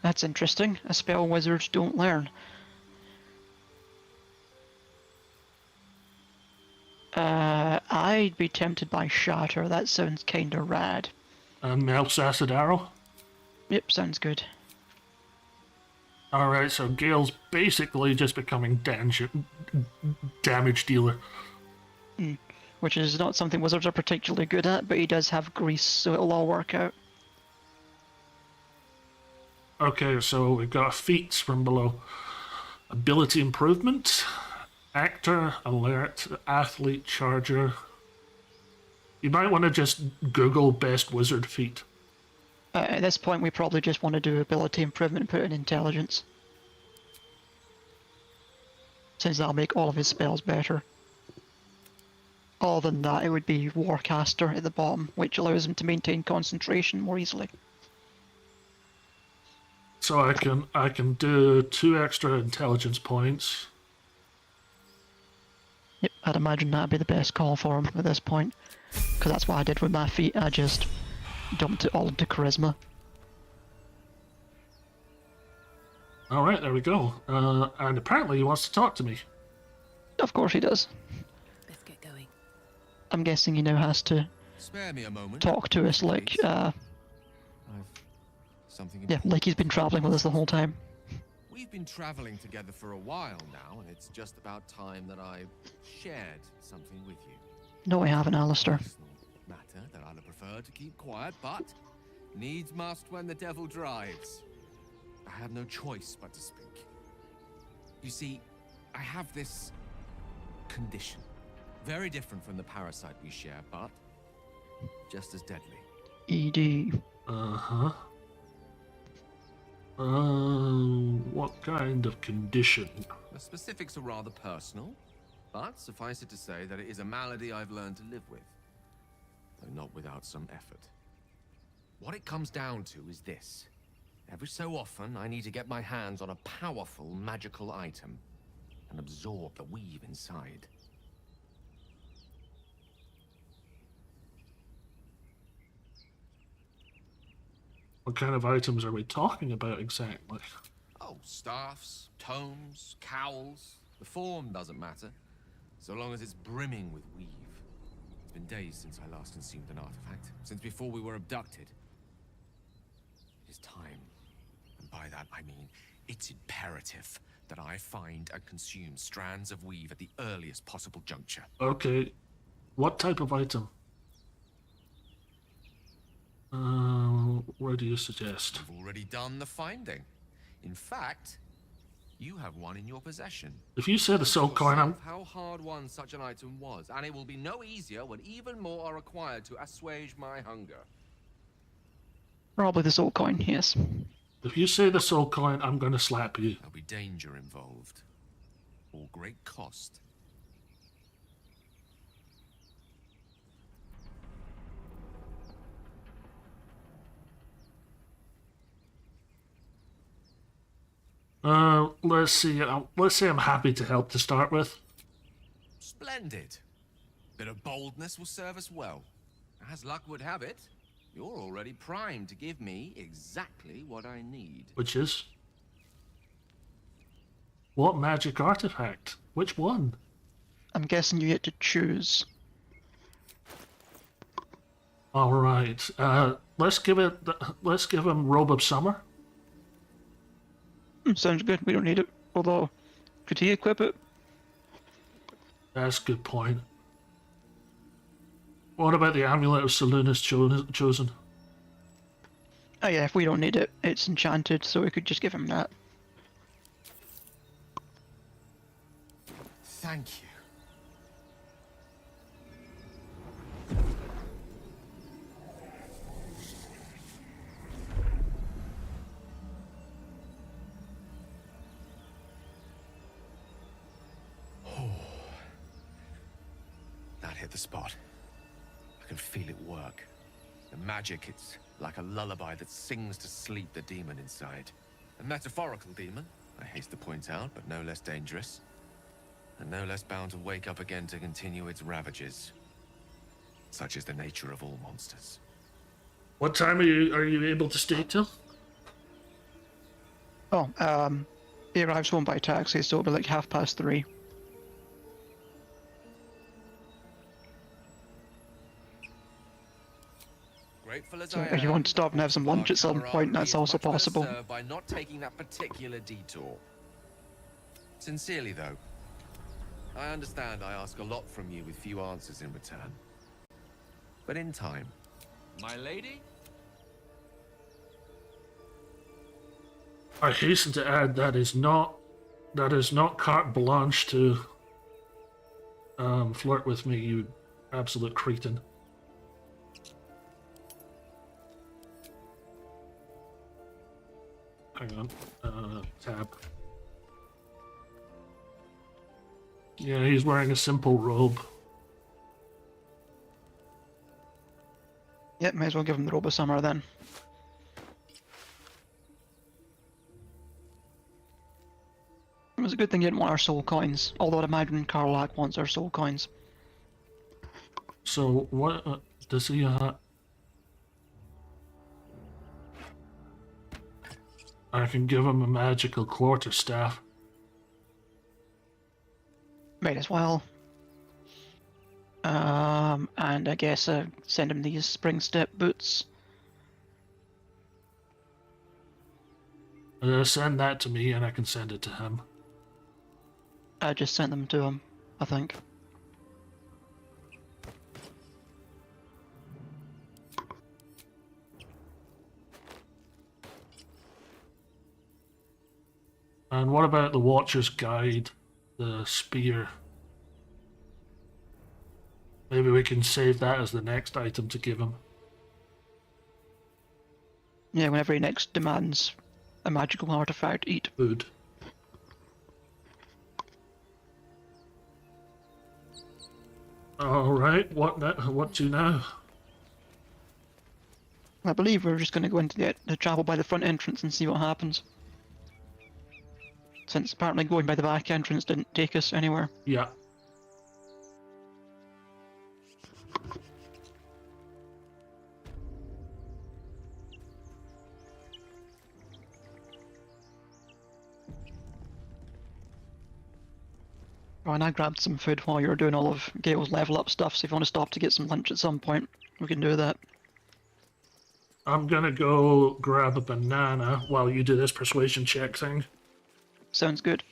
That's interesting. A spell wizards don't learn. I'd be tempted by Shatter. That sounds kinda rad. Melf's Acid Arrow? Yep, sounds good. Alright, so Gale's basically just becoming damage dealer. Which is not something wizards are particularly good at, but he does have grease, so it'll all work out. Okay, so we've got feats from below. Ability Improvement, Actor, Alert, Athlete, Charger. You might want to just Google Best Wizard Feat. At this point, we probably just want to do Ability Improvement and put in Intelligence. Since that'll make all of his spells better. Other than that, it would be Warcaster at the bottom, which allows him to maintain concentration more easily. So I can do 2 extra intelligence points. Yep, I'd imagine that'd be the best call for him at this point. Because that's what I did with my feat, I just dumped it all into Charisma. Alright, there we go. And apparently he wants to talk to me. Of course he does. Let's get going. I'm guessing he now has to Spare me a moment. talk to us like, yeah, like he's been travelling with us the whole time. We've been traveling together for a while now, and it's just about time that I shared something with you. No, we haven't, Alistair. Matter that I'd have preferred to keep quiet, but Needs must when the devil drives. I had no choice but to speak. You see, I have this condition. Very different from the parasite we share, but just as deadly. ED. Uh-huh. What kind of condition? The specifics are rather personal, but suffice it to say that it is a malady I've learned to live with, though not without some effort. What it comes down to is this. Every so often, I need to get my hands on a powerful magical item and absorb the weave inside. What kind of items are we talking about exactly? Oh, staffs, tomes, cowls. The form doesn't matter, so long as it's brimming with weave. It's been days since I last consumed an artifact, since before we were abducted. It is time, and by that I mean it's imperative that I find and consume strands of weave at the earliest possible juncture. Okay, what type of item? What do you suggest? You've already done the finding. In fact, you have one in your possession. If you say the soul coin, I'm... How hard won such an item was, and it will be no easier when even more are required to assuage my hunger. Probably the soul coin, yes. If you say the soul coin, I'm gonna slap you. There'll be danger involved, or great cost. Let's see. Let's say I'm happy to help to start with. Splendid. Bit of boldness will serve us well. As luck would have it, you're already primed to give me exactly what I need. Which is? What magic artifact? Which one? I'm guessing you get to choose. All right. Let's give him Robe of Summer. Sounds good. We don't need it. Although, could he equip it? That's a good point. What about the Amulet of Selûne's chosen? Oh yeah, if we don't need it, it's enchanted, so we could just give him that. Thank you. Hit the spot. I can feel it work. The magic, it's like a lullaby that sings to sleep the demon inside. A metaphorical demon, I haste to point out, but no less dangerous. And no less bound to wake up again to continue its ravages. Such is the nature of all monsters. What time are you able to stay till? Oh, he arrives home by taxi, so it'll be like 3:30. So if you want to stop and have some lunch at some point, that's also possible. By not taking that particular detour. Sincerely, though, I understand I ask a lot from you with few answers in return. But in time. My lady? I hasten to add that is not carte blanche to flirt with me, you absolute cretin. Hang on, tab. Yeah, he's wearing a simple robe. Yep, may as well give him the Robe of Summer then. It was a good thing you didn't want our soul coins, although I'd imagine Karlak wants our soul coins. So, what does he, I can give him a magical quarterstaff. Might as well. And I guess send him these spring step boots. Send that to me and I can send it to him. I just sent them to him, I think. And what about the Watcher's Guide, the spear? Maybe we can save that as the next item to give him. Yeah, whenever he next demands a magical artifact, eat food. All right, what to now? I believe we're just going to go into the travel by the front entrance and see what happens. Since apparently going by the back entrance didn't take us anywhere. Yeah. Oh, and I grabbed some food while you were doing all of Gale's level up stuff, so if you want to stop to get some lunch at some point, we can do that. I'm gonna go grab a banana while you do this persuasion check thing. Sounds good.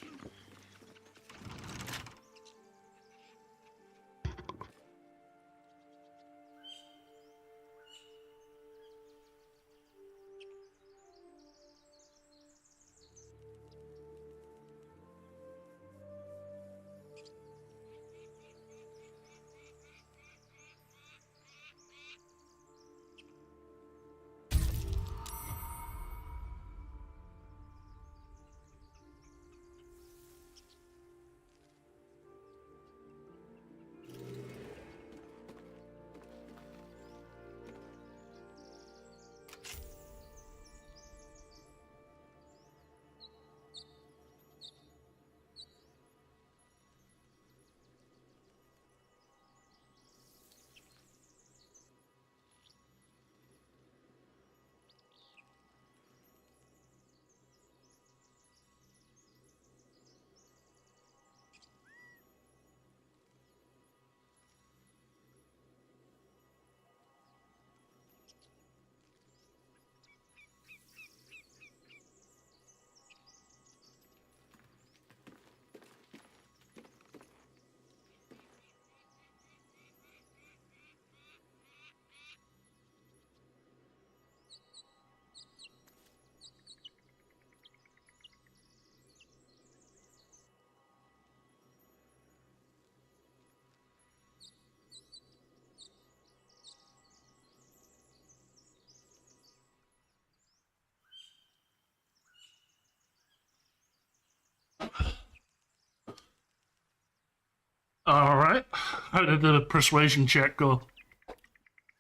Alright, how did the persuasion check go?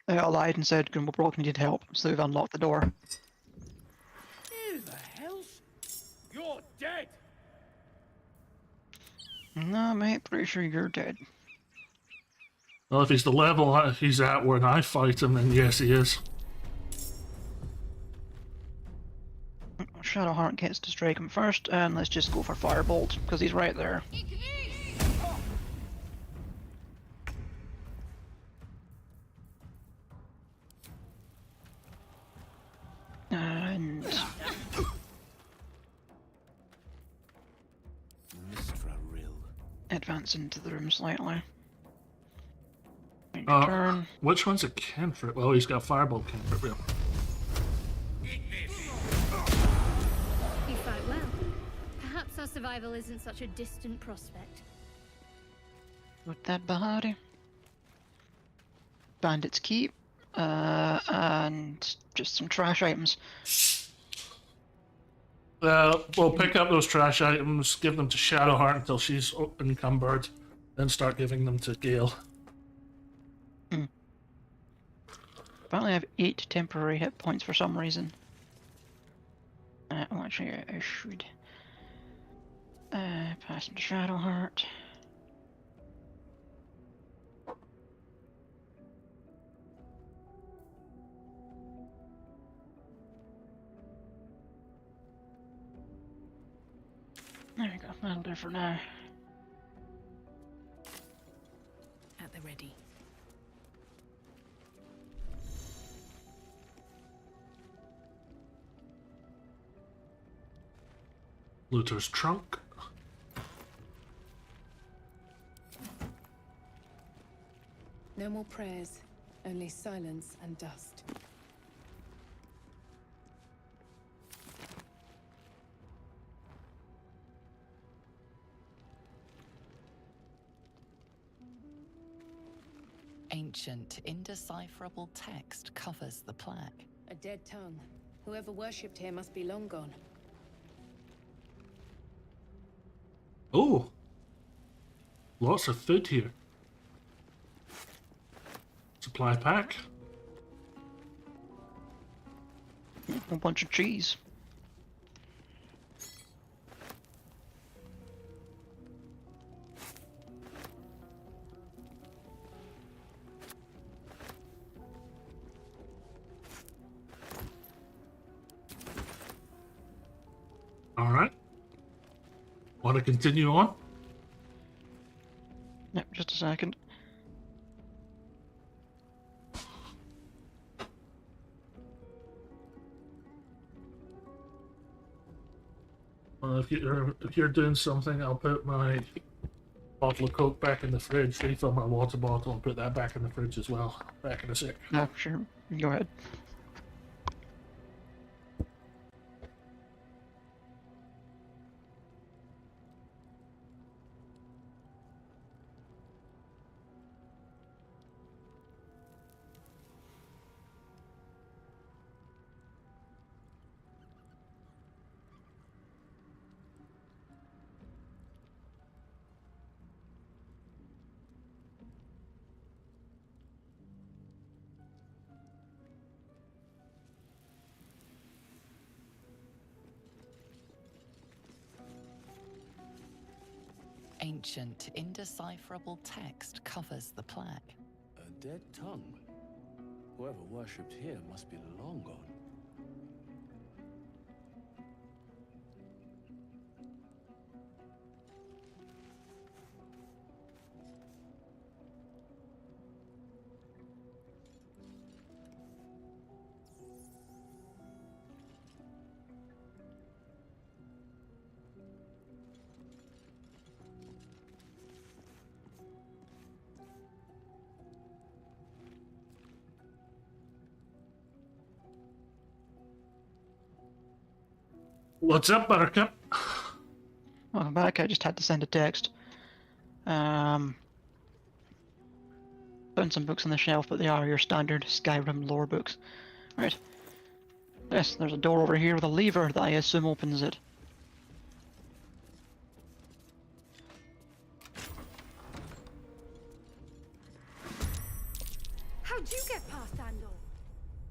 I lied and said Grimblebrook needed help, so we've unlocked the door. Who the hell's... You're dead! No, mate, pretty sure you're dead. Well, if he's the level he's at when I fight him, then yes, he is. Shadowheart gets to strike him first, and let's just go for Firebolt, because he's right there. And... advance into the room slightly. Turn. Which one's a cantrip? Well, he's got a Firebolt cantrip, yeah. You fight well. Perhaps our survival isn't such a distant prospect. With that body. Bandit's Keep. And just some trash items. We'll pick up those trash items, give them to Shadowheart until she's encumbered, then start giving them to Gale. Apparently I have 8 temporary hit points for some reason. Well, actually, I should pass him to Shadowheart. There we go, that'll do for now. At the ready. Luther's trunk. No more prayers, only silence and dust. Ancient, indecipherable text covers the plaque. A dead tongue. Whoever worshipped here must be long gone. Oh! Lots of food here. Supply pack. A bunch of cheese. Alright. Want to continue on? Yep, just a second. Well, if you're doing something, I'll put my bottle of Coke back in the fridge, refill my water bottle, and put that back in the fridge as well. Back in a sec. No, sure. Go ahead. Ancient, indecipherable text covers the plaque. A dead tongue? Whoever worshipped here must be long gone. What's up, Buttercup? Welcome back. I just had to send a text. Found some books on the shelf, but they are your standard Skyrim lore books. Right. Yes, there's a door over here with a lever that I assume opens it. How'd you get past Andor?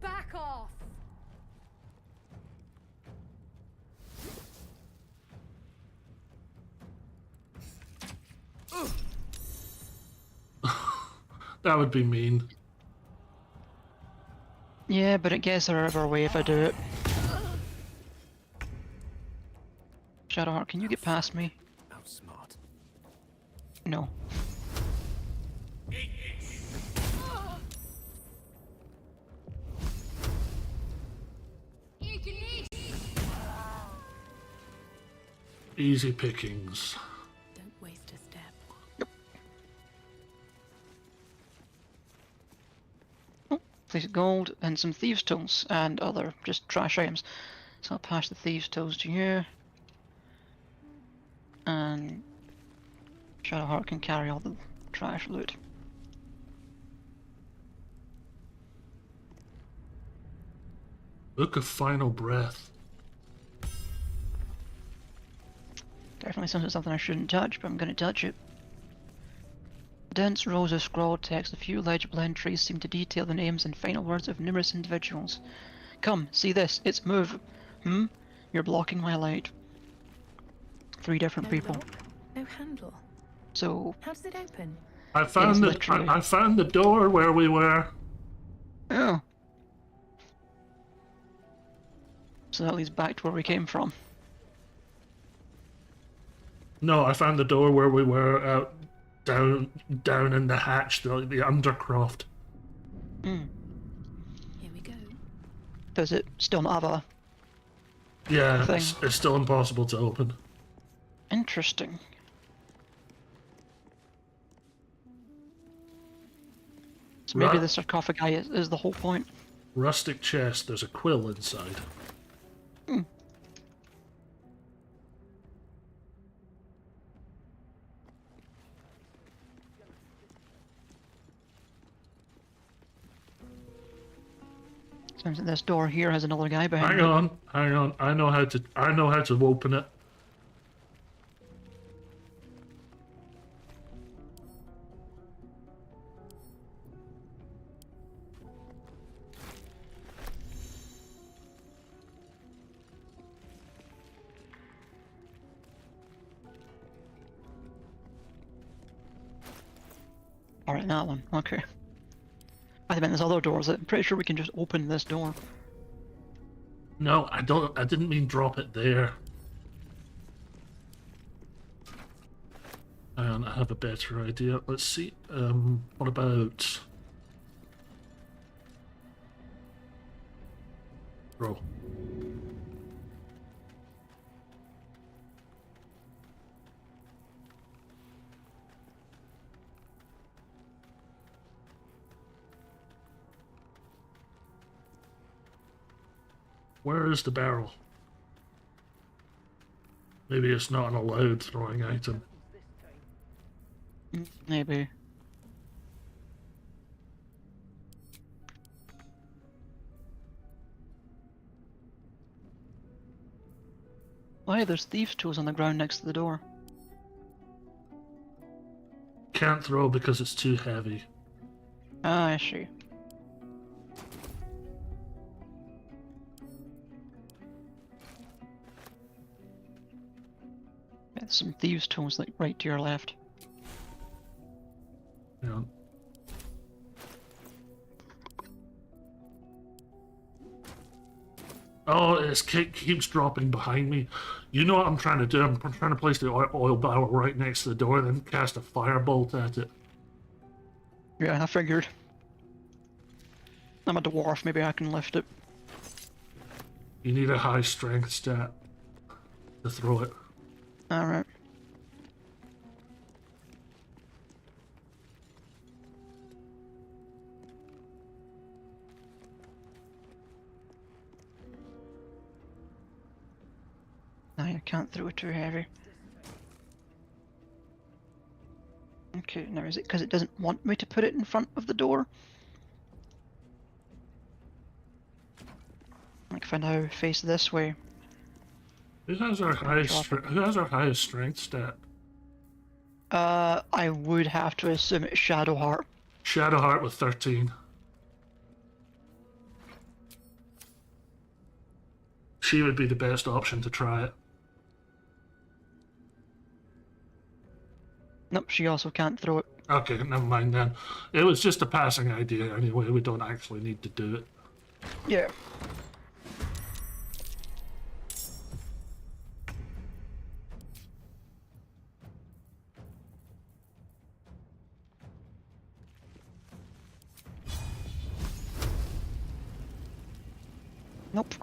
Back off! That would be mean. Yeah, but I guess there's a way if I do it. Shadowheart, can you get past me? Outsmart. No. Easy pickings. Don't waste a step. Place of gold and some thieves' tools and other just trash items. So I'll pass the thieves' tools to you. And Shadowheart can carry all the trash loot. Book of Final Breath. Definitely sounds like something I shouldn't touch, but I'm going to touch it. Dense rows of scrawled text, a few legible entries seem to detail the names and final words of numerous individuals. Come, see this, it's move. You're blocking my light. 3 different people. Lock, no handle. So... How does it open? I found I found the door where we were. Oh. So that leads back to where we came from. No, I found the door where we were down in the hatch, the undercroft. Here we go. Does it still not have a Yeah, thing? it's still impossible to open. Interesting. So maybe the sarcophagi is the whole point. Rustic chest, there's a quill inside. Seems like this door here has another guy behind Hang it. on, hang on. I know how to open it. Alright, that one. Okay. I meant there's other doors. I'm pretty sure we can just open this door. No, I didn't mean drop it there. And I have a better idea. Let's see. What about... Roll. Where is the barrel? Maybe it's not an allowed throwing item. Maybe. Oh hey, there's thieves' tools on the ground next to the door. Can't throw because it's too heavy. Ah, I see. There's some thieves' tools like right to your left. Yeah. Oh, it keeps dropping behind me. You know what I'm trying to do? I'm trying to place the oil barrel right next to the door, then cast a firebolt at it. Yeah, I figured. I'm a dwarf, maybe I can lift it. You need a high strength stat to throw it. Alright. No, I can't throw it too heavy. Okay, now is it because it doesn't want me to put it in front of the door? Like if I now face this way. Who has our highest strength stat? I would have to assume it's Shadowheart. Shadowheart with 13. She would be the best option to try it. Nope, she also can't throw it. Okay, never mind then. It was just a passing idea anyway. We don't actually need to do it. Yeah. Nope.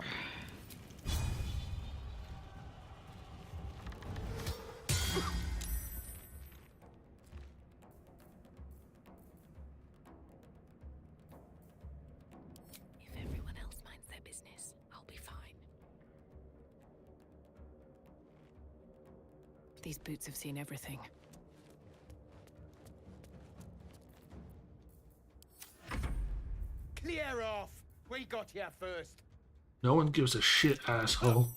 If everyone else minds their business, I'll be fine. These boots have seen everything. Clear off! We got here first. No one gives a shit, asshole.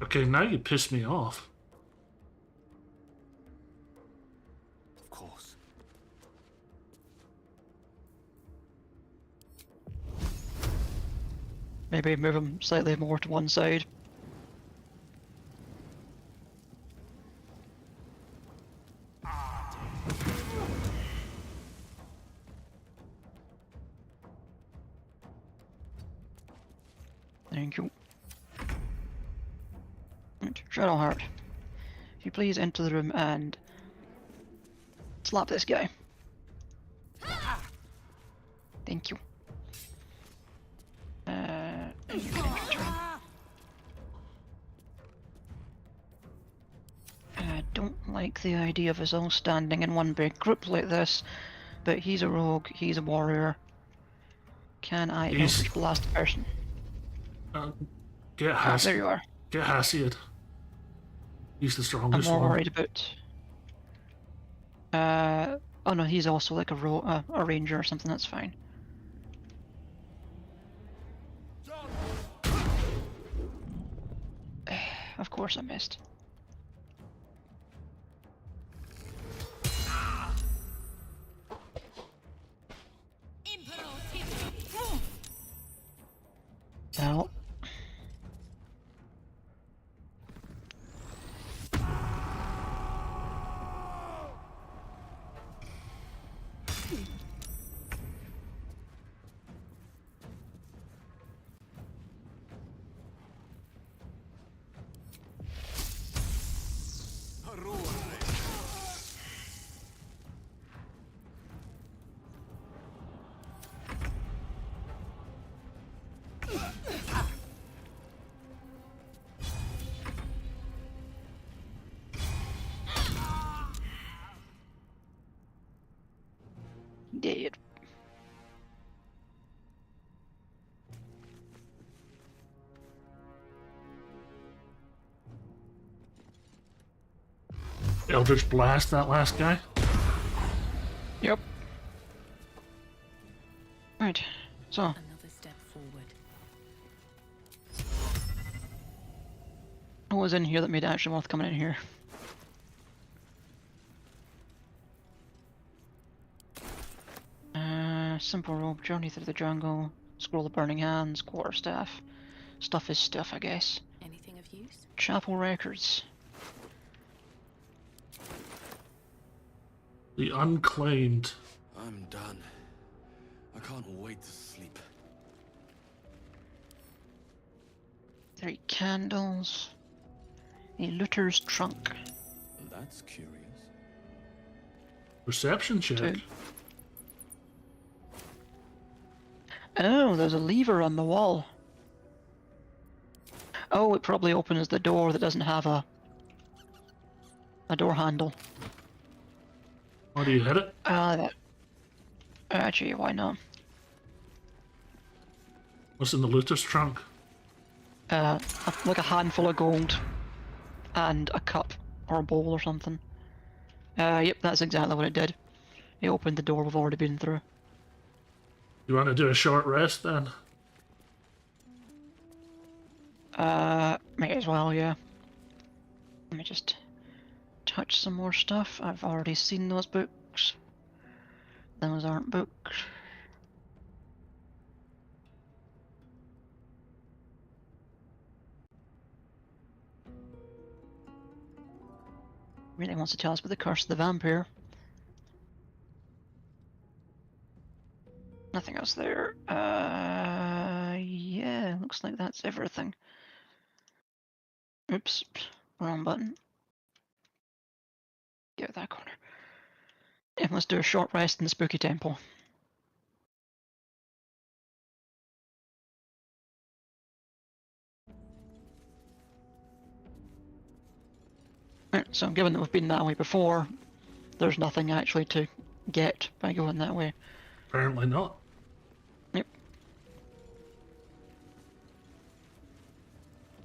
Okay, now you piss me off. Of course. Maybe move him slightly more to one side. Thank you. Right, Shadowheart, if you please enter the room and slap this guy. Thank you. And you can enter your turn. I don't like like the idea of us all standing in one big group like this, but he's a rogue, he's a warrior. Can I Eldritch Blast a person? Get there you are. Get Hasiad. He's the I'm strongest more one. worried about... oh no, he's also like a ranger or something, that's fine. Of course I missed. Well. Dead. Eldritch Blast that last guy? Yep. Right, so. Another step forward. What was in here that made it actually worth coming in here? Simple rope, journey through the jungle, scroll of burning hands, quarterstaff. Stuff is stuff, I guess. Anything of use? Chapel records. The Unclaimed. I'm done. I can't wait to sleep. 3 candles. A looter's trunk. That's curious. Perception check. 2. Oh, there's a lever on the wall. Oh, it probably opens the door that doesn't have a door handle. How do you hit it? Actually, why not? What's in the looter's trunk? Like a handful of gold and a cup or a bowl or something. Yep, that's exactly what it did. It opened the door we've already been through. You want to do a short rest then? Might as well, yeah. Let me just touch some more stuff. I've already seen those books. Those aren't books. Really wants to tell us about the curse of the vampire. Nothing else there. Yeah, looks like that's everything. Oops, wrong button. Get that corner. Yeah, let's do a short rest in the spooky temple. Right, so given that we've been that way before, there's nothing actually to get by going that way. Apparently not. Yep.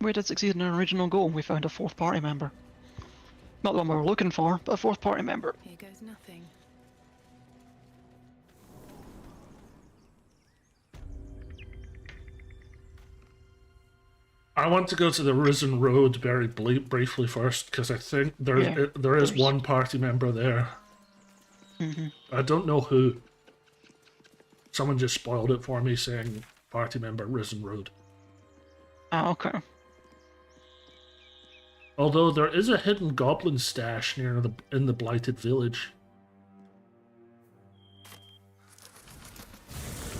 We did succeed in our original goal. We found a 4th party member. Not the one we were looking for, but a 4th party member. Here goes nothing. I want to go to the Risen Road very briefly first, because I think there is one party member there. I don't know who. Someone just spoiled it for me, saying party member Risen Road. Ah, okay. Although there is a hidden goblin stash in the Blighted Village.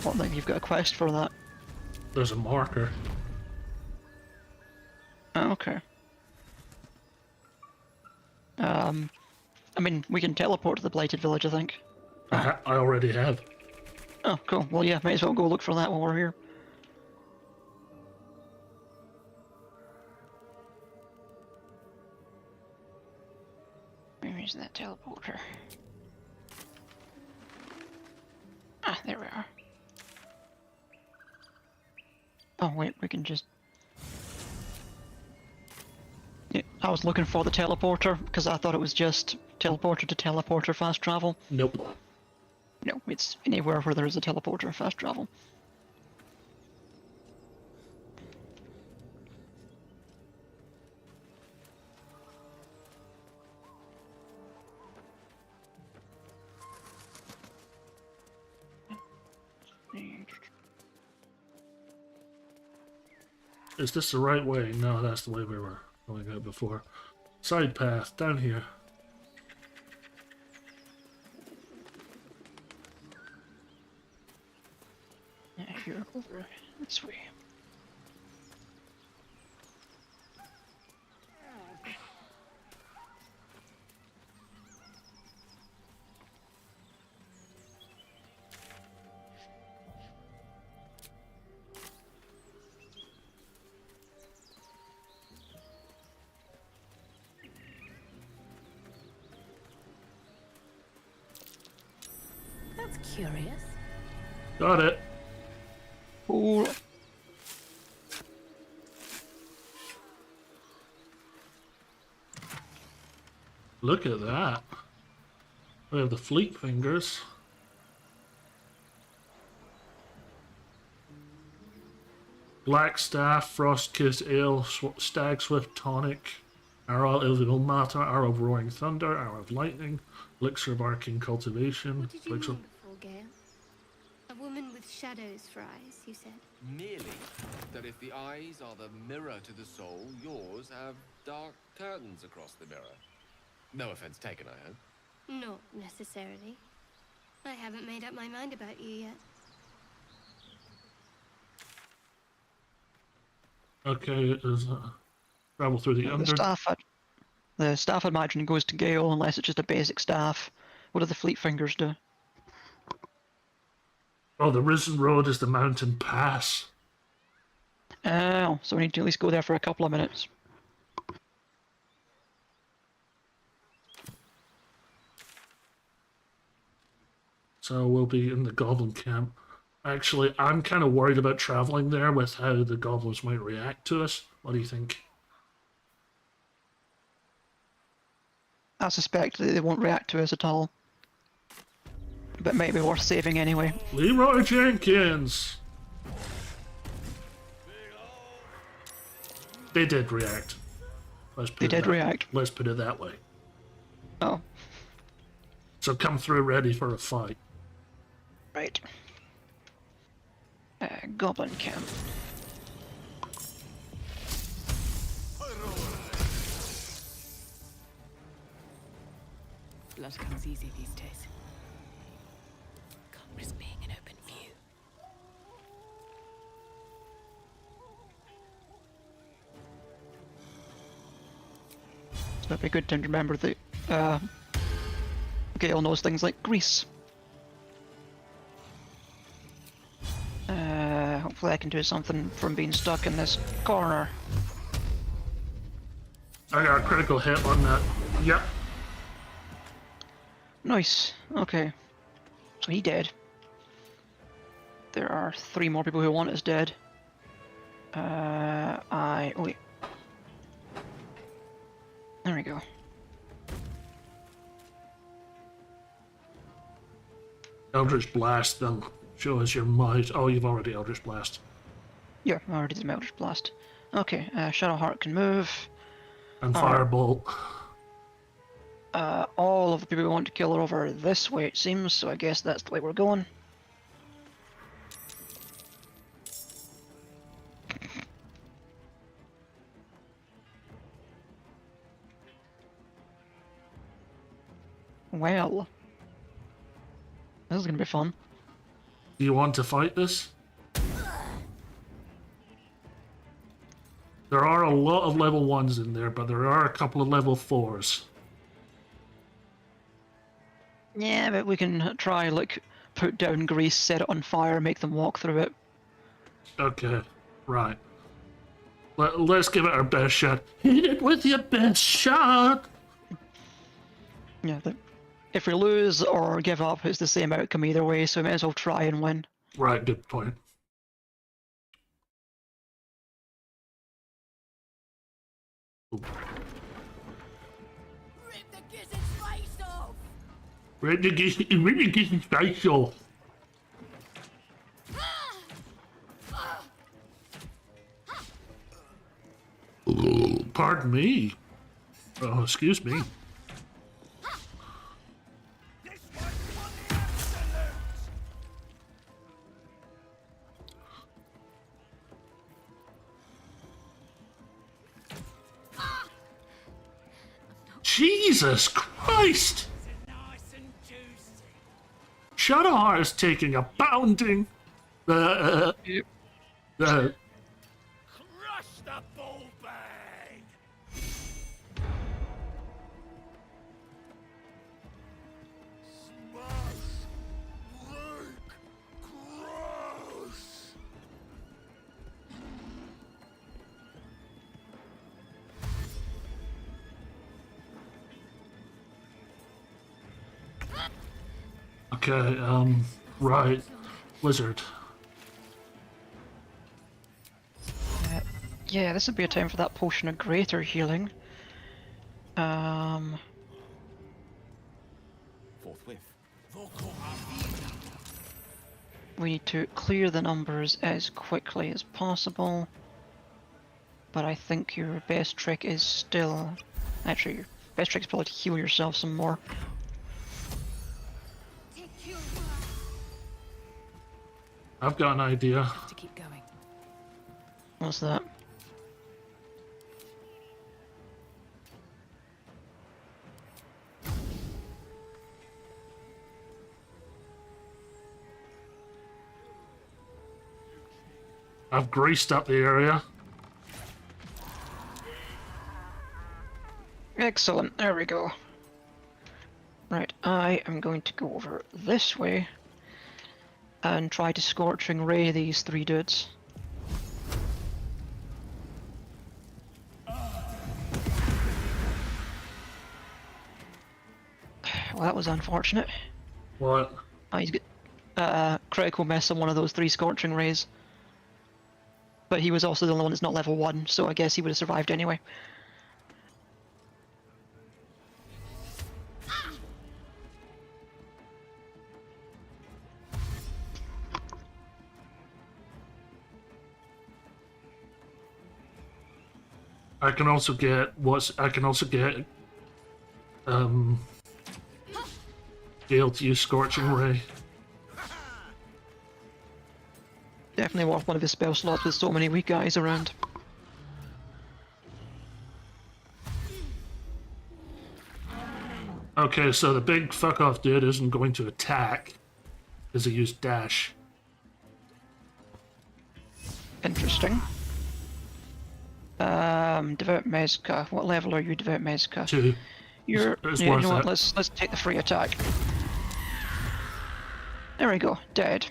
What, like you've got a quest for that? There's a marker. Oh, okay. I mean, we can teleport to the Blighted Village, I think. I already have. Oh, cool. Well, yeah, might as well go look for that while we're here. Where's that teleporter? Ah, there we are. Oh wait, we can just... Yeah, I was looking for the teleporter, because I thought it was just teleporter to teleporter fast travel. Nope. No, it's anywhere where there is a teleporter fast travel. Is this the right way? No, that's the way we were going out before. Side path, down here. Here, over this way. That's curious. Got it. Ooh. Look at that. We have the fleet fingers. Black Staff, Frost Kiss Ale, Stag Swift Tonic, Arrow of Illegal Matter, Arrow of Roaring Thunder, Arrow of Lightning, Elixir of Arcane Cultivation. What did you Elixir... mean before, Gale? A woman with shadows for eyes, you said? Merely that if the eyes are the mirror to the soul, yours have dark curtains across the mirror. No offense taken, I hope. Not necessarily. I haven't made up my mind about you yet. Okay, it is travel through the under... The staff, I imagine, goes to Gale unless it's just a basic staff. What do the fleet fingers do? Oh, the Risen Road is the mountain pass. Oh, so we need to at least go there for a couple of minutes. So we'll be in the Goblin Camp. Actually, I'm kind of worried about traveling there with how the goblins might react to us. What do you think? I suspect that they won't react to us at all. But maybe worth saving anyway. Leroy Jenkins! They did react. They did react. Let's put it that way. Oh. So come through ready for a fight. Right. Goblin Camp. Blood comes easy these days. Can't risk being in open view. So it'd be good to remember that Gale knows things like grease. Hopefully I can do something from being stuck in this corner. I got a critical hit on that. Yep. Nice. Okay. So he dead. There are 3 more people who want us dead. Oh wait. There we go. Eldritch Blast them. Show us your might. Oh, you've already Eldritch Blast. Yeah, I already did Eldritch Blast. Okay, Shadowheart can move. And Firebolt. All of the people we want to kill are over this way, it seems, so I guess that's the way we're going. Well, this is gonna be fun. Do you want to fight this? There are a lot of level 1s in there, but there are a couple of level 4s. Yeah, but we can try, like, put down grease, set it on fire, make them walk through it. Okay, right. Let's give it our best shot. Hit it with your best shot! Yeah, if we lose or give up, it's the same outcome either way, so we might as well try and win. Right, good point. Rip the gizzard's face off! Rip the gizzard's face off. Pardon me. Oh, excuse me. Jesus Christ! Shadowheart is taking a pounding. Crush the bull bag! Smash! Break! Crush! Okay, right. Wizard. Yeah, this would be a time for that potion of greater healing. Forthwith. We need to clear the numbers as quickly as possible. But I think your best trick is still... Actually, your best trick is probably to heal yourself some more. I've got an idea. To keep going. What's that? I've greased up the area. Excellent, there we go. Right, I am going to go over this way and try to Scorching Ray these three dudes. Well, that was unfortunate. What? Oh, he's got critical miss on one of those three Scorching Rays. But he was also the only one that's not level 1, so I guess he would have survived anyway. I can also get Gale to use Scorching Ray. Definitely worth one of his spell slots with so many weak guys around. Okay, so the big fuck off dude isn't going to attack because he used dash. Interesting. Devout Mezca. What level are you, Devout Mezca? 2. You're. It's Yeah, you worth know what? it. Let's take the free attack. There we go. Dead.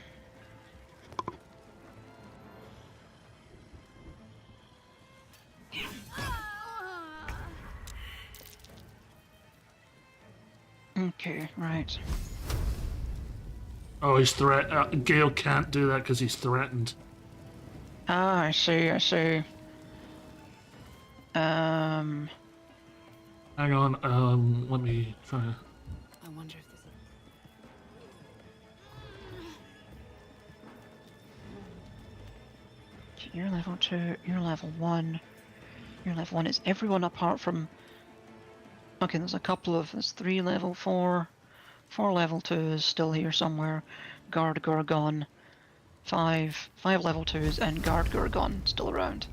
Okay, right. Oh, he's Gale can't do that because he's threatened. Ah, I see, I see. Hang on, let me try. I wonder if this... You're level 2, you're level 1. You're level 1. It's everyone apart from... Okay, there's 3 level 4. 4 level 2s still here somewhere. Guard Gorgon. 5 level 2s and Guard Gorgon still around.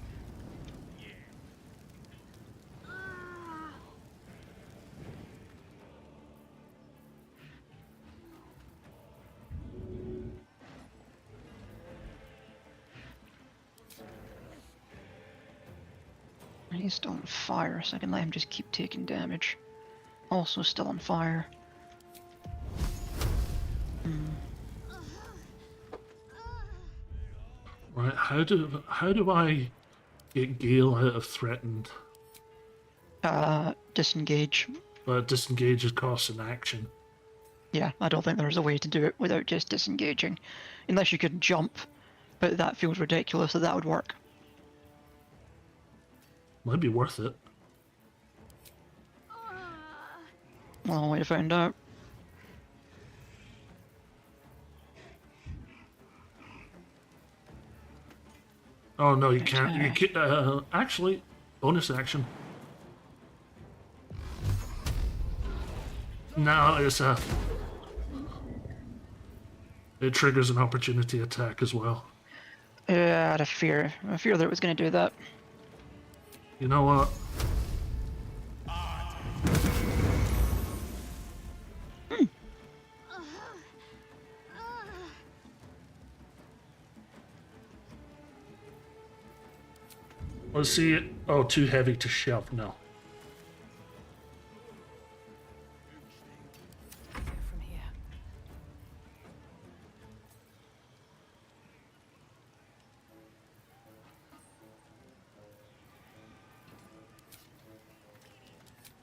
He's still on fire, so I can let him just keep taking damage. Also still on fire. Right, how do I get Gale out of threatened? Disengage but it disengages costs in action. Yeah, I don't think there's a way to do it without just disengaging. Unless you could jump, but that feels ridiculous that would work. Might be worth it. Well, I'll wait to find out. Oh no, you can't. You can't. Actually, bonus action. No, it's a. It triggers an opportunity attack as well. Yeah, I had a fear that it was going to do that. You know what? Let's see it. Oh, too heavy to shove. No. From here.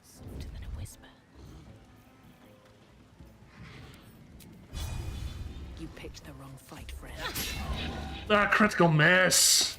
Softer than a whisper. You picked the wrong fight, friend. Ah, critical miss.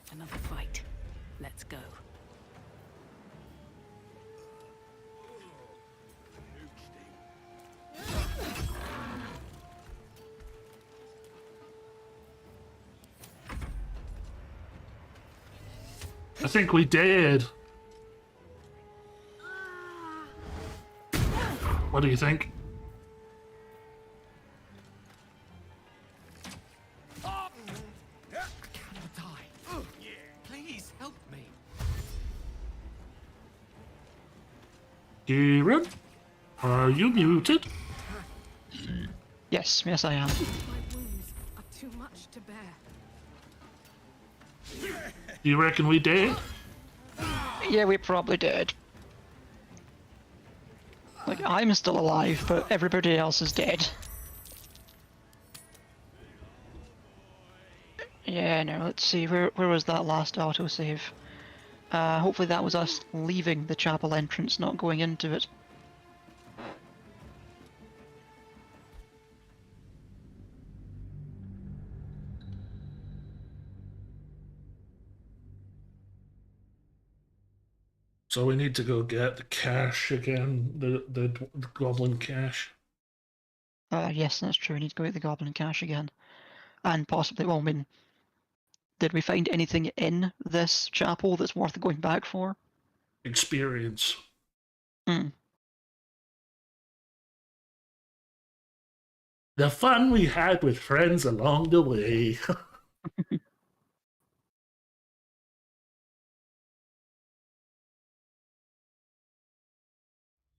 Another fight. Let's go. I think we did. What do you think? Please help me. Kieran, are you muted? Yes, I am. My wounds are too much to bear. Do you reckon we did? Yeah, we probably did. Like, I'm still alive, but everybody else is dead. Yeah, no, let's see, where was that last autosave? Hopefully that was us leaving the chapel entrance, not going into it. So we need to go get the cache again, the goblin cache. Yes, that's true, we need to go get the Goblin Cache again. And possibly, well, I mean, did we find anything in this chapel that's worth going back for? Experience. Hmm. The fun we had with friends along the way.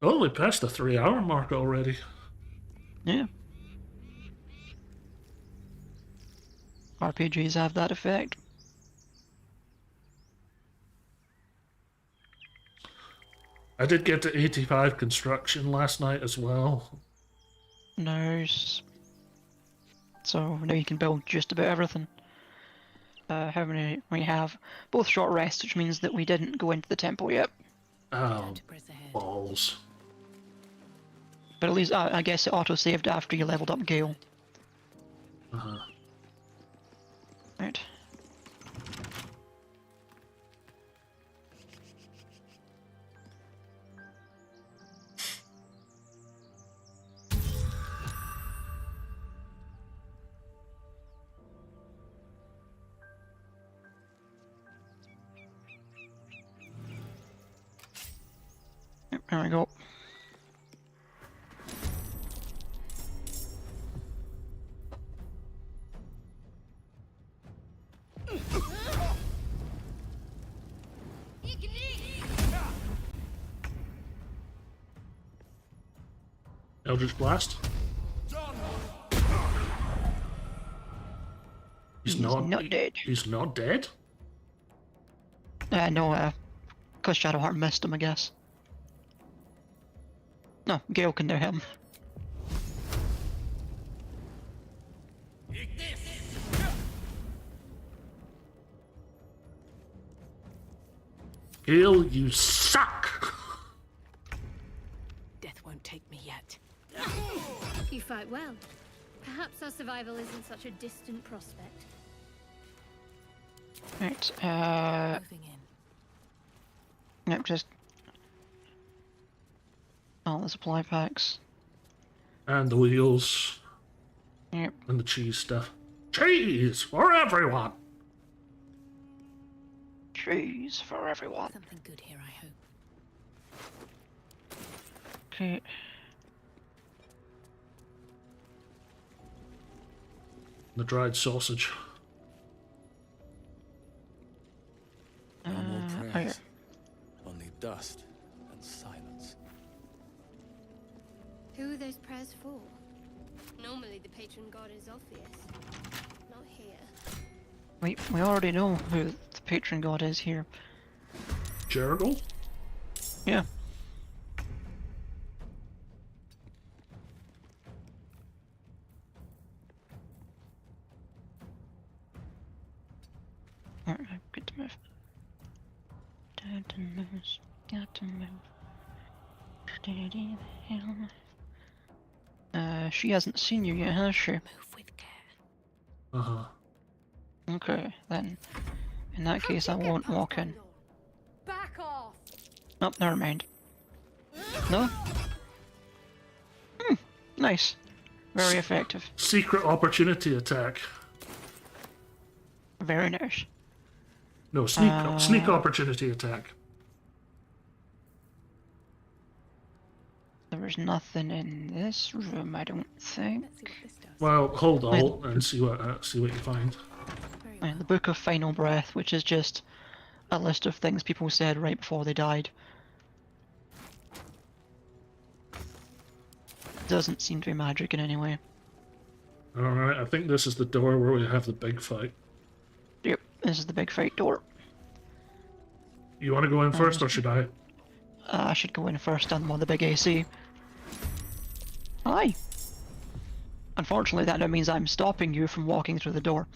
Oh, we passed the 3-hour mark already. Yeah. RPGs have that effect. I did get to 85 construction last night as well. Nice. So now you can build just about everything. How many we have? Both short rests, which means that we didn't go into the temple yet. Oh, balls. But at least I guess it auto-saved after you leveled up Gale. Uh-huh. Right. Yep, there we go. Eldritch Blast. He's not dead. He's not dead? No, because Shadowheart missed him, I guess. No, Gale can do him. Gale, you suck! Death won't take me yet. You fight well. Perhaps our survival isn't such a distant prospect. Right, Moving in. Yep, just... all the supply packs. And the wheels. Yep. And the cheese stuff. Cheese for everyone! Cheese for everyone. Something good here, I hope. Okay. The dried sausage. No more Oh, yeah. prayers. Only dust and silence. Who are those prayers for? Normally the patron god is obvious. Not here. Wait, we already know who the patron god is here. Jurgle? Yeah. Alright, good to move. Got to move. Got to move. Steady the hell. She hasn't seen you yet, has she? Move with care. Uh-huh. Okay, then. In that case, I won't walk in. Back off! Oh, never mind. No? Nice. Very effective. Secret opportunity attack. Very nice. No, sneak opportunity attack. There was nothing in this room, I don't think. Let's see what this does. Well, hold alt and see what you find. The Book of Final Breath, which is just a list of things people said right before they died. Doesn't seem to be magic in any way. Alright, I think this is the door where we have the big fight. Yep, this is the big fight door. You want to go in first, or should I? I should go in first and one the big AC. Aye. Unfortunately, that now means I'm stopping you from walking through the door.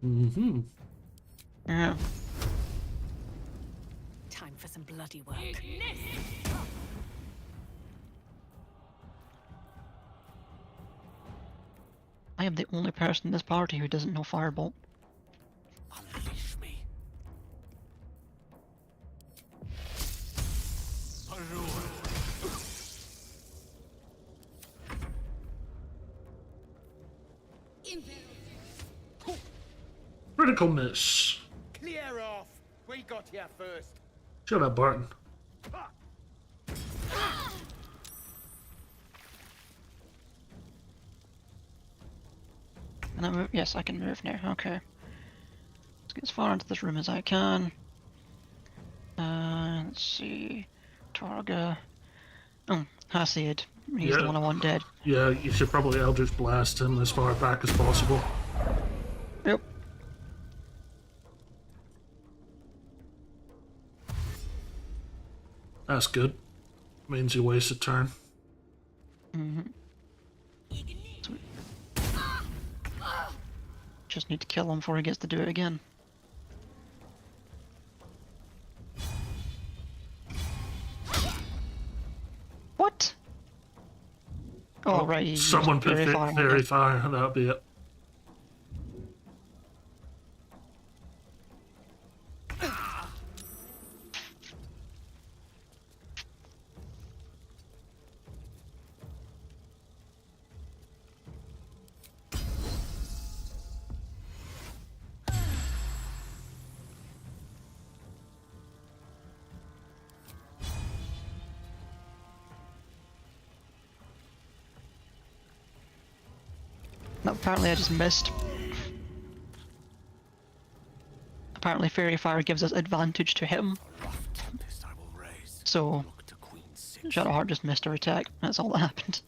Mm-hmm. Yeah. Time for some bloody work. I am the only person in this party who doesn't know Firebolt. Unleash me. Critical miss. Clear off! We got here first. Shut up, Barton. Can I move? Yes, I can move now. Okay. Let's get as far into this room as I can. Let's see. Targa. Oh, Hasid. He's the one I want dead. Yeah, you should probably Eldritch Blast him as far back as possible. Yep. That's good. Means you waste a turn. Mm-hmm. Sweet. Just need to kill him before he gets to do it again. What? Oh, right. you Someone used put fairy fire on fairy it. fire. That'll be it. No, apparently I just missed. Apparently fairy fire gives us advantage to hit him. So Shadowheart just missed her attack. That's all that happened.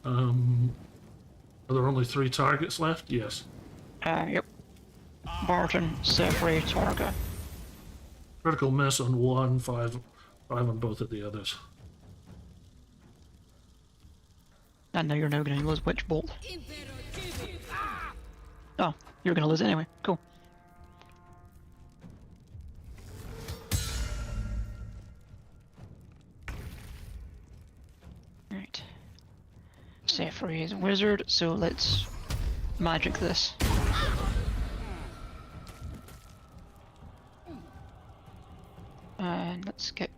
Are there only 3 targets left? Yes. Yep. Barton, Sefri, Torga. Critical miss on 1, 5 on both of the others. And now you're now going to lose Witch Bolt. Oh, you're going to lose anyway. Cool. Right. Sefri is a wizard, so let's magic this. And let's get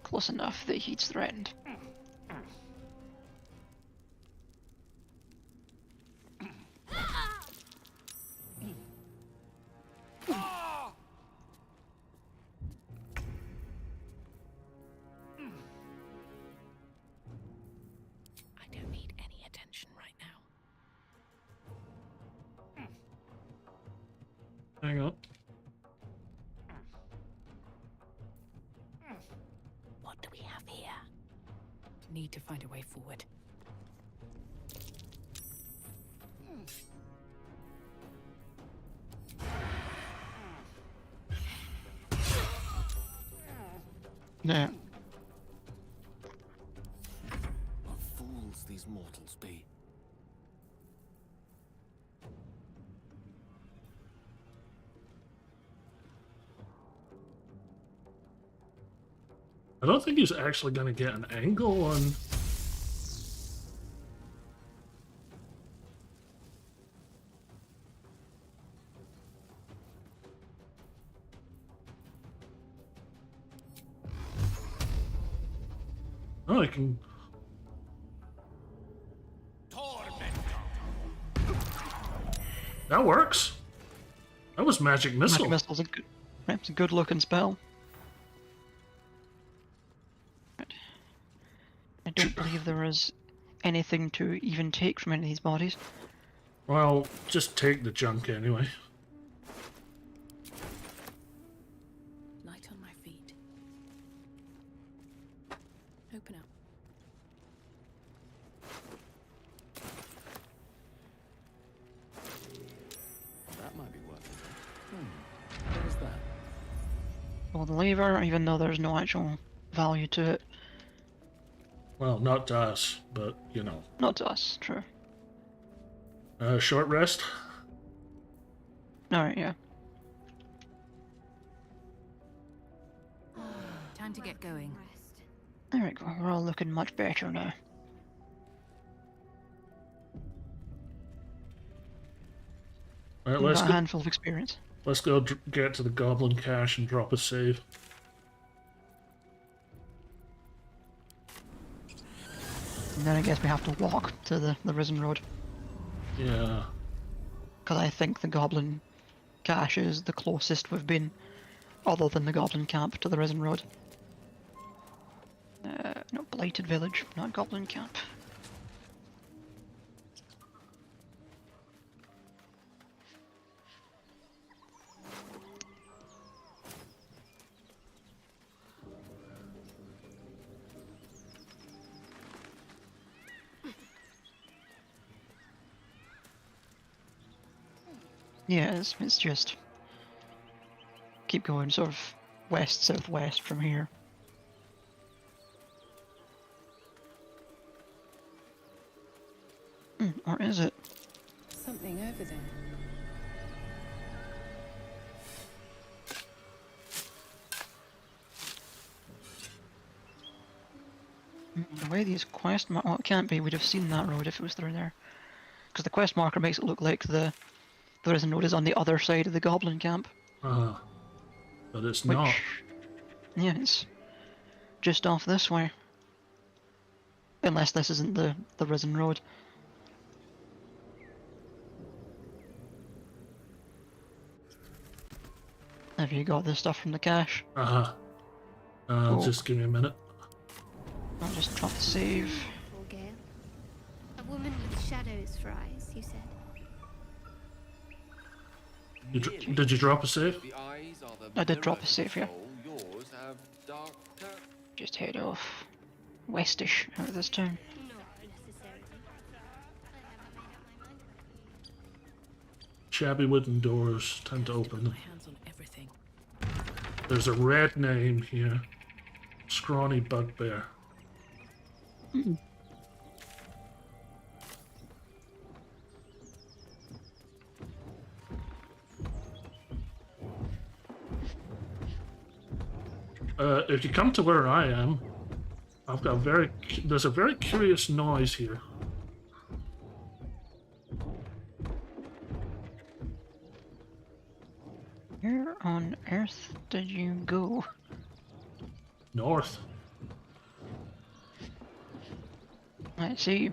close enough that he's threatened. I don't need any attention right now. Hang on. What do we have here? Need to find a way forward. Yeah. What fools these mortals be. I don't think he's actually going to get an angle on... Oh, I can... That works. That was Magic Missile. Magic Missile's a good, it's a good looking spell. I don't believe there is anything to even take from any of these bodies. Well, just take the junk anyway. Light on my feet. Open up. That might be worth it. What is that? Well, the lever, even though there's no actual value to it. Well, not to us, but, you know. Not to us, true. Short rest? Alright, yeah. Time to get going. There we go, we're all looking much better now. Alright, We've let's got go. a handful of experience. Let's go get to the Goblin Cache and drop a save. And then I guess we have to walk to the Risen Road. Yeah. Because I think the Goblin Cache is the closest we've been, other than the Goblin Camp, to the Risen Road. No, Blighted Village, not Goblin Camp. Yeah, it's just keep going sort of west southwest from here. Or is it? Something over there. The way these quest well, it can't be. We'd have seen that road if it was through there. Because the quest marker makes it look like the resin node is on the other side of the Goblin Camp. But it's not. Yeah, it's just off this way. Unless this isn't the Risen Road. Have you got the stuff from the cache? Cool. Just give me a minute. I'll just drop the save. A woman with shadows for eyes, you said. Did you drop a save? I did drop a save, yeah. Just head off westish out of this town. Shabby wooden doors tend to open them. There's a red name here. Scrawny Bugbear. If you come to where I am, I've got there's a very curious noise here. Where on earth did you go? North. I see.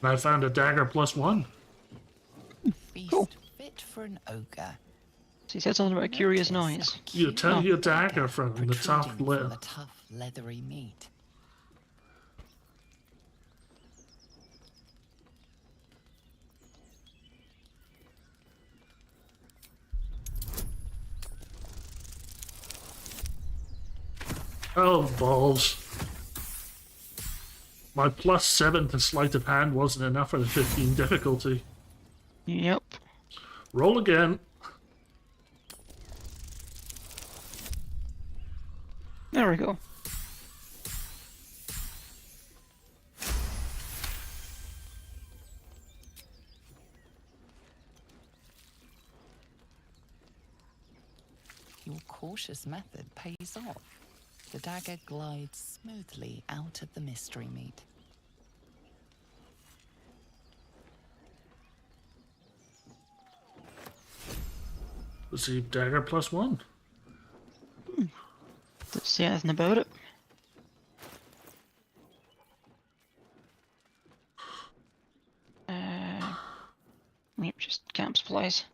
I found a dagger +1. Feast fit for an ogre. So he said something about a curious noise. You tell your dagger from the tough leather. The tough, leathery meat. Oh, balls. My +7 to sleight of hand wasn't enough for the 15 difficulty. Yep. Roll again. There we go. Your cautious method pays off. The dagger glides smoothly out of the mystery meat. Let's see, dagger +1. Let's see anything about it. Yep, just camp supplies.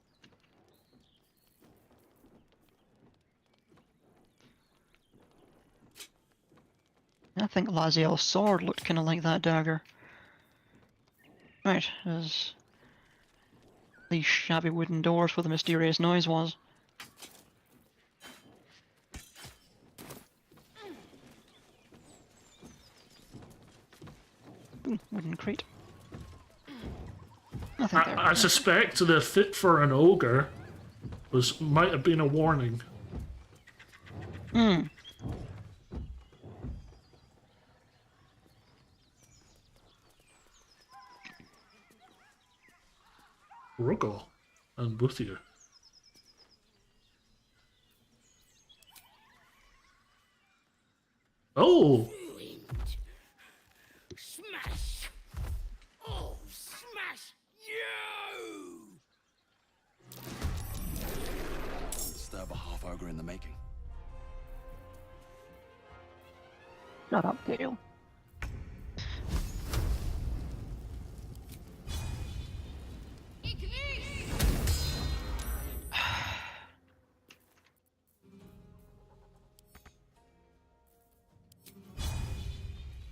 I think Laziel's sword looked kind of like that dagger. Right, there's these shabby wooden doors where the mysterious noise was. Ooh, wooden crate. Nothing there. I suspect the fit for an ogre might have been a warning. Ruggle and Buthier. Oh! Smash! Oh, smash you! Disturb a half ogre in the making. Shut up, Gale.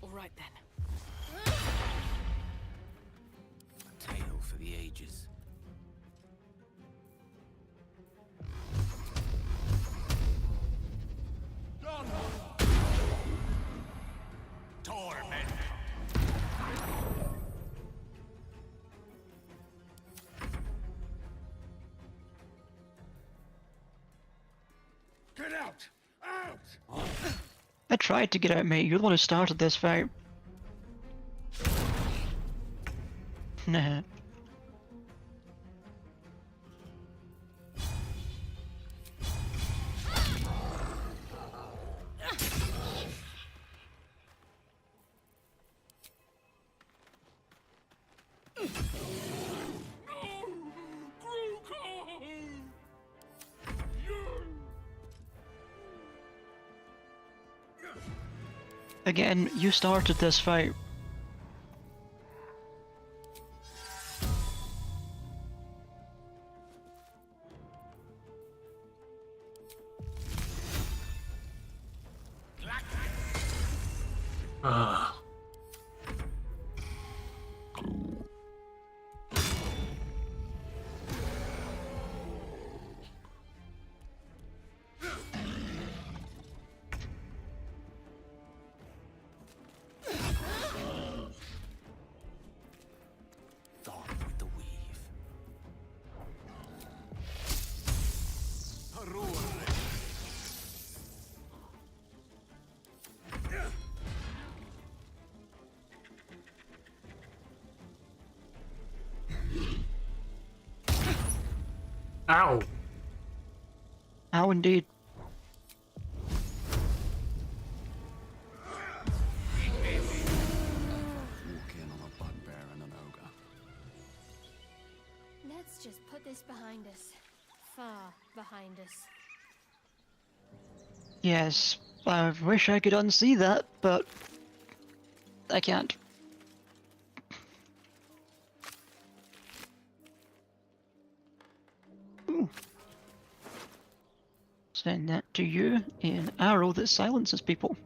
All right then. A tale for the ages. Torment! Get out! Out! I tried to get out, mate. You're the one who started this fight. Nah. Again, you started this fight. Ow! Ow, indeed. Let's just put this behind us. Far behind us. Yes, I wish I could unsee that, but I can't. Ooh. Send that to you, an arrow that silences people.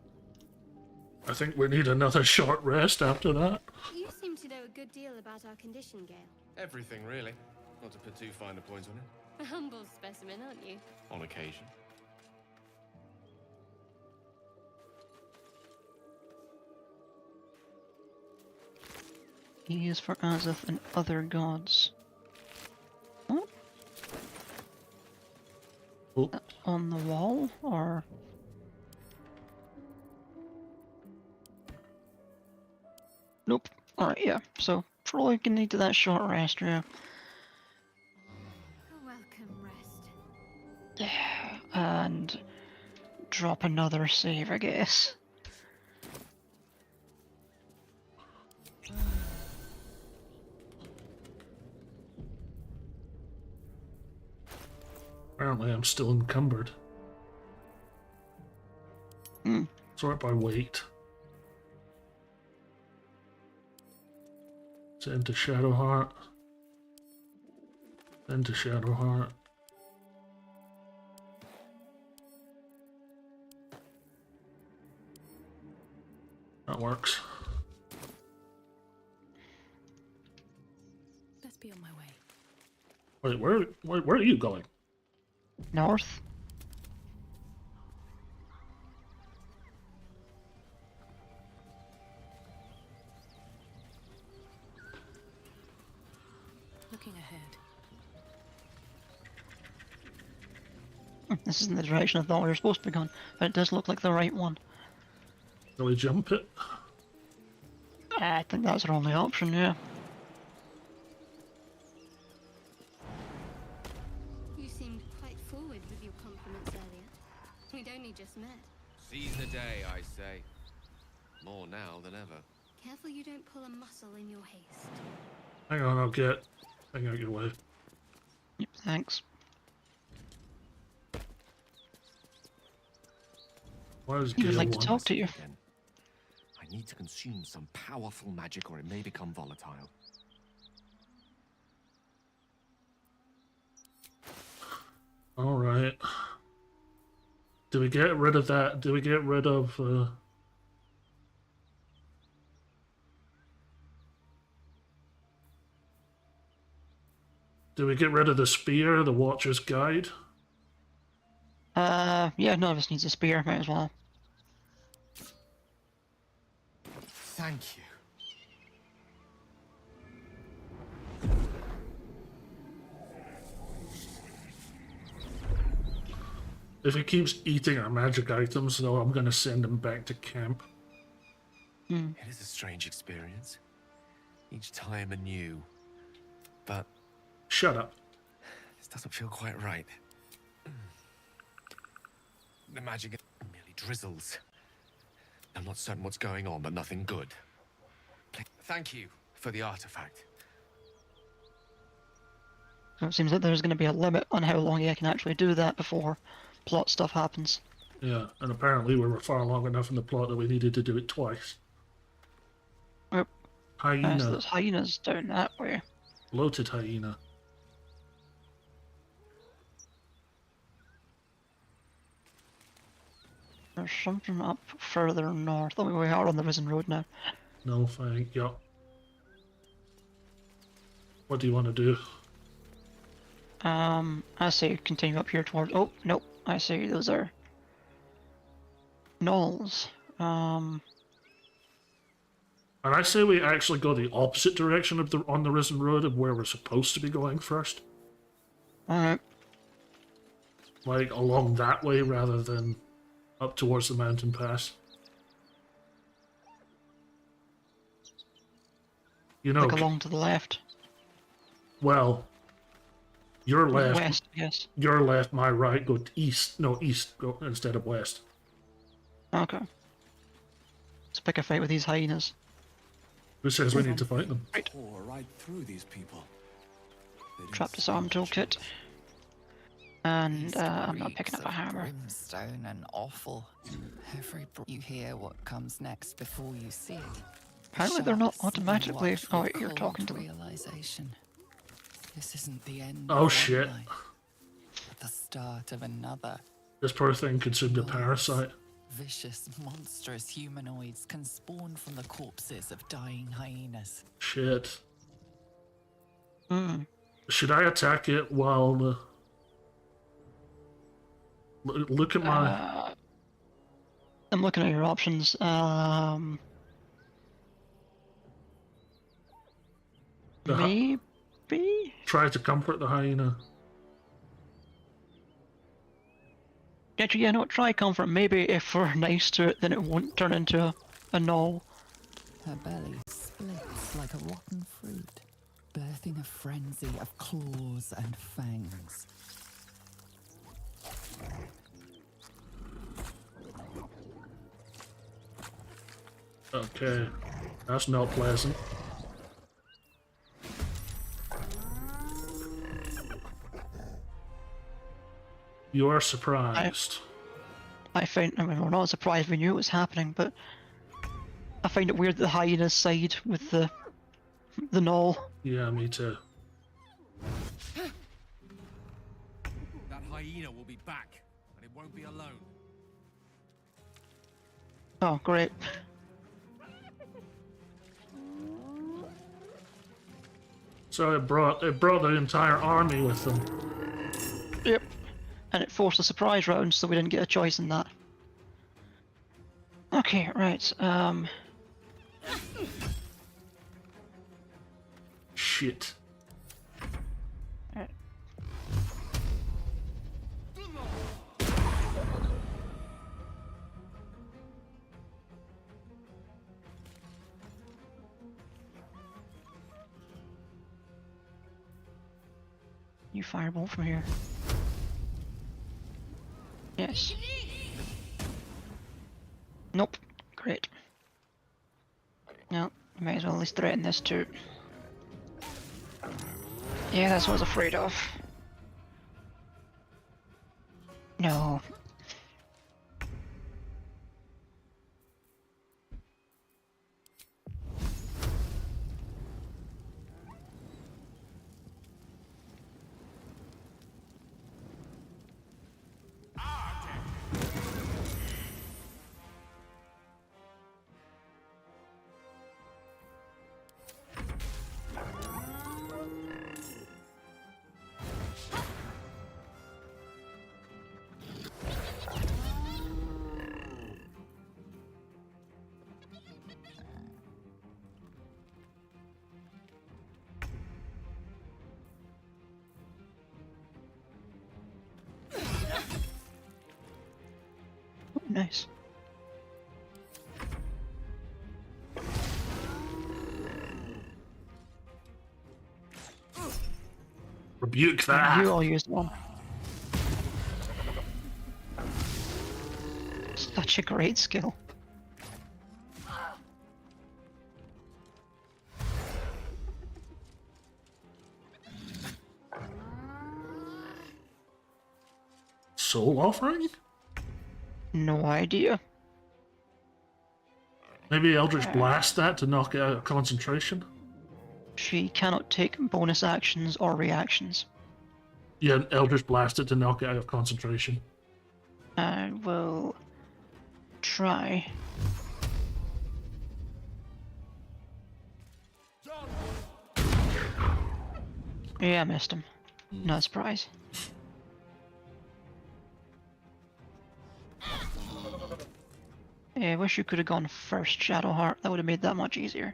I think we need another short rest after that. You seem to know a good deal about our condition, Gale. Everything, really. Not to put too fine a point on it. A humble specimen, aren't you? On occasion. He is for Azith and other gods. Oh. Oh. On the wall, or... Nope. Alright, yeah. So, probably gonna need that short rest, yeah. A welcome rest. Yeah, and drop another save, I guess. Apparently I'm still encumbered. Hmm. Sort by weight. Send to Shadowheart. Send to Shadowheart. That works. Let's be on my way. Wait, where are you going? North? Looking ahead. This isn't the direction I thought we were supposed to be going, but it does look like the right one. Shall we jump it? I think that's our only option, yeah. You seemed quite forward with your compliments earlier. We'd only just met. Seize the day, I say. More now than ever. Careful you don't pull a muscle in your haste. Hang on, I'll get... Hang out your way. Yep, thanks. Why does He would Gale like to want- talk to you. I need to consume some powerful magic or it may become volatile. Alright. Do we get rid of that? Do we get rid of... Do we get rid of the spear, the Watcher's Guide? Yeah, none of us needs a spear, might as well. Thank you. If he keeps eating our magic items, though, I'm going to send him back to camp. It is a strange experience. Each time anew. But... Shut up. This doesn't feel quite right. The magic merely drizzles. I'm not certain what's going on, but nothing good. Thank you for the artifact. So it seems like there's going to be a limit on how long I can actually do that before plot stuff happens. Yeah, and apparently we were far long enough in the plot that we needed to do it twice. Yep. Hyena. So there's hyenas down that way. Bloated hyena. There's something up further north. Oh, we are on the Risen Road now. No, thank you. What do you want to do? I say continue up here towards... Oh, nope. I say those are... gnolls. And I say we actually go the opposite direction of on the Risen Road of where we're supposed to be going first. Alright. Like, along that way rather than up towards the mountain pass. You know... Like along to the left. Well... Your left... West, yes. Your left, my right, go east. No, east go instead of west. Okay. Let's pick a fight with these hyenas. Who says we need to fight them? Right. Pour right through these people. Trap disarm toolkit. And I'm not picking up a hammer. Brimstone and awful. Every you hear what comes next before you see it. Apparently they're not automatically... Oh wait, you're talking to them. Realization. This isn't the end. Oh of shit. one life, but the start of another. This poor thing consumed a parasite. Vicious, monstrous humanoids can spawn from the corpses of dying hyenas. Shit. Hmm. Should I attack it while... Look at my... I'm looking at your options. Maybe? Try to comfort the hyena. Actually, yeah, no, try comfort. Maybe if we're nice to it, then it won't turn into a gnoll. Her belly splits like a rotten fruit, birthing a frenzy of claws and fangs. Okay, that's not pleasant. You are surprised. I mean, we're not surprised, we knew it was happening, but I find it weird that the hyenas side with the gnoll. Yeah, me too. That hyena will be back, and it won't be alone. Oh, great. So it brought the entire army with them. Yep. And it forced a surprise round, so we didn't get a choice in that. Okay, right, Shit. You fireball from here. Yes. Nope. Great. No, you may as well at least threaten this too. Yeah, that's what I was afraid of. No. Rebuke that. You all used one. Such a great skill. Soul offering? No idea. Maybe Eldritch Blast that to knock it out of concentration? She cannot take bonus actions or reactions. Yeah, Eldritch Blast it to knock it out of concentration. I will try. Yeah, I missed him. No surprise. Yeah, I wish you could have gone first, Shadowheart. That would have made that much easier.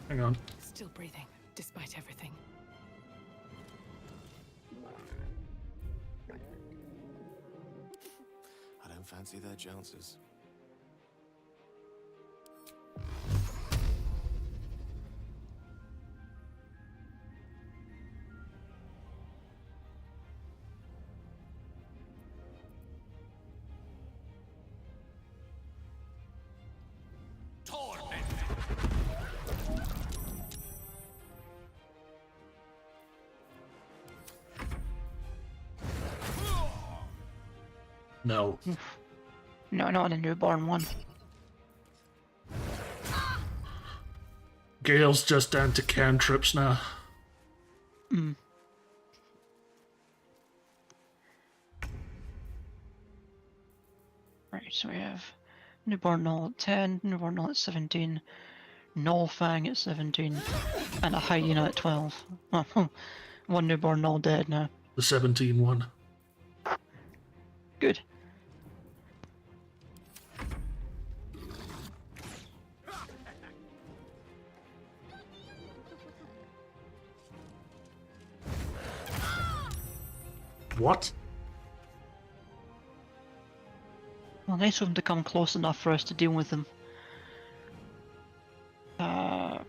Hang on. Still breathing, despite everything. I don't fancy their chances. No. No, not a newborn one. Gale's just down to cantrips now. Hmm. Right, so we have newborn null at 10, newborn null at 17, null fang at 17, and a hyena at 12. One newborn null dead now. The 17 one. Good. What? Well, nice of them to come close enough for us to deal with them. Why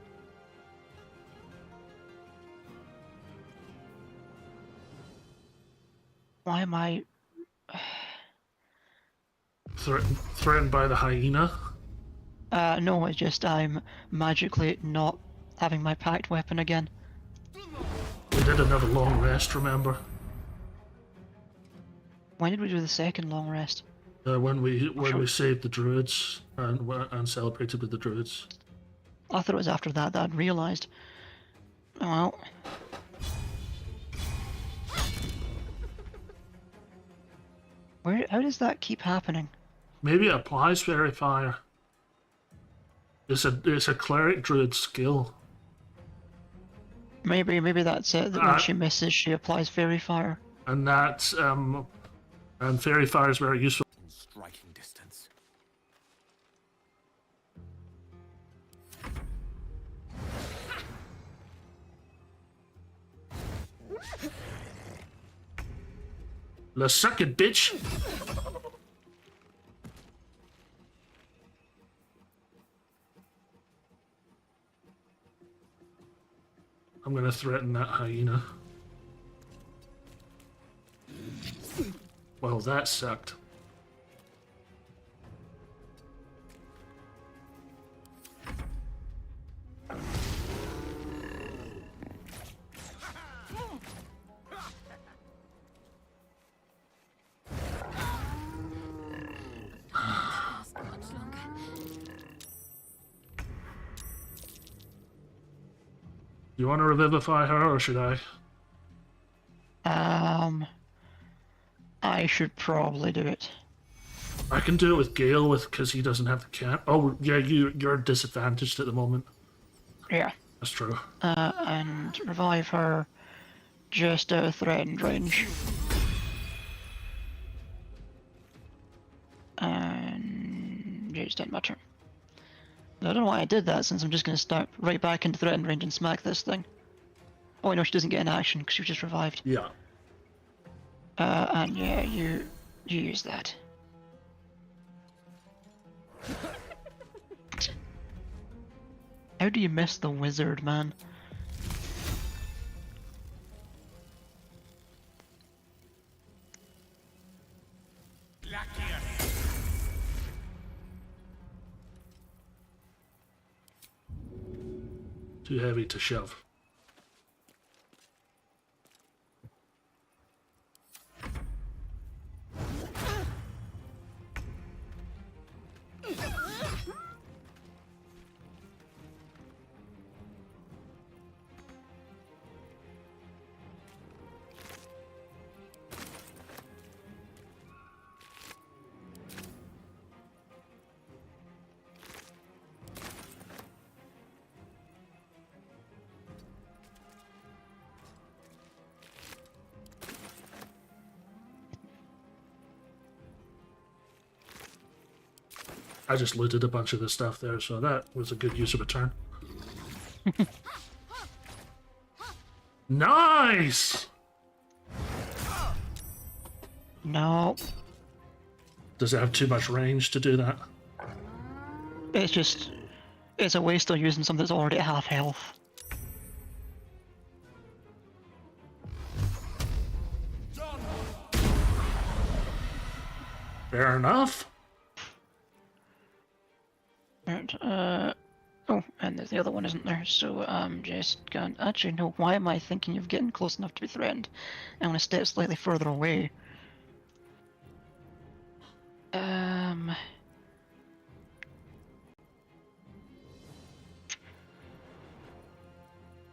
am I... Threatened by the hyena? No, it's just I'm magically not having my packed weapon again. We did another long rest, remember? When did we do the second long rest? When we saved the druids and celebrated with the druids. I thought it was after that I'd realised. Well... How does that keep happening? Maybe it applies Fairy Fire. It's a cleric druid skill. Maybe that's it. That when she misses, she applies Fairy Fire. And that's and Fairy Fire is very useful. Striking distance. Let's suck it, bitch. I'm gonna threaten that hyena. Well, that sucked. You want to revivify her, or should I? I should probably do it. I can do it with Gale, because he doesn't have the camp. Oh, yeah, you're disadvantaged at the moment. Yeah. That's true. And revive her just out of threatened range. And yeah, just end my turn. I don't know why I did that, since I'm just going to start right back into threatened range and smack this thing. Oh, no, she doesn't get an action because she was just revived. Yeah. And yeah, you use that. How do you miss the wizard, man? Too heavy to shove. I just looted a bunch of the stuff there, so that was a good use of a turn. Nice! No. Does it have too much range to do that? It's just... It's a waste of using something that's already at half health. Fair enough. Right, oh, and the other one isn't there, so just gonna... Actually, no, why am I thinking of getting close enough to be threatened? I'm gonna step slightly further away.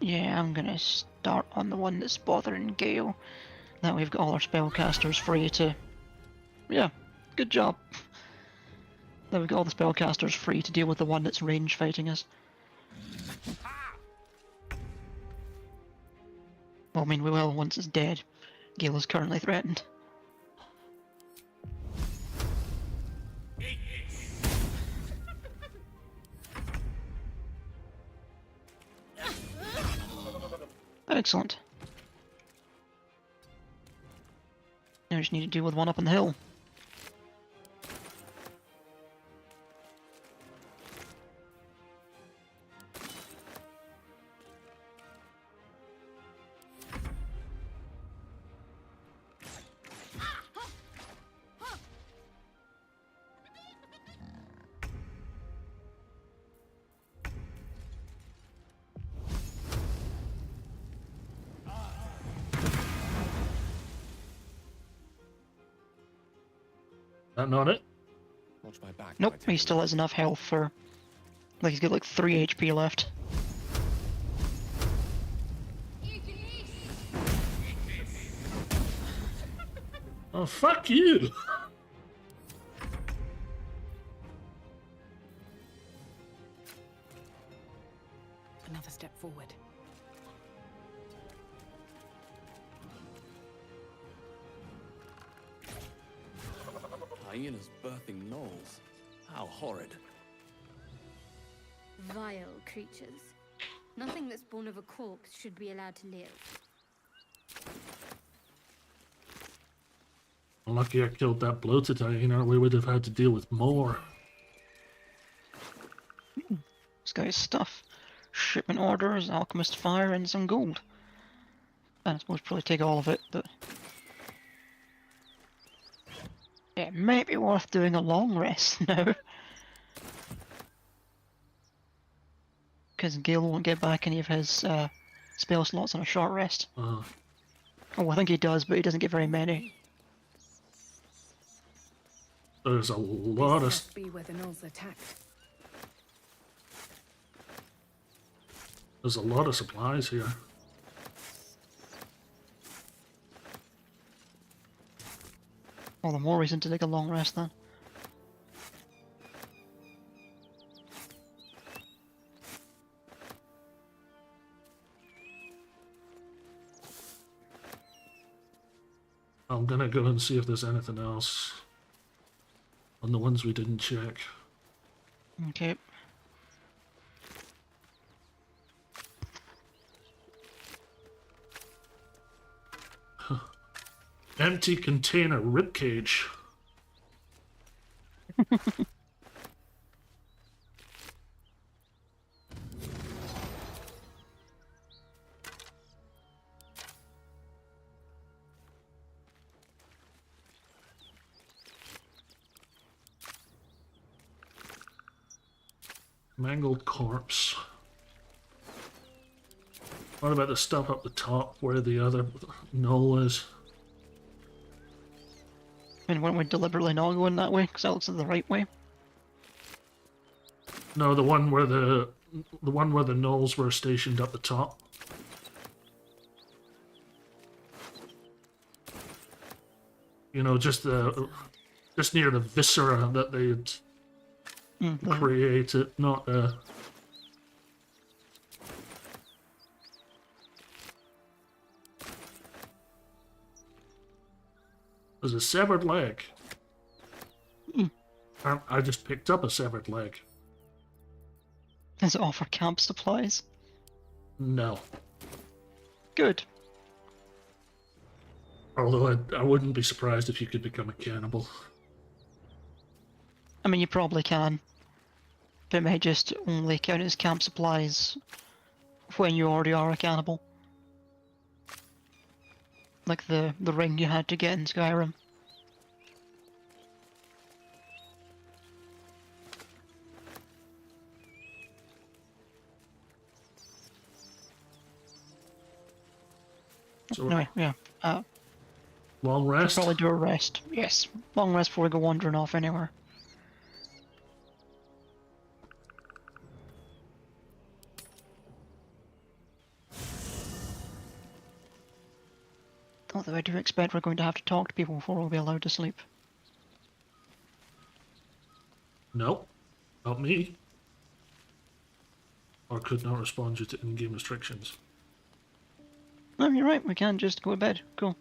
Yeah, I'm gonna start on the one that's bothering Gale. That way we've got all our spellcasters free to... Yeah, good job. Then we've got all the spellcasters free to deal with the one that's range fighting us. Well, I mean, we will once it's dead. Gale is currently threatened. Excellent. Now I just need to deal with one up on the hill. That not it? Watch my back. Nope, he still has enough health for... Like, he's got like 3 HP left. Oh, fuck you! Another step forward. Hyenas birthing gnolls. How horrid. Vile creatures. Nothing that's born of a corpse should be allowed to live. Lucky I killed that bloated hyena, we would have had to deal with more. This guy's stuff. Shipment orders, alchemist fire, and some gold. I suppose probably take all of it, but... It might be worth doing a long rest now. Because Gale won't get back any of his spell slots on a short rest. Oh, I think he does, but he doesn't get very many. There's a lot of... Be where the gnolls attacked. There's a lot of supplies here. All the more reason to take a long rest then. I'm gonna go and see if there's anything else on the ones we didn't check. Okay. Empty container ribcage. Mangled corpse. What about the stuff up the top where the other knoll is? And weren't we deliberately not going that way? Because that looks like the right way. No, the one where the knolls were stationed up the top. You know, just near the viscera that they had created, not There's a severed leg. I just picked up a severed leg. Does it offer camp supplies? No. Good. Although I wouldn't be surprised if you could become a cannibal. I mean, you probably can. But it may just only count as camp supplies when you already are a cannibal. Like the ring you had to get in Skyrim. So anyway, yeah. Long rest? Probably do a rest. Yes. Long rest before we go wandering off anywhere. Although I do expect we're going to have to talk to people before we'll be allowed to sleep. Nope. Not me. Or could not respond due to in-game restrictions. No, you're right, we can just go to bed. Cool.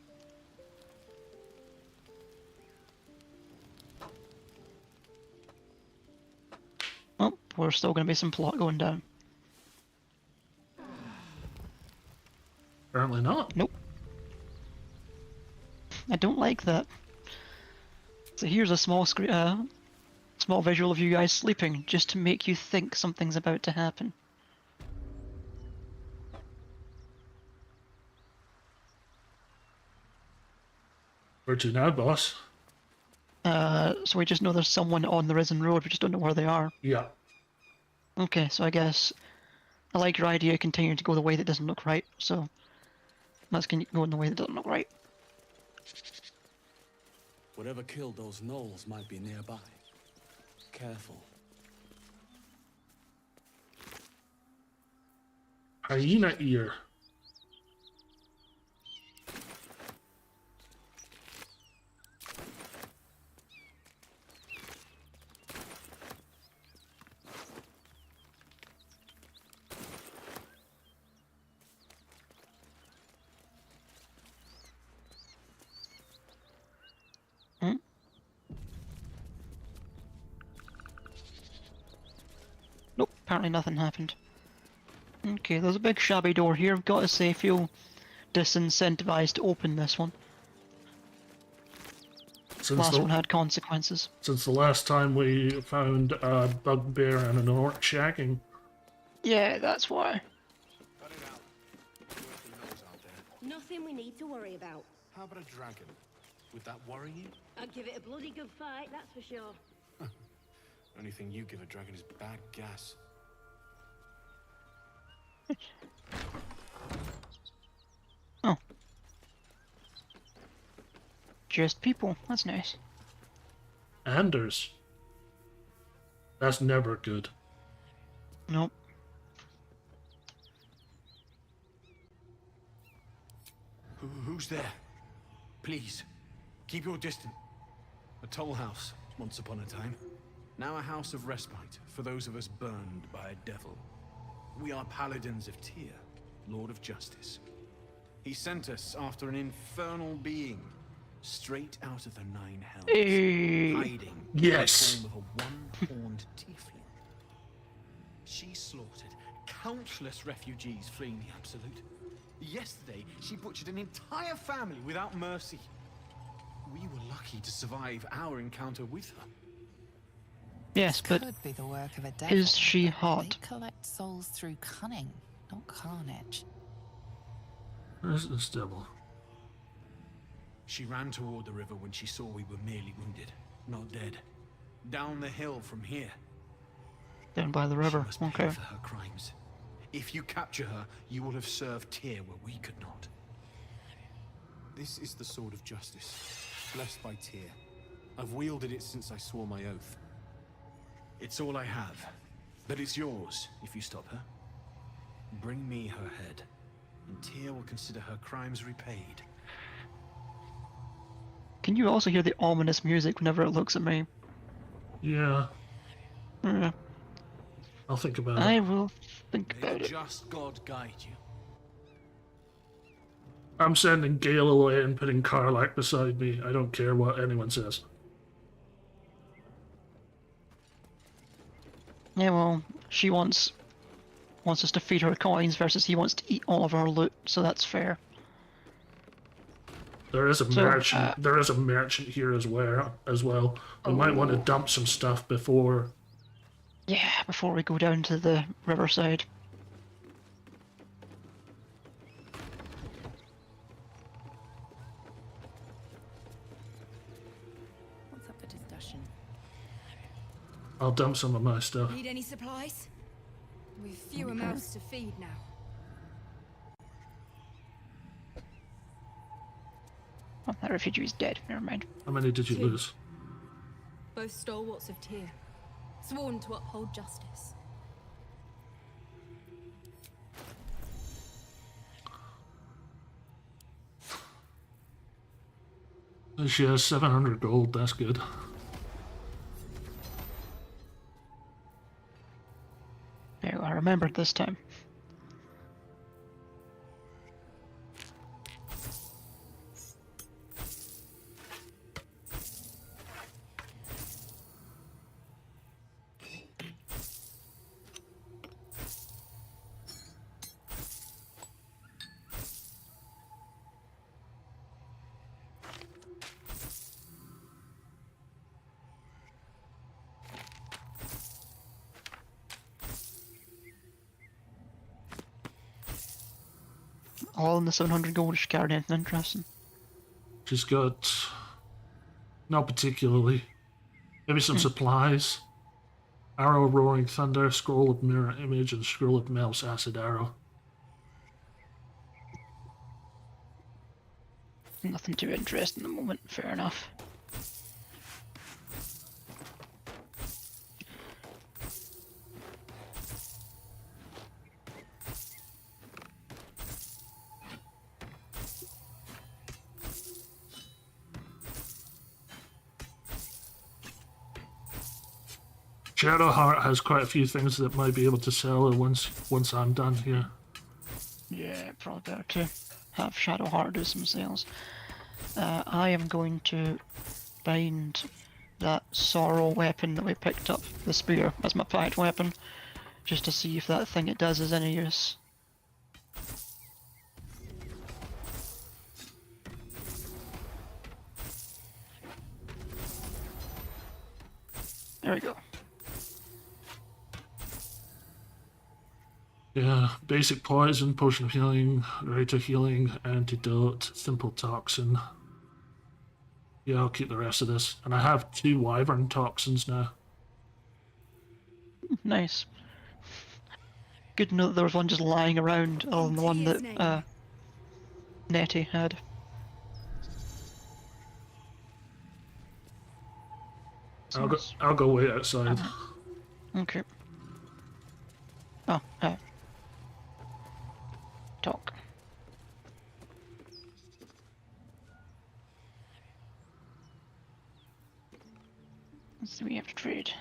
Well, there's still going to be some plot going down. Apparently not. Nope. I don't like that. So here's a small small visual of you guys sleeping, just to make you think something's about to happen. Where to now, boss? So we just know there's someone on the Risen Road, we just don't know where they are. Yeah. Okay, so I guess I like your idea of continuing to go the way that doesn't look right, so let's go in the way that doesn't look right. Whatever killed those gnolls might be nearby. Careful. Hyena ear. Nope, apparently nothing happened. Okay, there's a big shabby door here. I've got to say, I feel disincentivized to open this one. Last one had consequences. Since the last time we found a bugbear and an orc shagging. Yeah, that's why. Nothing we need to worry about. How about a dragon? Would that worry you? I'd give it a bloody good fight, that's for sure. Only thing you give a dragon is bad gas. Oh. Just people. That's nice. Anders. That's never good. Nope. Who's there? Please, keep your distance. A toll house, once upon a time. Now a house of respite for those of us burned by a devil. We are paladins of Tyr, Lord of Justice. He sent us after an infernal being, straight out of the Nine Hells, hiding in the form of a one-horned tiefling. She slaughtered countless refugees fleeing the Absolute. Yesterday, she butchered an entire family without mercy. We were lucky to survive our encounter with her. Yes, but Could be the work of a devil. is she but hot? They collect souls through cunning, not carnage. Where's this devil? She ran toward the river when she saw we were merely wounded, not dead. Down the hill from here. Down by the river. She must pay Okay. for her crimes. If you capture her, you will have served Tyr where we could not. This is the sword of justice, blessed by Tyr. I've wielded it since I swore my oath. It's all I have, but it's yours if you stop her. Bring me her head, and Tyr will consider her crimes repaid. Can you also hear the ominous music whenever it looks at me? Yeah. Yeah. I'll think about I it. will think May about the it. just God guide you. I'm sending Gale away and putting Karlak beside me. I don't care what anyone says. Yeah, well, she wants us to feed her coins versus he wants to eat all of our loot, so that's fair. There is a So, merchant. There is a merchant here as well. We might want to dump some stuff before. Yeah, before we go down to the riverside. What's up for discussion? I'll dump some of my stuff. Need any supplies? We've fewer mouths to feed now. Oh, that refugee's dead. Never mind. How many did you lose? Both stalwarts of Tyr, sworn to uphold justice. She has 700 gold. That's good. There, I remembered this time. All in the 700 gold. She carried anything interesting? She's got. Not particularly. Maybe some supplies. Arrow of Roaring Thunder, Scroll of Mirror Image, and Scroll of Mel's Acid Arrow. Nothing too interesting at the moment. Fair enough. Shadowheart has quite a few things that might be able to sell once I'm done here. Yeah, probably better to have Shadowheart do some sales. I am going to bind that sorrow weapon that we picked up, the spear, as my packed weapon, just to see if that thing it does is any use. There we go. Yeah, basic poison, potion of healing, greater healing, antidote, simple toxin. Yeah, I'll keep the rest of this. And I have 2 wyvern toxins now. Nice. Good to know that there was one just lying around, other than the one that Nettie had. I'll go wait outside. Okay. Oh, talk. Let's see what we have to trade.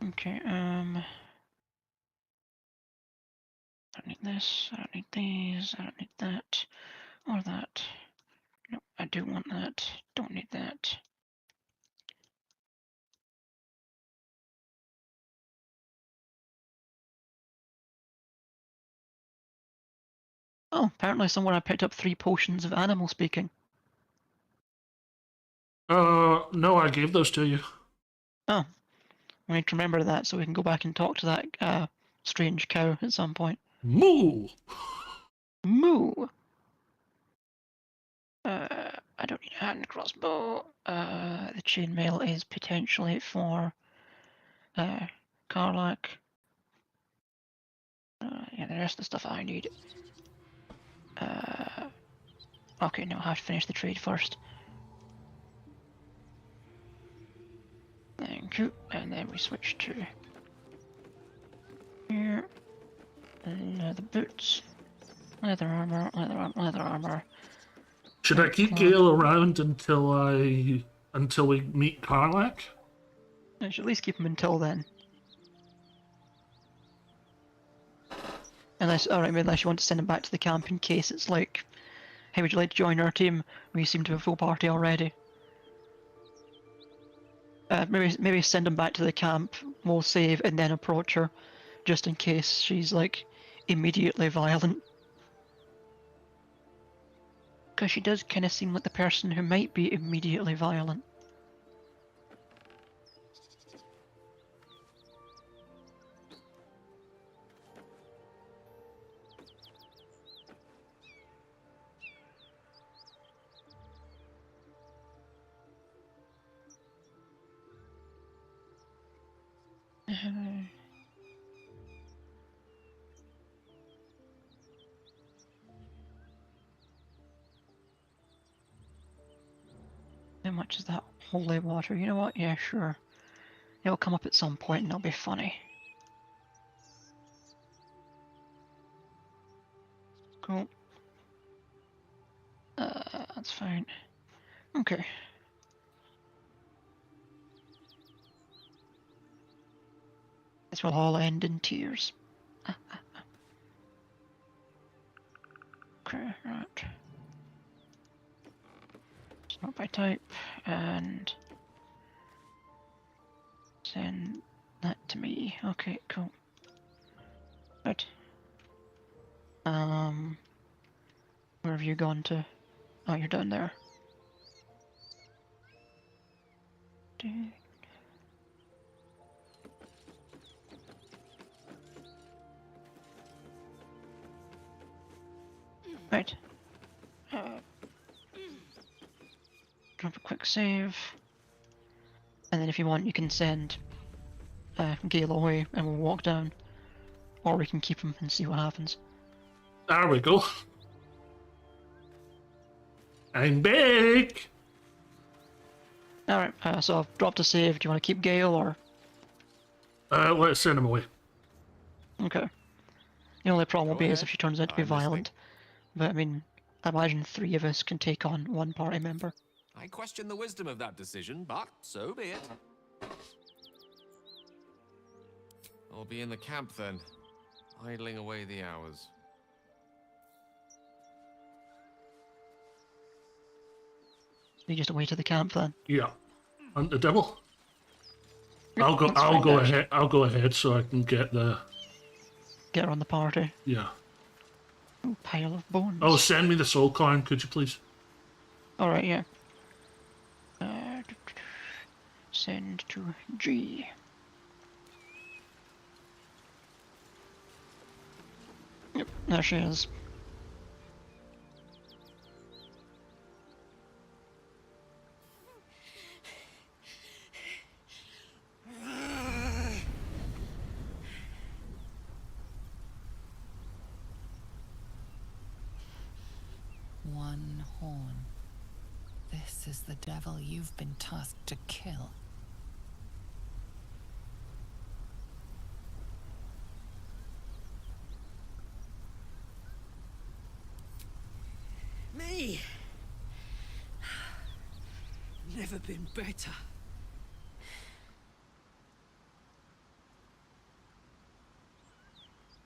Okay, I don't need this, I don't need these, I don't need that, or that. No, I do want that, don't need that. Oh, apparently somewhere I picked up 3 potions of animal speaking. No, I gave those to you. Oh. We need to remember that so we can go back and talk to that strange cow at some point. Moo! Moo! I don't need a hand crossbow. The chainmail is potentially for Karlak. Yeah, the rest of the stuff I need. Okay, no, I have to finish the trade first. Thank you, and then we switch to here. Leather boots, leather armor, leather armor. Should I keep Gale around until we meet Karlak? I should at least keep him until then. Unless you want to send him back to the camp in case it's like, hey, would you like to join our team? We seem to have a full party already. Maybe send him back to the camp, we'll save and then approach her, just in case she's like immediately violent. Because she does kind of seem like the person who might be immediately violent. How much is that holy water? You know what? Yeah, sure. It'll come up at some point and it'll be funny. Cool. That's fine. Okay. This will all end in tears. Okay, right. Sort by type, and send that to me. Okay, cool. Right. Where have you gone to? Oh, you're down there. Right. Drop a quick save. And then if you want, you can send Gale away and we'll walk down. Or we can keep him and see what happens. There we go. I'm back! Alright, so I've dropped a save. Do you want to keep Gale or? Let's send him away. Okay. The only problem will be is if she turns out to be violent. But I mean, I imagine 3 of us can take on 1 party member. I question the wisdom of that decision, but so be it. I'll be in the camp then, idling away the hours. You just away to the camp then? Yeah. And the devil? I'll go ahead so I can get her on the party. Yeah. Ooh, pile of bones. Oh, send me the soul coin, could you please? Alright, yeah. Send to G. Yep, there she is. One horn. This is the devil you've been tasked to kill. Me? Never been better.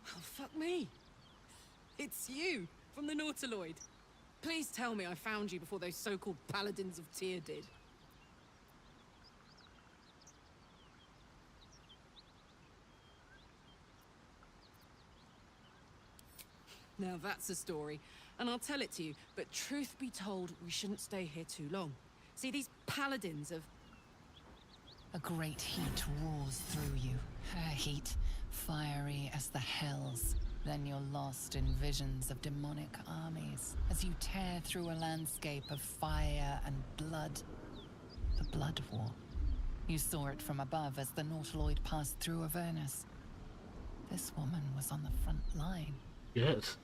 Well, fuck me. It's you, from the Nautiloid. Please tell me I found you before those so-called Paladins of Tyr did. Now that's a story, and I'll tell it to you, but truth be told, we shouldn't stay here too long. See, these paladins of... A great heat roars through you. Her heat, fiery as the hells. Then you're lost in visions of demonic armies as you tear through a landscape of fire and blood. The Blood War. You saw it from above as the Nautiloid passed through Avernus. This woman was on the front line. Yes.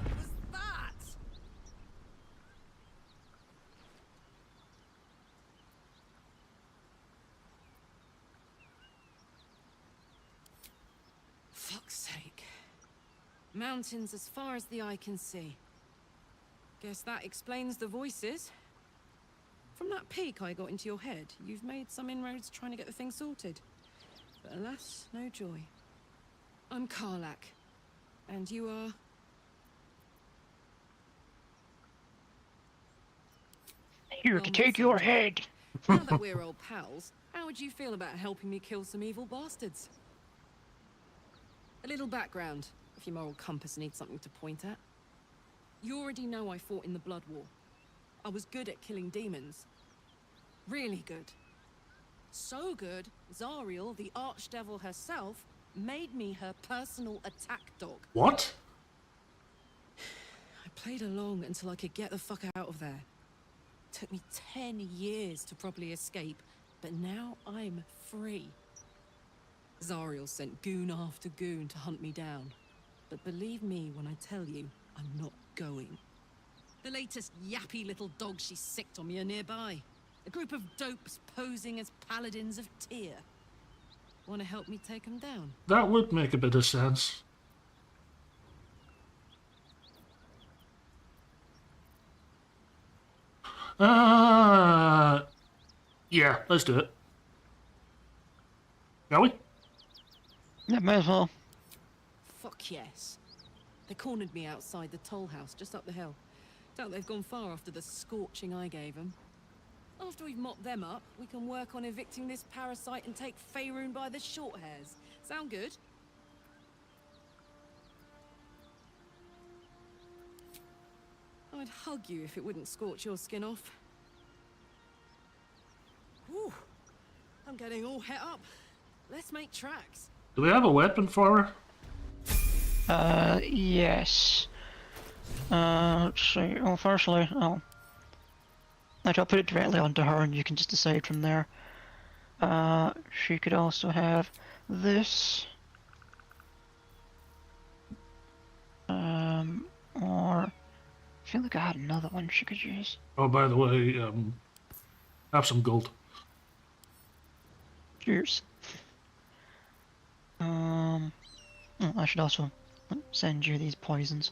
What was that? Fuck's sake. Mountains as far as the eye can see. Guess that explains the voices. From that peek I got into your head, you've made some inroads trying to get the thing sorted. But alas, no joy. I'm Karlak. And you are... Here to take your head. Now that we're old pals, how would you feel about helping me kill some evil bastards? A little background, if your moral compass needs something to point at. You already know I fought in the Blood War. I was good at killing demons. Really good. So good, Zariel, the archdevil herself, made me her personal attack dog. What? I played along until I could get the fuck out of there. Took me 10 years to properly escape, but now I'm free. Zariel sent goon after goon to hunt me down. But believe me when I tell you, I'm not going. The latest yappy little dogs she sicked on me are nearby. A group of dopes posing as paladins of Tyr. Want to help me take them down? That would make a bit of sense. Yeah, let's do it. Shall we? Yeah, may as well. Fuck yes. They cornered me outside the toll house just up the hill. Doubt they've gone far after the scorching I gave them. After we've mopped them up, we can work on evicting this parasite and take Faerun by the short hairs. Sound good? I'd hug you if it wouldn't scorch your skin off. Whew. I'm getting all het up. Let's make tracks. Do we have a weapon for her? Yes. Let's see. Well, firstly, I'll put it directly onto her and you can just decide from there. She could also have this. Or I feel like I had another one she could use. Oh, by the way, have some gold. Cheers. I should also send you these poisons.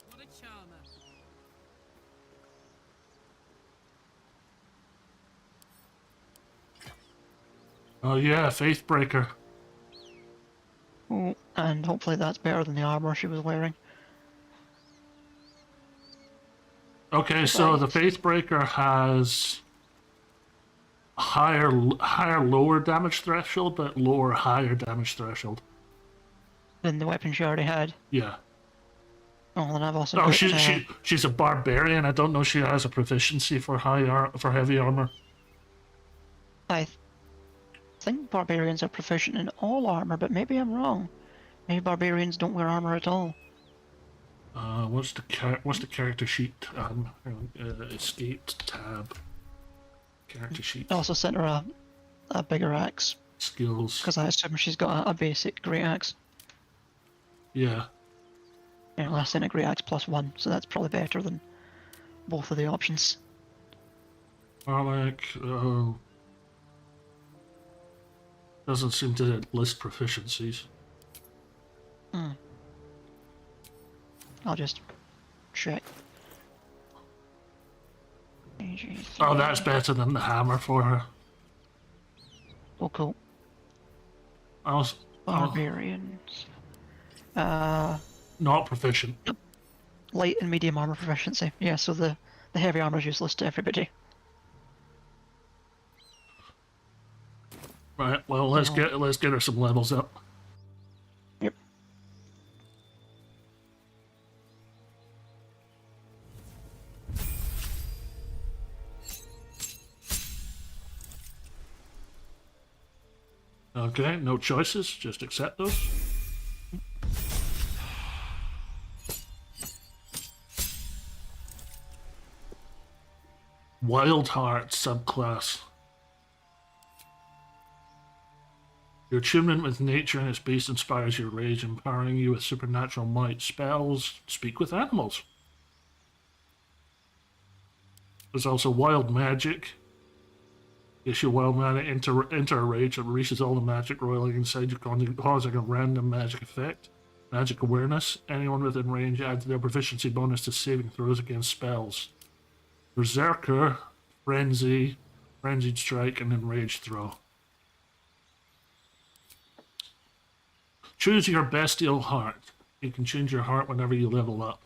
What a charmer. Oh yeah, Faithbreaker. Oh, and hopefully that's better than the armor she was wearing. Okay, so the Faithbreaker has higher lower damage threshold, but lower higher damage threshold. Than the weapon she already had. Yeah. Oh, then I've also. Oh, put, she's a barbarian. I don't know if she has a proficiency for heavy armor. I think barbarians are proficient in all armor, but maybe I'm wrong. Maybe barbarians don't wear armor at all. What's the character sheet? Escaped tab. Character sheet. I also sent her a bigger axe. Skills. Because I assume she's got a basic great axe. Yeah. Yeah, I sent a great axe +1, so that's probably better than both of the options. Alec, doesn't seem to list proficiencies. I'll just check. Oh, that's better than the hammer for her. Oh, cool. Barbarians. Not proficient. Light and medium armor proficiency. Yeah, so the heavy armor is useless to everybody. Right. Well, let's get her some levels up. Okay, no choices, just accept those. Wild Heart subclass. Your attunement with nature and its beast inspires your rage, empowering you with supernatural might. Spells speak with animals. There's also Wild Magic. Issue Wild Mana enter a rage that releases all the magic roiling inside you, causing a random magic effect. Magic Awareness. Anyone within range adds their proficiency bonus to saving throws against spells. Berserker, Frenzy, Frenzied Strike, and Enraged Throw. Choose your bestial heart. You can change your heart whenever you level up.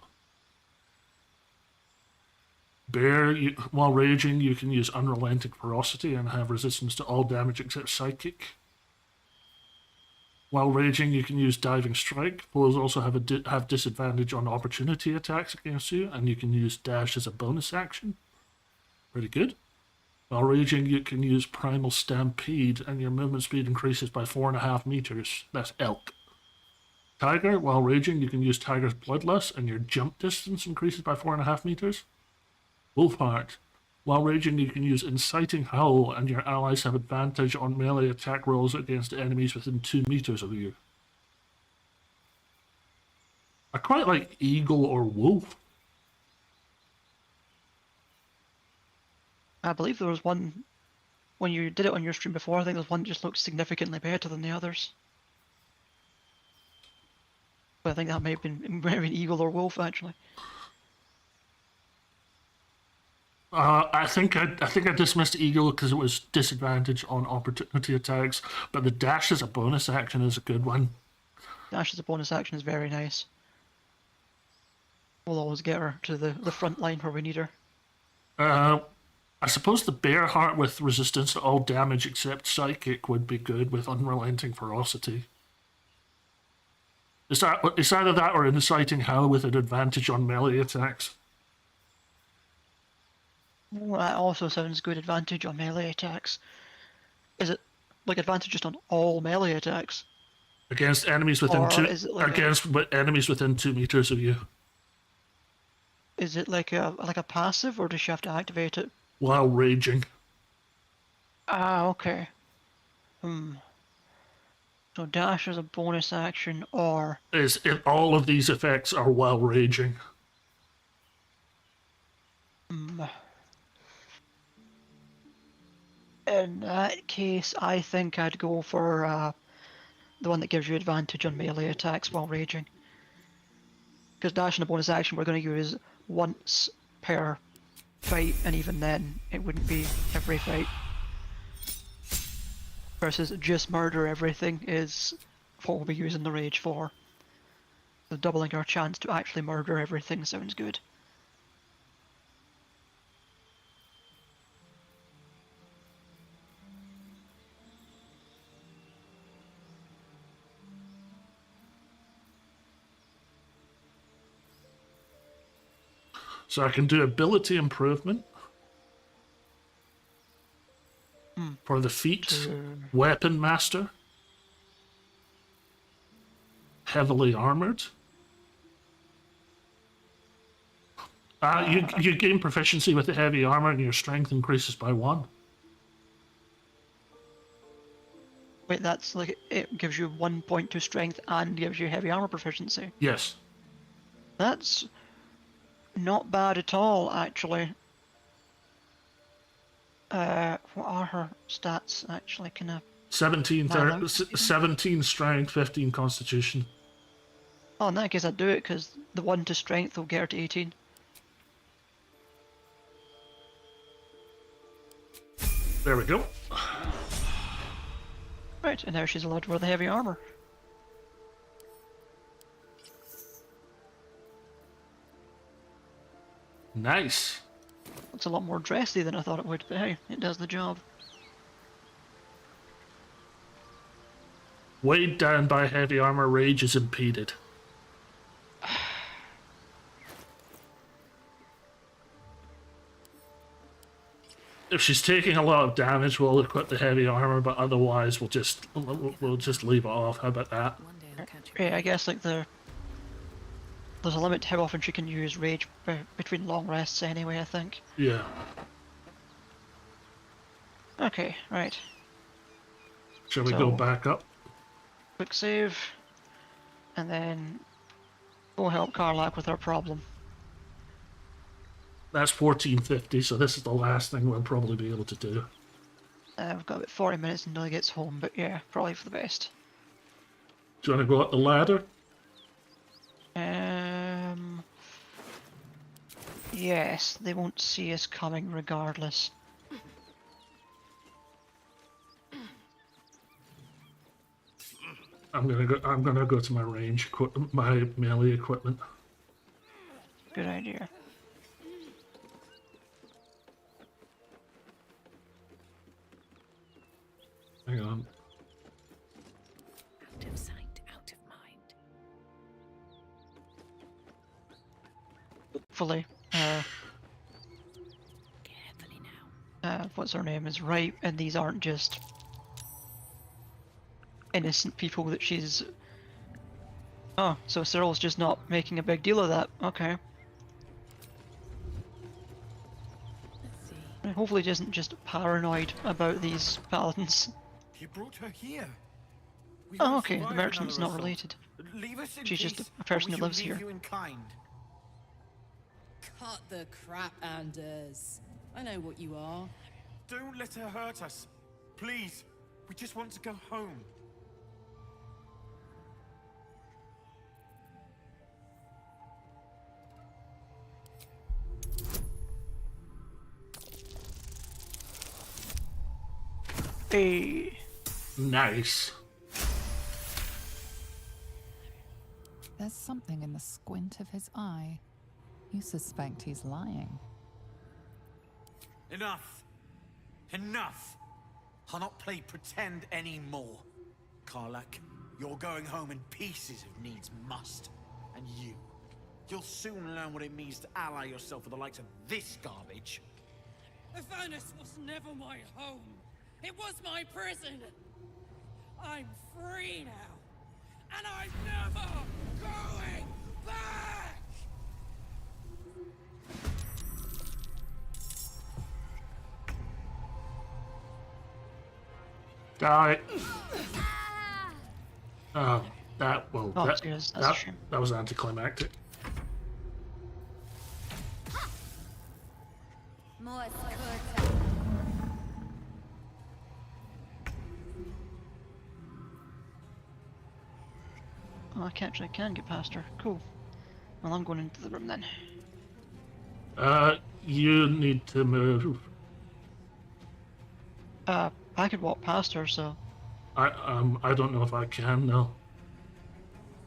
Bear, while raging, you can use Unrelenting Ferocity and have resistance to all damage except Psychic. While raging, you can use Diving Strike. Foes also have disadvantage on opportunity attacks against you, and you can use Dash as a bonus action. Pretty good. While raging, you can use Primal Stampede, and your movement speed increases by 4.5 meters. That's elk. Tiger, while raging, you can use Tiger's Bloodlust, and your jump distance increases by 4.5 meters. Wolfheart, while raging, you can use Inciting Howl, and your allies have advantage on melee attack rolls against enemies within 2 meters of you. I quite like Eagle or Wolf. I believe there was one, when you did it on your stream before, I think there's one that just looked significantly better than the others. But I think that may have been Eagle or Wolf, actually. I think I dismissed Eagle because it was disadvantage on opportunity attacks, but the Dash as a bonus action is a good one. Dash as a bonus action is very nice. We'll always get her to the front line where we need her. I suppose the Bear Heart with resistance to all damage except Psychic would be good with Unrelenting Ferocity. It's either that or Inciting Howl with an advantage on melee attacks. Well, that also sounds good, advantage on melee attacks. Is it like advantage just on all melee attacks? Against enemies within enemies within 2 meters of you. Is it like a passive, or does you have to activate it? While raging. Ah, okay. So dash is a bonus action, or... If all of these effects are while raging. In that case, I think I'd go for the one that gives you advantage on melee attacks while raging. Because dash and a bonus action we're going to use once per fight, and even then it wouldn't be every fight. Versus just murder everything is what we'll be using the rage for. So doubling our chance to actually murder everything sounds good. So I can do ability improvement for the feat, Weapon Master, Heavily Armored. You gain proficiency with the heavy armor and your strength increases by 1. Wait, that's like, it gives you 1 point to strength and gives you heavy armor proficiency? Yes. That's not bad at all, actually. What are her stats, actually? Can I... 17 strength, 15 constitution. Oh, in that case I'd do it, because the 1 to strength will get her to 18. There we go. Right, and now she's allowed to wear the heavy armor. Nice. Looks a lot more dressy than I thought it would, but hey, it does the job. Weighed down by heavy armor, rage is impeded. If she's taking a lot of damage, we'll equip the heavy armor, but otherwise we'll just leave it off. How about that? Yeah, I guess like there's a limit to how often she can use rage between long rests anyway, I think. Yeah. Okay, right. Shall we go back up? Quick save, and then go help Karlak with her problem. That's 1450, so this is the last thing we'll probably be able to do. We've got about 40 minutes until he gets home, but yeah, probably for the best. Do you want to go up the ladder? Yes, they won't see us coming regardless. I'm gonna go to my range, my melee equipment. Good idea. Hang on. Out of sight, out of mind. Hopefully, Carefully now. What's her name is right, and these aren't just innocent people that she's... Oh, so Cyril's just not making a big deal of that. Okay. Let's see. Hopefully he isn't just paranoid about these paladins. You brought her here. We Oh, will okay, the survive merchant's another not assault. related. Leave us in She's peace, just a person and who we lives shall here. leave you in kind. Cut the crap, Anders. I know what you are. Don't let her hurt us. Please. We just want to go home. Hey. Nice. There's something in the squint of his eye. You suspect he's lying. Enough. Enough. I'll not play pretend anymore. Karlak, you're going home in pieces if needs must. And you'll soon learn what it means to ally yourself with the likes of this garbage. Avernus was never my home. It was my prison. I'm free now. And I'm never going back! Die. Oh, that yes, that's a shame. that was anticlimactic. Oh, I can get past her. Cool. Well, I'm going into the room then. You need to move. I could walk past her, so... I don't know if I can now.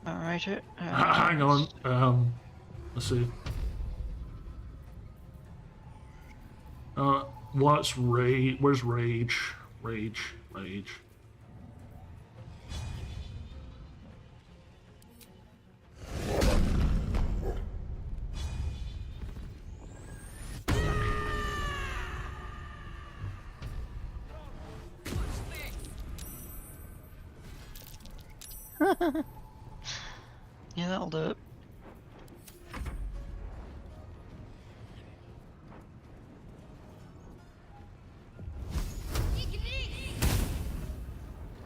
Alright, hang on, let's see. What's rage? Where's rage? Rage. Yeah, that'll do it.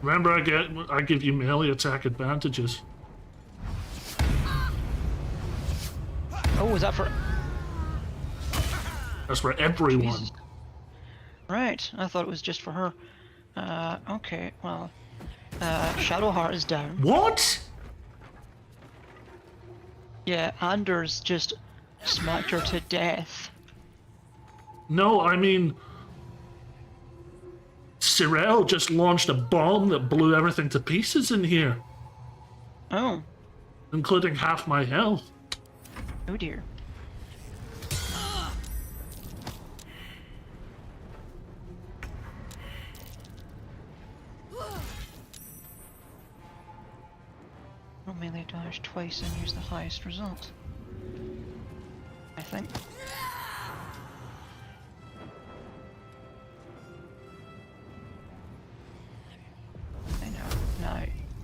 Remember, I give you melee attack advantages. Oh, is that for... That's for everyone. Jesus. Right, I thought it was just for her. Okay, well... Shadowheart is down. What? Yeah, Anders just smacked her to death. No, I mean... Cyril just launched a bomb that blew everything to pieces in here. Oh. Including half my health. Oh dear. Roll melee damage twice and use the highest result. I think.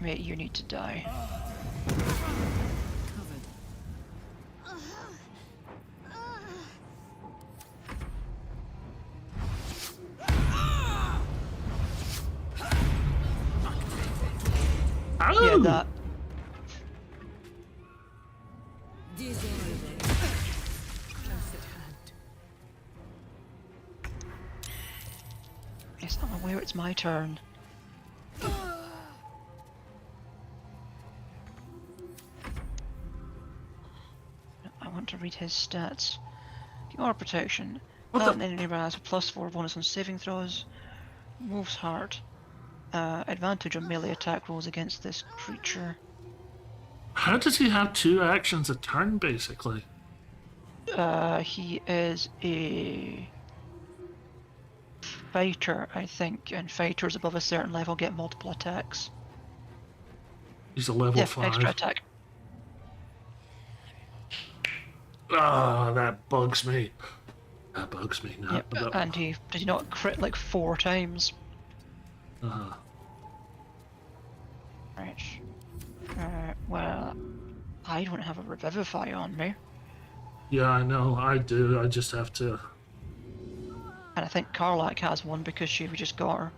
Mate, you need to die. Yeah, that. Yes, I'm aware it's my turn. I want to read his stats. Your protection. An enemy has a +4 bonus on saving throws. Moves hard. Advantage on melee attack rolls against this creature. How does he have 2 actions a turn, basically? He is a fighter, I think, and fighters above a certain level get multiple attacks. He's a level 5. Extra attack. Ah, that bugs me. That bugs me. No, Yep, and did he not crit like 4 times? Right. Well, I don't have a Revivify on me. Yeah, I know, I do. I just have to... And I think Karlak has one because we just got her.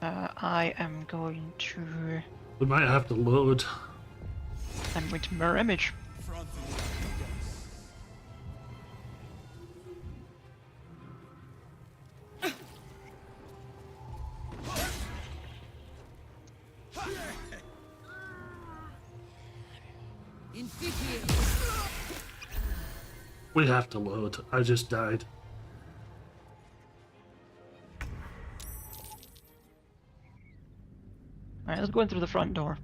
I am going to... We might have to load. I'm going to Mirror Image. We have to load. I just died. Alright, let's go in through the front door.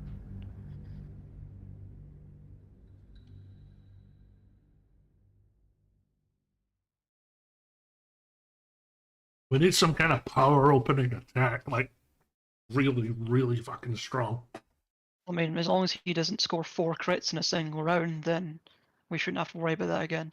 We need some kind of power opening attack, like really, really fucking strong. I mean, as long as he doesn't score 4 crits in a single round, then we shouldn't have to worry about that again.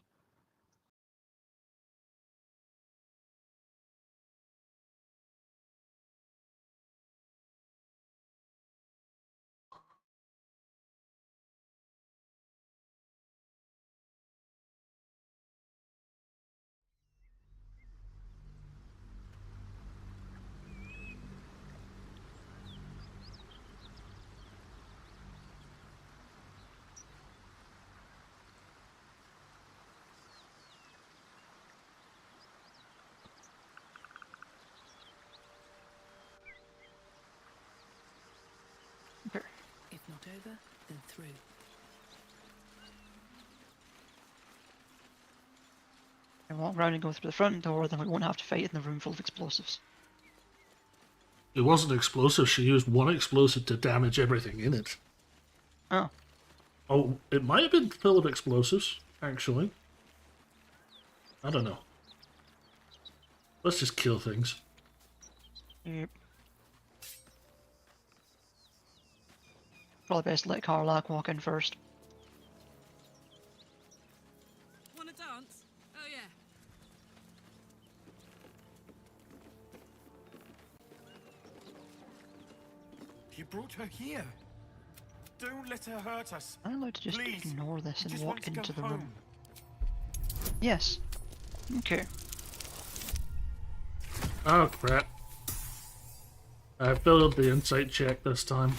If not over, then through. We walk around and go through the front door, then we won't have to fight in the room full of explosives. It wasn't explosive. She used 1 explosive to damage everything in it. Oh. Oh, it might have been full of explosives, actually. I don't know. Let's just kill things. Yep. Probably best to let Karlak walk in first. Wanna dance? Oh yeah. You brought her here. Don't let her hurt us. I'm allowed to just Please. ignore this We and just want walk to go into the home. room. Yes. Okay. Oh, crap. I failed the insight check this time.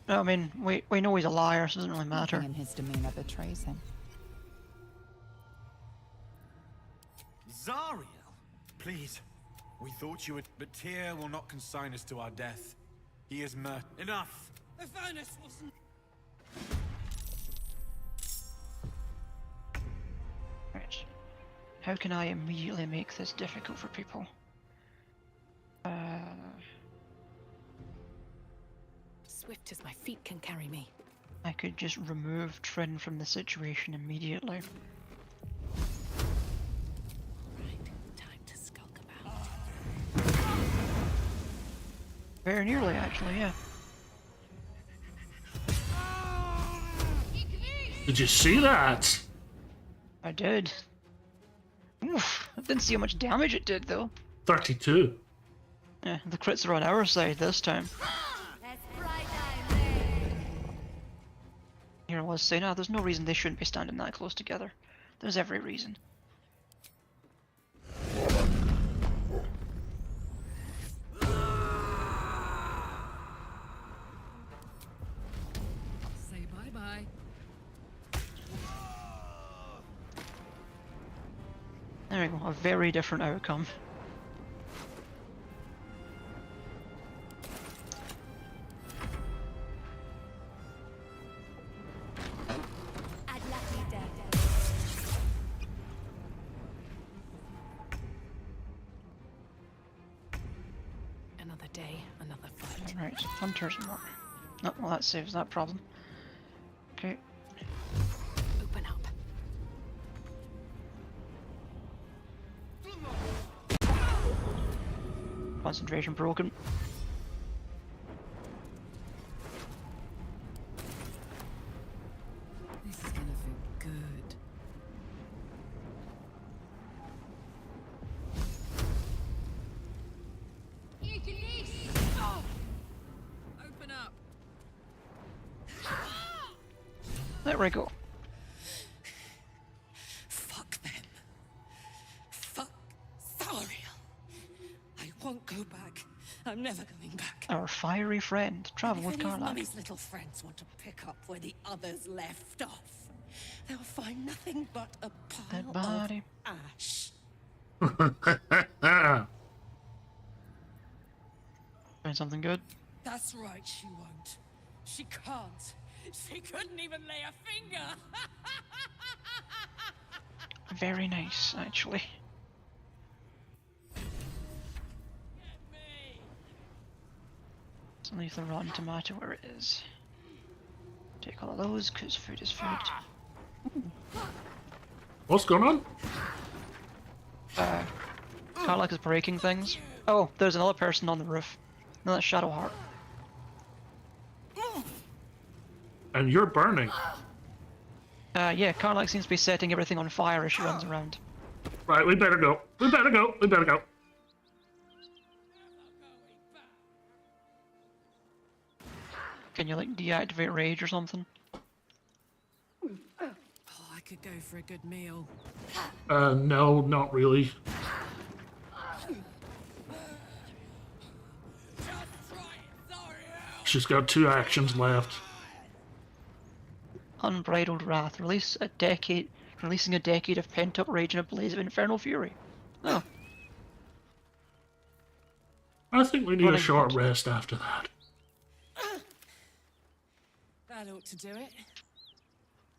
I mean, we know he's a liar, so it doesn't really matter. Nothing in his demeanor betrays him. Zariel? Please. We thought you would, but Tyr will not consign us to our death. He is Enough! The furnace wasn't... Right. How can I immediately make this difficult for people? Swift as my feet can carry me. I could just remove Trin from the situation immediately. Right, time to skulk about. Very nearly, actually, yeah. Did you see that? I did. Oof, I didn't see how much damage it did, though. 32. Yeah, the crits are on our side this time. Here I was saying, there's no reason they shouldn't be standing that close together. There's every reason. Say bye-bye. There we go, a very different outcome. Another day, another fight. Right, Hunter's Mark. Oh, well that saves that problem. Okay. Open up. Concentration broken. This is gonna feel good. Oh! Open up. There we go. Fuck them. Fuck Thariel. I won't go back. I'm never going back. Our fiery friend. Travel If with any of Karlach. Mummy's little friends want to pick up where the others left off, they'll find nothing but a Dead pile body. of ash. Find something good? That's right, she won't. She can't. She couldn't even lay a finger. Very nice, actually. Let's leave the rotten tomato where it is. Take all of those, because food is food. What's going on? Karlach is breaking things. Oh, there's another person on the roof. No, that's Shadowheart. And you're burning. Yeah, Karlach seems to be setting everything on fire as she runs around. Right, we better go. We better go. We better go. Can you, like, deactivate rage or something? Oh, I could go for a good meal. No, not really. She's got 2 actions left. Unbridled wrath. Releasing a decade of pent-up rage in a blaze of infernal fury. Oh. I think we need a Running short hot. rest after that. That ought to do it.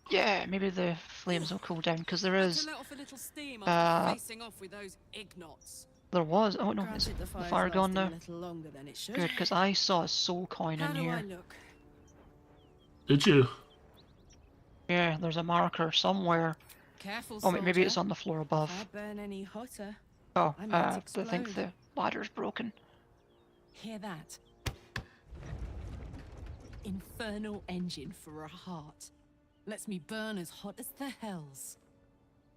Yeah, maybe the flames will cool down, because there is... To let off a little steam after facing off with those ignots. There was... Oh no, is Granted, the fire's fire gone lasting now? a little longer than it should. Good, because I saw a soul coin How in do here. I look? Did you? Yeah, there's a marker somewhere. Careful, Oh, maybe soldier. it's on the floor above. If I burn any hotter, Oh, I might I think explode. the ladder's broken. Hear that? Infernal engine for a heart. Lets me burn as hot as the hells.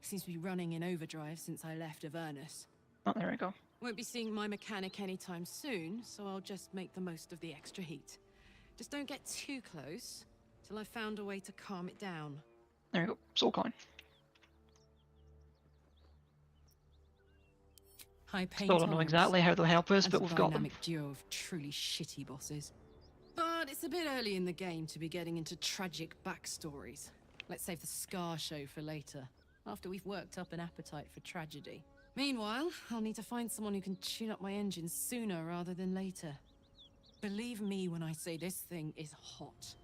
Seems to be running in overdrive since I left Avernus. Oh, there we go. Won't be seeing my mechanic anytime soon, so I'll just make the most of the extra heat. Just don't get too close, till I've found a way to calm it down. There we go. Soul coin. High pain Still don't know tolerance. exactly how they'll help us, And but a we've got them. dynamic duo of truly shitty bosses. But it's a bit early in the game to be getting into tragic backstories. Let's save the scar show for later, after we've worked up an appetite for tragedy. Meanwhile, I'll need to find someone who can tune up my engine sooner rather than later. Believe me when I say this thing is hot.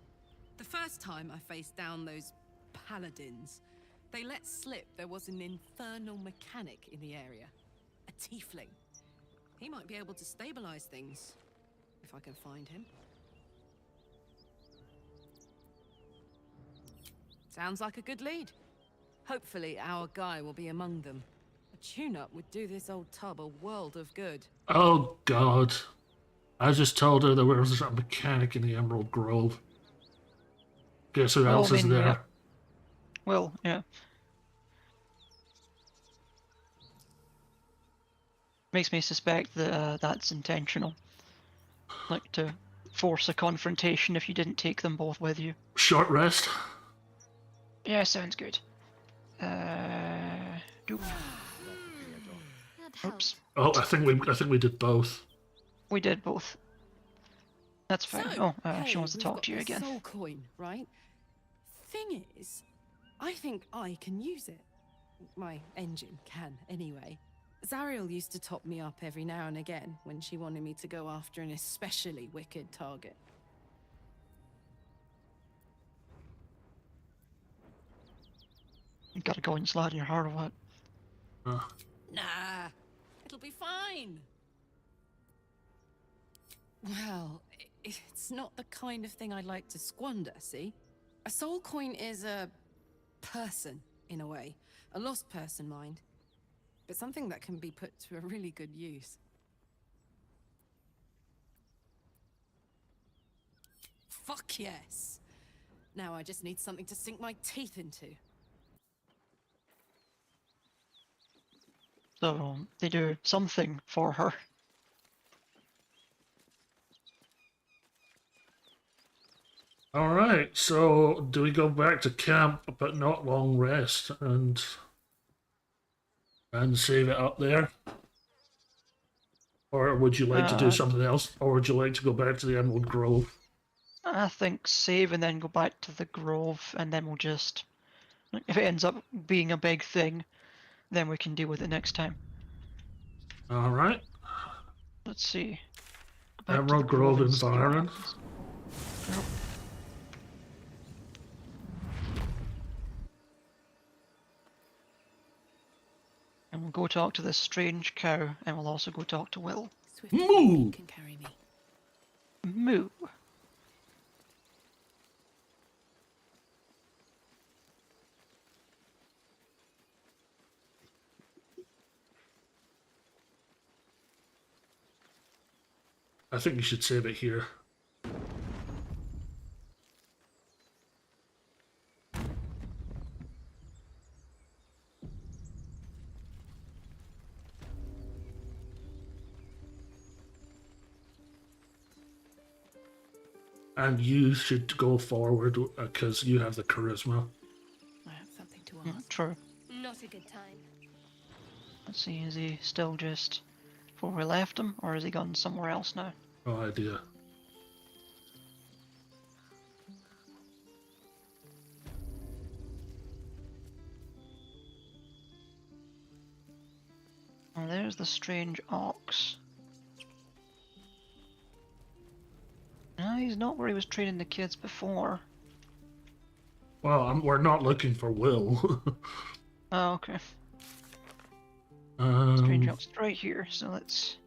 The first time I faced down those paladins, they let slip there was an infernal mechanic in the area. A tiefling. He might be able to stabilize things, if I can find him. Sounds like a good lead. Hopefully our guy will be among them. A tune-up would do this old tub a world of good. Oh, God. I just told her there was a mechanic in the Emerald Grove. Guess who else is there? Yeah. Well, yeah. Makes me suspect that that's intentional. Like to force a confrontation if you didn't take them both with you. Short rest? Yeah, sounds good. Do. Oops. Oh, I think we did both. We did both. That's fine. So, She hey, wants to we've talk got to you the again. soul coin, right? Thing is, I think I can use it. My engine can, anyway. Zariel used to top me up every now and again when she wanted me to go after an especially wicked target. You gotta go and slide in your heart or what? Nah, it'll be fine. Well, it's not the kind of thing I'd like to squander, see? A soul coin is a person, in a way. A lost person, mind. But something that can be put to a really good use. Fuck yes! Now I just need something to sink my teeth into. So they do something for her. All right, so do we go back to camp but not long rest and save it up there? Or would you like to do something else? Or would you like to go back to the Emerald Grove? I think save and then go back to the Grove, and then we'll just... If it ends up being a big thing, then we can deal with it next time. All right. Let's see. Go back to Emerald the Grove and see what environment. happens. Nope. And we'll go talk to this strange cow, and we'll also go talk to Will. Moo! Can carry me. Moo. I think you should save it here. And you should go forward because you have the charisma. I have something to ask. True. Not a good time. Let's see, is he still just before we left him, or has he gone somewhere else now? No idea. Oh, there's the strange ox. No, he's not where he was training the kids before. Well, we're not looking for Will. Oh, okay. Strange ox right here, so let's...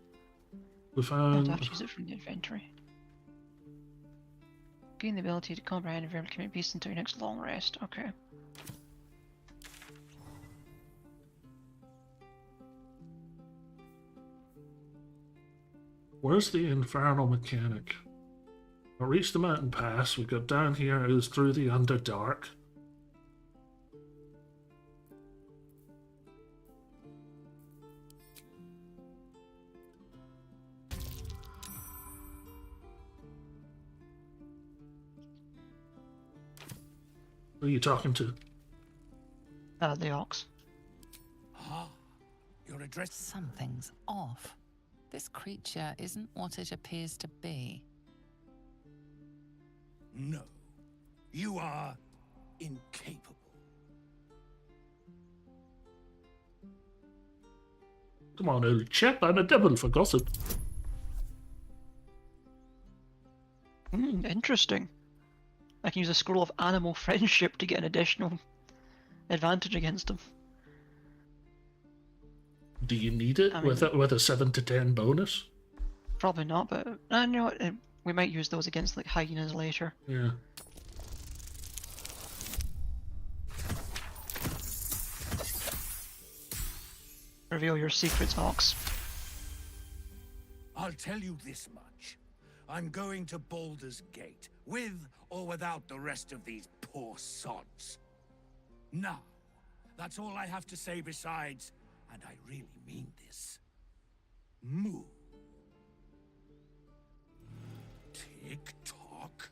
We I'll found... have to use it from the inventory. Gain the ability to comprehend and verbally commit peace until your next long rest. Okay. Where's the infernal mechanic? I reached the mountain pass. We got down here. It was through the Underdark. Who are you talking to? The ox. Ah, your address. Something's off. This creature isn't what it appears to be. No, you are incapable. Come on, old chap. I'm a devil for gossip. Interesting. I can use a scroll of animal friendship to get an additional advantage against him. Do you need it with a 7 to 10 bonus? Probably not, but I know what, we might use those against like hyenas later. Yeah. Reveal your secrets, Ox. I'll tell you this much. I'm going to Baldur's Gate, with or without the rest of these poor sods. Now, that's all I have to say besides, and I really mean this, moo. Tick-tock.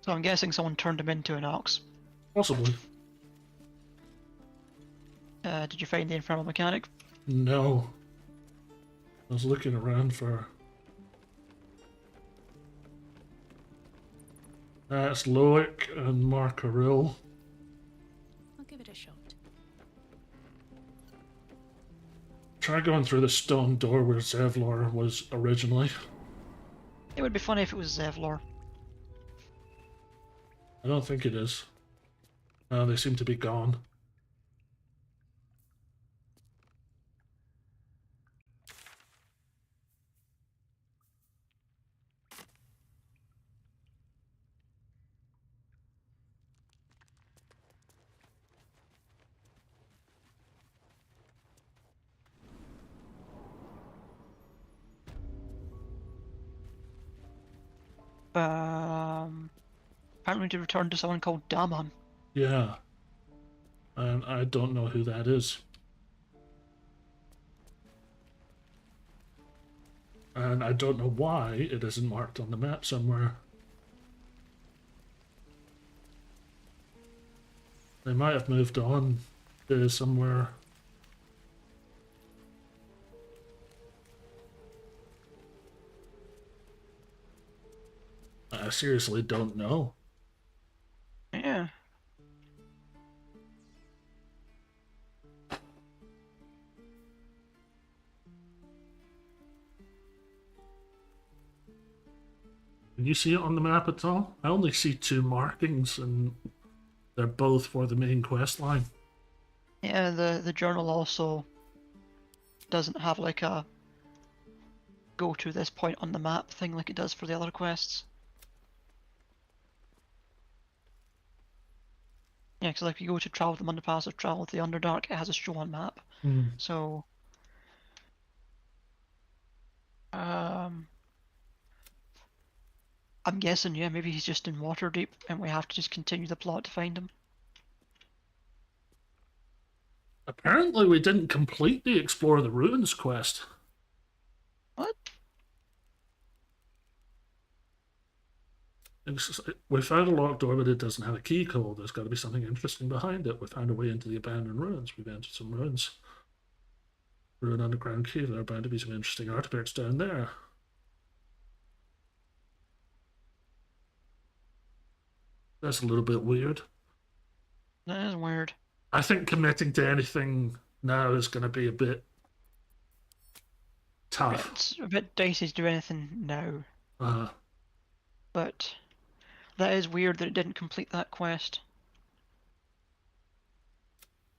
So I'm guessing someone turned him into an ox. Possibly. Did you find the infernal mechanic? No. I was looking around for... That's Loic and Markaril. I'll give it a shot. Try going through the stone door where Zevlor was originally. It would be funny if it was Zevlor. I don't think it is. They seem to be gone. Apparently to return to someone called Daman. Yeah. And I don't know who that is. And I don't know why it isn't marked on the map somewhere. They might have moved on to somewhere. I seriously don't know. Yeah. Can you see it on the map at all? I only see 2 markings and they're both for the main quest line. Yeah, the journal also doesn't have like a go to this point on the map thing like it does for the other quests. Yeah, because like if you go to travel with the underpass or travel with the Underdark, it has a show on map. So I'm guessing, yeah, maybe he's just in Waterdeep and we have to just continue the plot to find him. Apparently we didn't complete the Explore the Ruins quest. What? We found a locked door, but it doesn't have a key code. There's got to be something interesting behind it. We found a way into the abandoned ruins. We've entered some ruins. Ruin underground cave. There are bound to be some interesting artifacts down there. That's a little bit weird. That is weird. I think committing to anything now is going to be a bit tough. It's a bit dicey to do anything now. Uh-huh. But that is weird that it didn't complete that quest.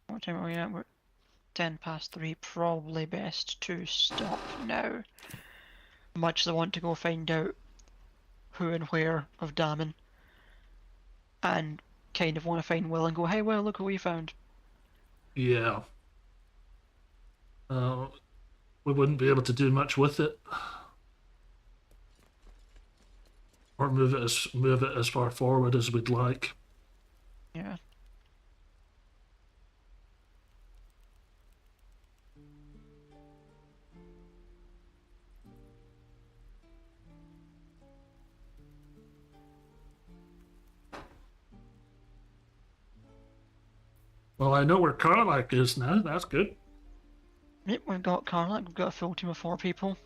What time are we at? We're 10 past 3. Probably best to stop now. Much as I want to go find out who and where of Dammon. And kind of want to find Will and go, hey Will, look what we found. Yeah. We wouldn't be able to do much with it. Or move it as far forward as we'd like. Yeah. Well, I know where Karlak is now. That's good. Yep, we've got Karlak. We've got a full team of 4 people.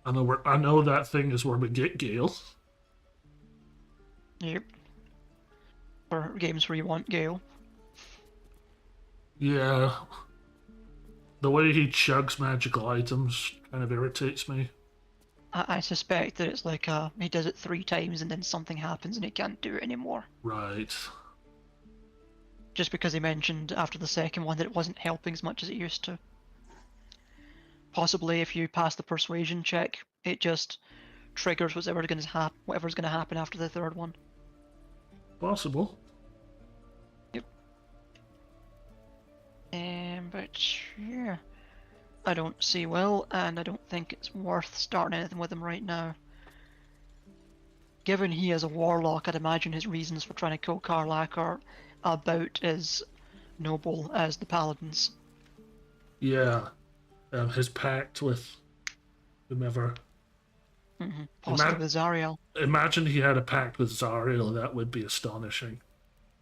I know that thing is where we get Gale. Yep. For games where you want Gale. Yeah. The way he chugs magical items kind of irritates me. I suspect that it's like he does it 3 times and then something happens and he can't do it anymore. Right. Just because he mentioned after the second one that it wasn't helping as much as it used to. Possibly if you pass the persuasion check, it just triggers whatever's going to happen after the 3rd one. Possible. Yep. But yeah, I don't see Will, and I don't think it's worth starting anything with him right now. Given he is a warlock, I'd imagine his reasons for trying to kill Karlak are about as noble as the paladins. Yeah. His pact with whomever. Possibly with Zariel. Imagine he had a pact with Zariel. That would be astonishing.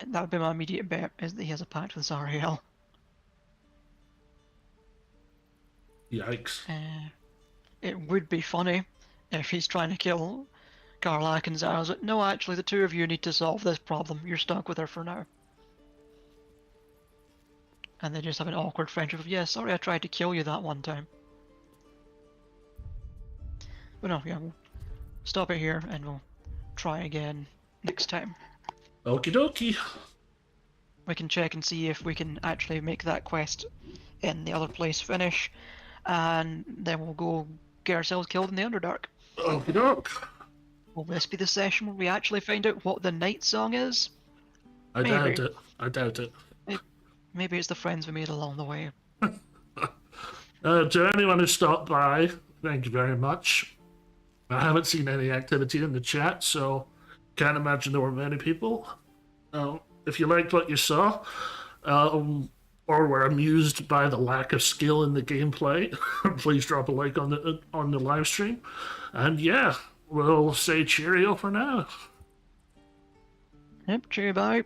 That would be my immediate bet, is that he has a pact with Zariel. Yikes. It would be funny if he's trying to kill Karlach and Zariel's like, no, actually, the two of you need to solve this problem. You're stuck with her for now. And they just have an awkward friendship of, yeah, sorry I tried to kill you that one time. But no, yeah, we'll stop it here and we'll try again next time. Okie dokie. We can check and see if we can actually make that quest in the other place finish, and then we'll go get ourselves killed in the Underdark. Okie doke. Will this be the session where we actually find out what the night song is? I doubt it. I doubt it. Maybe it's the friends we made along the way. To anyone who stopped by, thank you very much. I haven't seen any activity in the chat, so can't imagine there were many people. If you liked what you saw, or were amused by the lack of skill in the gameplay, please drop a like on the live stream. And yeah, we'll say cheerio for now. Yep, cheerio, bye.